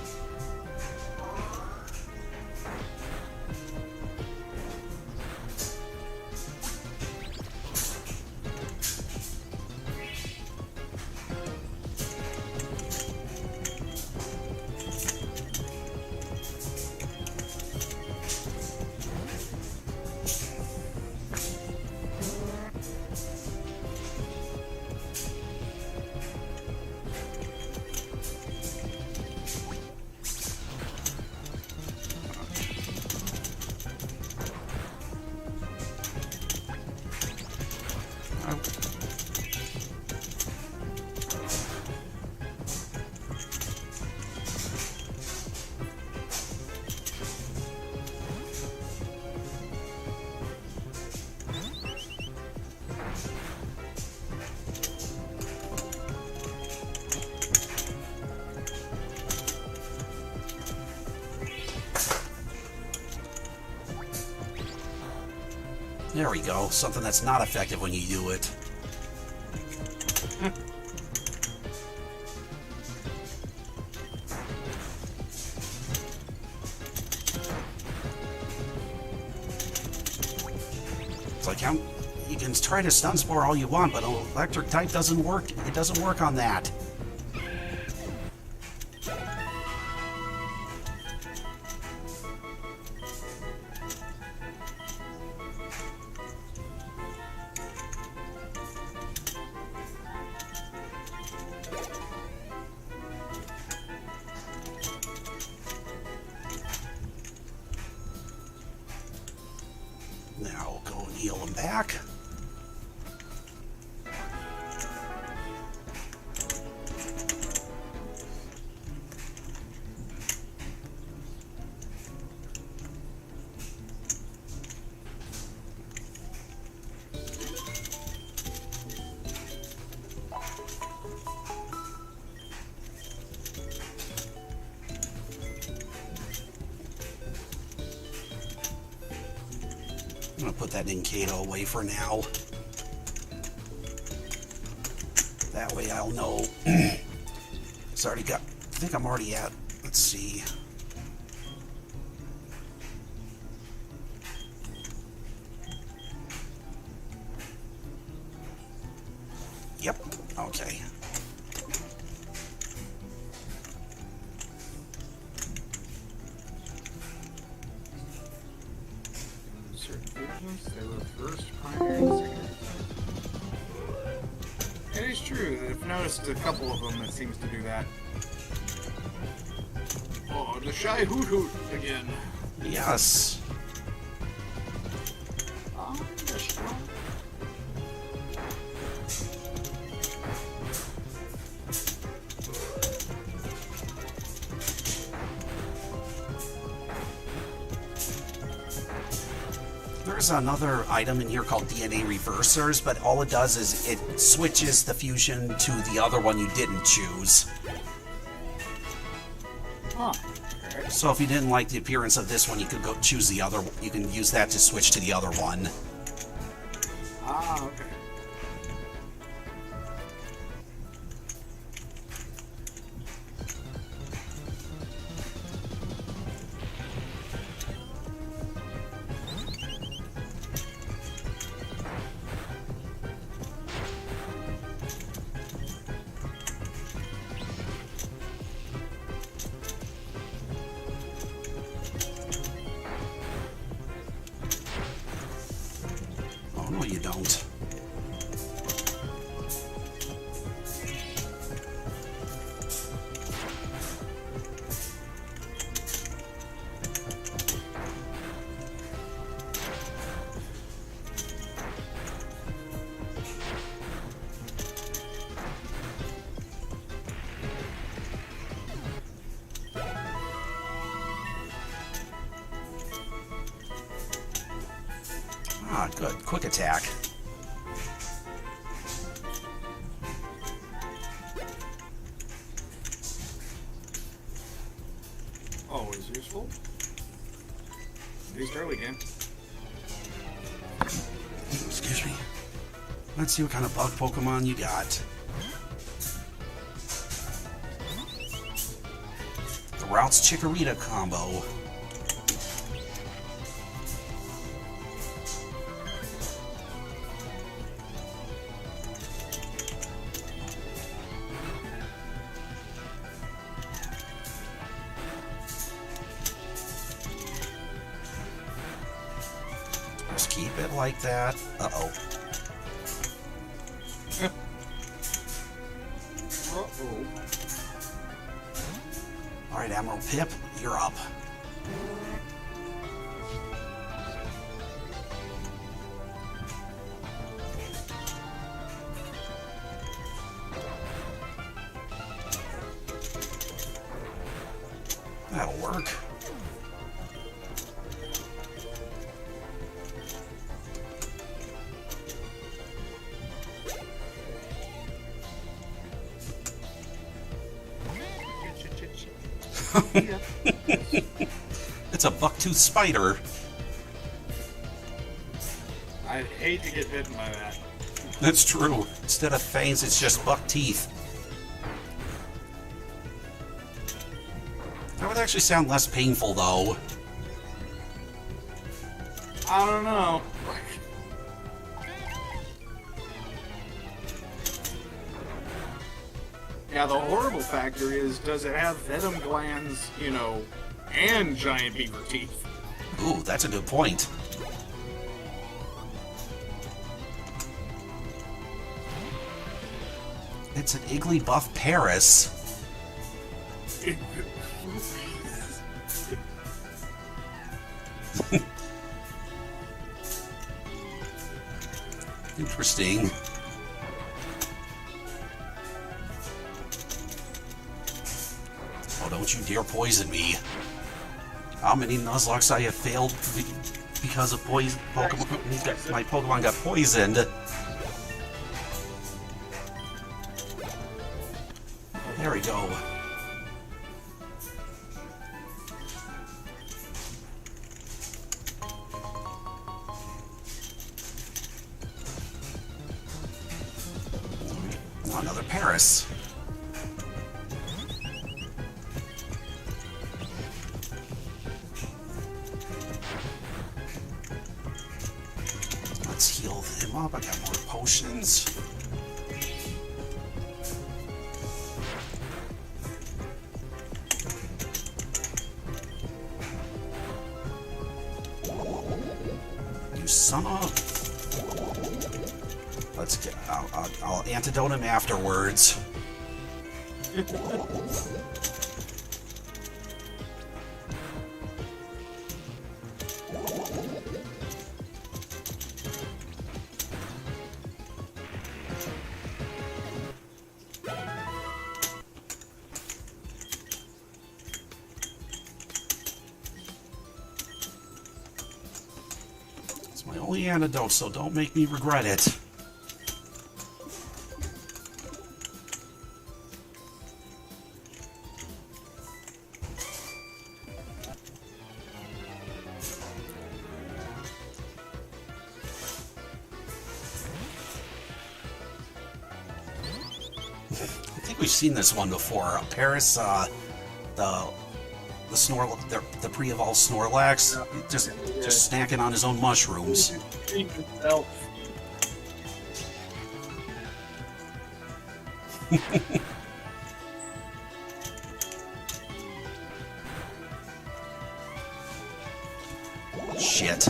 There we go. Something that's not effective when you do it. It's like, you can try to stun spore all you want, but electric type doesn't work. It doesn't work on that. Now go and heal him back. I'm gonna put that Ninkado away for now. That way I'll know. It's already got, I think I'm already at, let's see. Yep, okay. Certain visions, they were first, primary, and secondary. It is true that I've noticed a couple of them that seems to do that. Oh, the shy hoot hoot again. Yes. There's another item in here called DNA Reversers, but all it does is it switches the fusion to the other one you didn't choose. Huh. Okay. So if you didn't like the appearance of this one, you could go choose the other. You can use that to switch to the other one. Ah, okay. Oh, no, you don't. Ah, good. Quick attack. Always useful. Used early game. Excuse me. Let's see what kind of bug Pokemon you got. The Routes Chikorita combo. Just keep it like that. Uh-oh. Uh-oh. Alright, Admiral Pip, you're up. That'll work. It's a bucktooth spider. I'd hate to get bitten by that. That's true. Instead of fangs, it's just buck teeth. That would actually sound less painful, though. I don't know. Yeah, the horrible factor is, does it have venom glands, you know, and giant beaver teeth? Ooh, that's a good point. It's an Igglybuff Paris. Interesting. Oh, don't you dare poison me. How many Nuzlocke I have failed because of poison? Pokemon, my Pokemon got poisoned. There we go. Another Paris. Let's heal him up. I got more potions. You son of... Let's get... I'll antidote him afterwards. It's my only antidote, so don't make me regret it. I think we've seen this one before. Paris, the pre-evolved Snorlax, just snacking on his own mushrooms. Shit.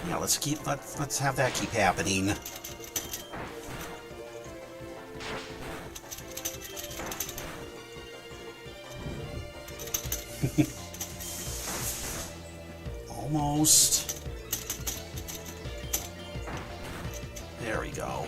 Yeah, let's have that keep happening. Almost. There we go.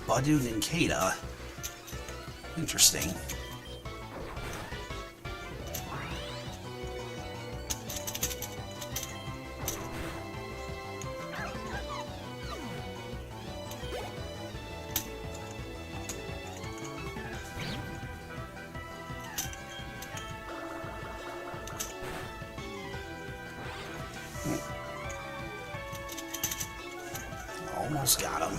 Badu Ninkata. Interesting. Almost got him.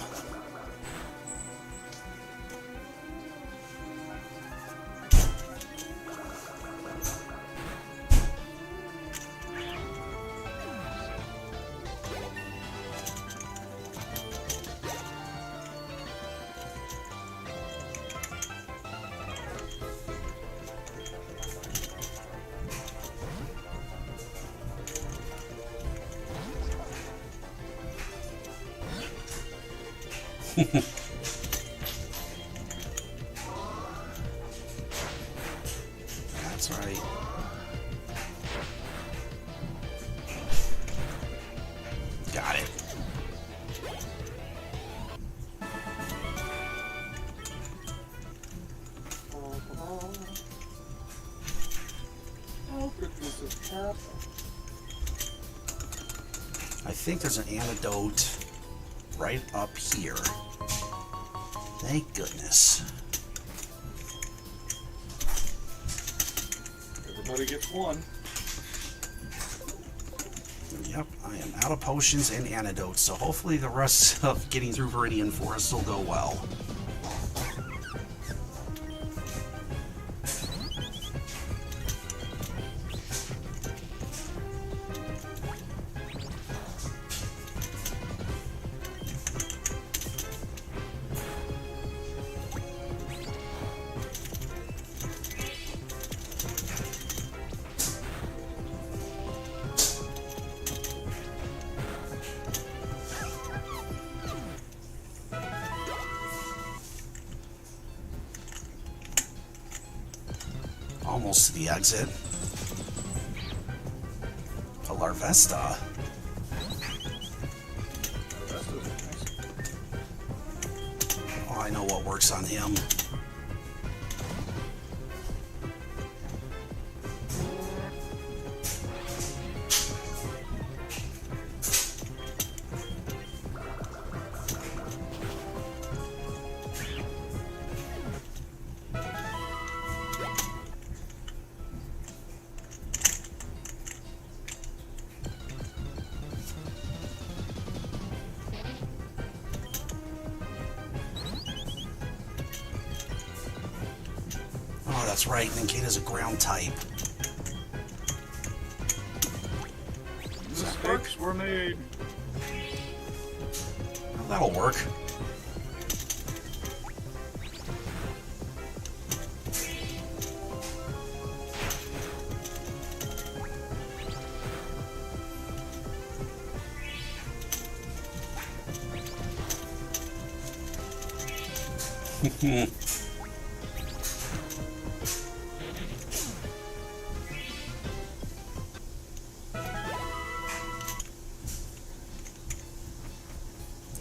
That's right. Got it. I think there's an antidote right up here. Thank goodness. Everybody gets one. Yep, I am out of potions and antidotes, so hopefully the rest of getting through Viridian Forest will go well. close to the exit. A Larvesta. Oh, I know what works on him. Oh, that's right. Ninkata's a ground type. Mistakes were made. Well, that'll work.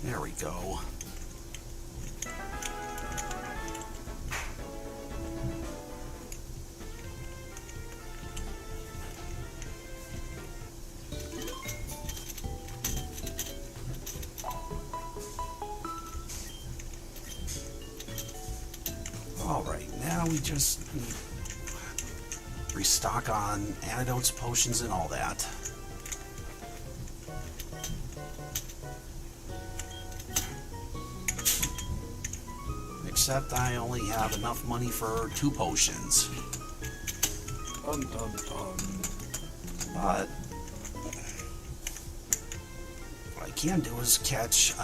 There we go. All right, now we just restock on antidotes, potions, and all that. Except I only have enough money for 2 potions. Dun, dun, dun. But what I can do is catch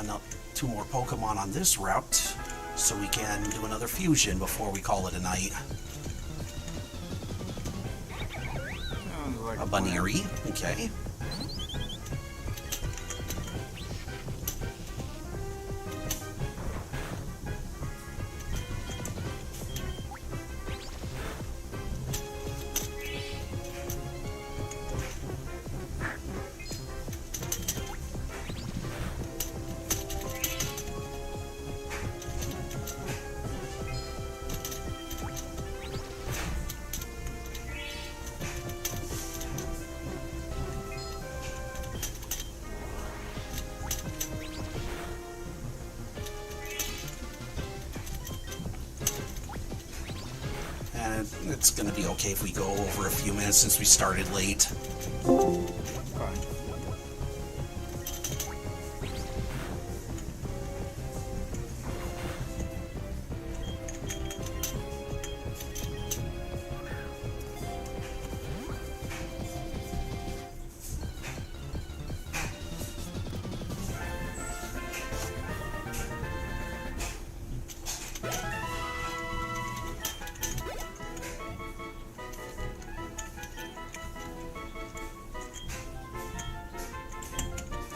2 more Pokemon on this route, so we can do another fusion before we call it a night. Sounds like A Baneri, okay. And it's going to be okay if we go over a few minutes since we started late. fine.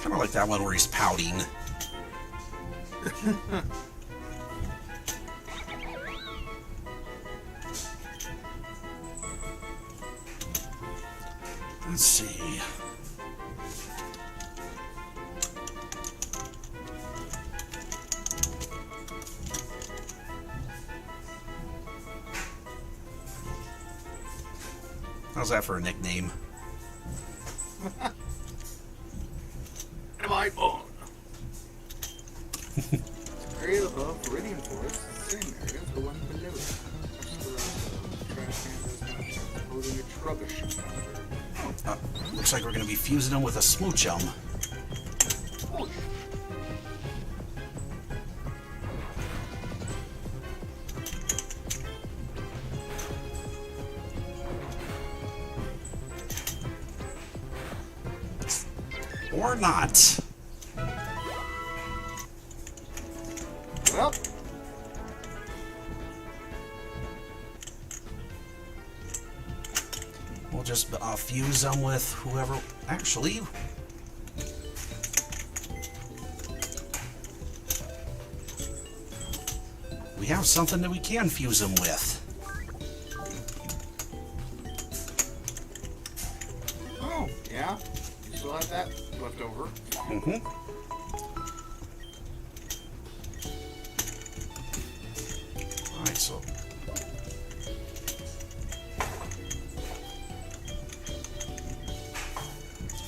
Kind of like that one where he's pouting. Let's see. How's that for a nickname? Am I bone? Area above Viridian Forest, the same area as the one below it. Trash can does not holding a trubbish powder. Looks like we're going to be fusing them with a Smoochum. Oh, Or not. well, We'll just fuse them with whoever... Actually... we have something that we can fuse them with. left over. Mm-hmm. Alright, so...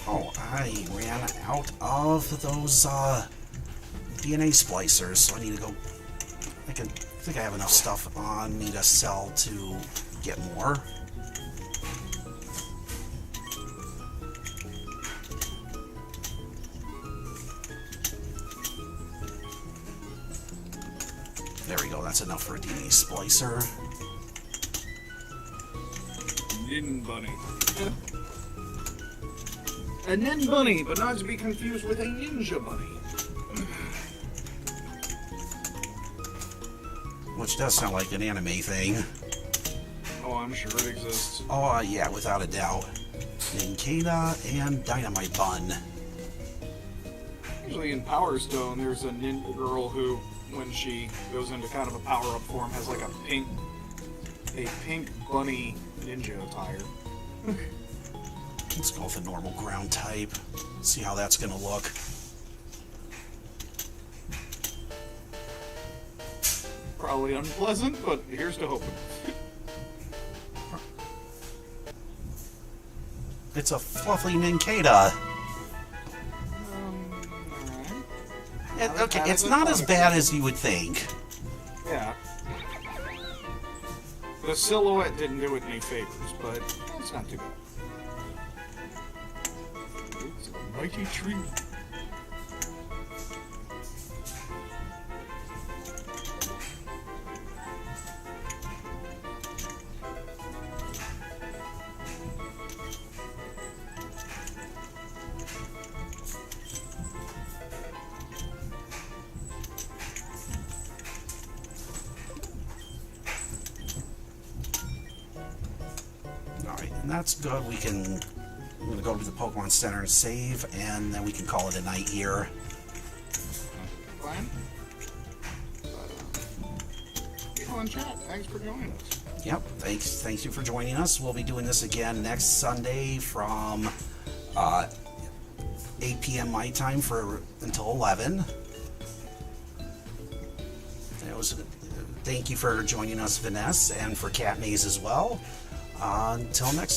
Oh, I ran out of those, DNA splicers, so I need to go... I think I have enough stuff on me to sell to get more. There we go, that's enough for a DNA splicer. Nin bunny. A nin bunny, but not to be confused with a ninja bunny. Which does sound like an anime thing. Oh, I'm sure it exists. Oh, yeah, without a doubt. Ninkata and Dynamite Bun. Usually in Power Stone, there's a ninja girl who, when she goes into kind of a power-up form, has like a pink bunny ninja attire. Let's go with a normal ground type. See how that's gonna look. Probably unpleasant, but here's to hoping. It's a fluffy Ninkata. Alright. Okay, it's not as bad as you would think. Yeah. The silhouette didn't do it any favors, but it's not too bad. It's a mighty tree. Alright, and that's good. I'm gonna go to the Pokemon Center and save, and then we can call it a night here. Fine. People in chat, thanks for joining us. Yep, thanks you for joining us. We'll be doing this again next Sunday from 8 p.m. my time until 11. Thank you for joining us, Vanessa, and for Cat Maze as well. Until next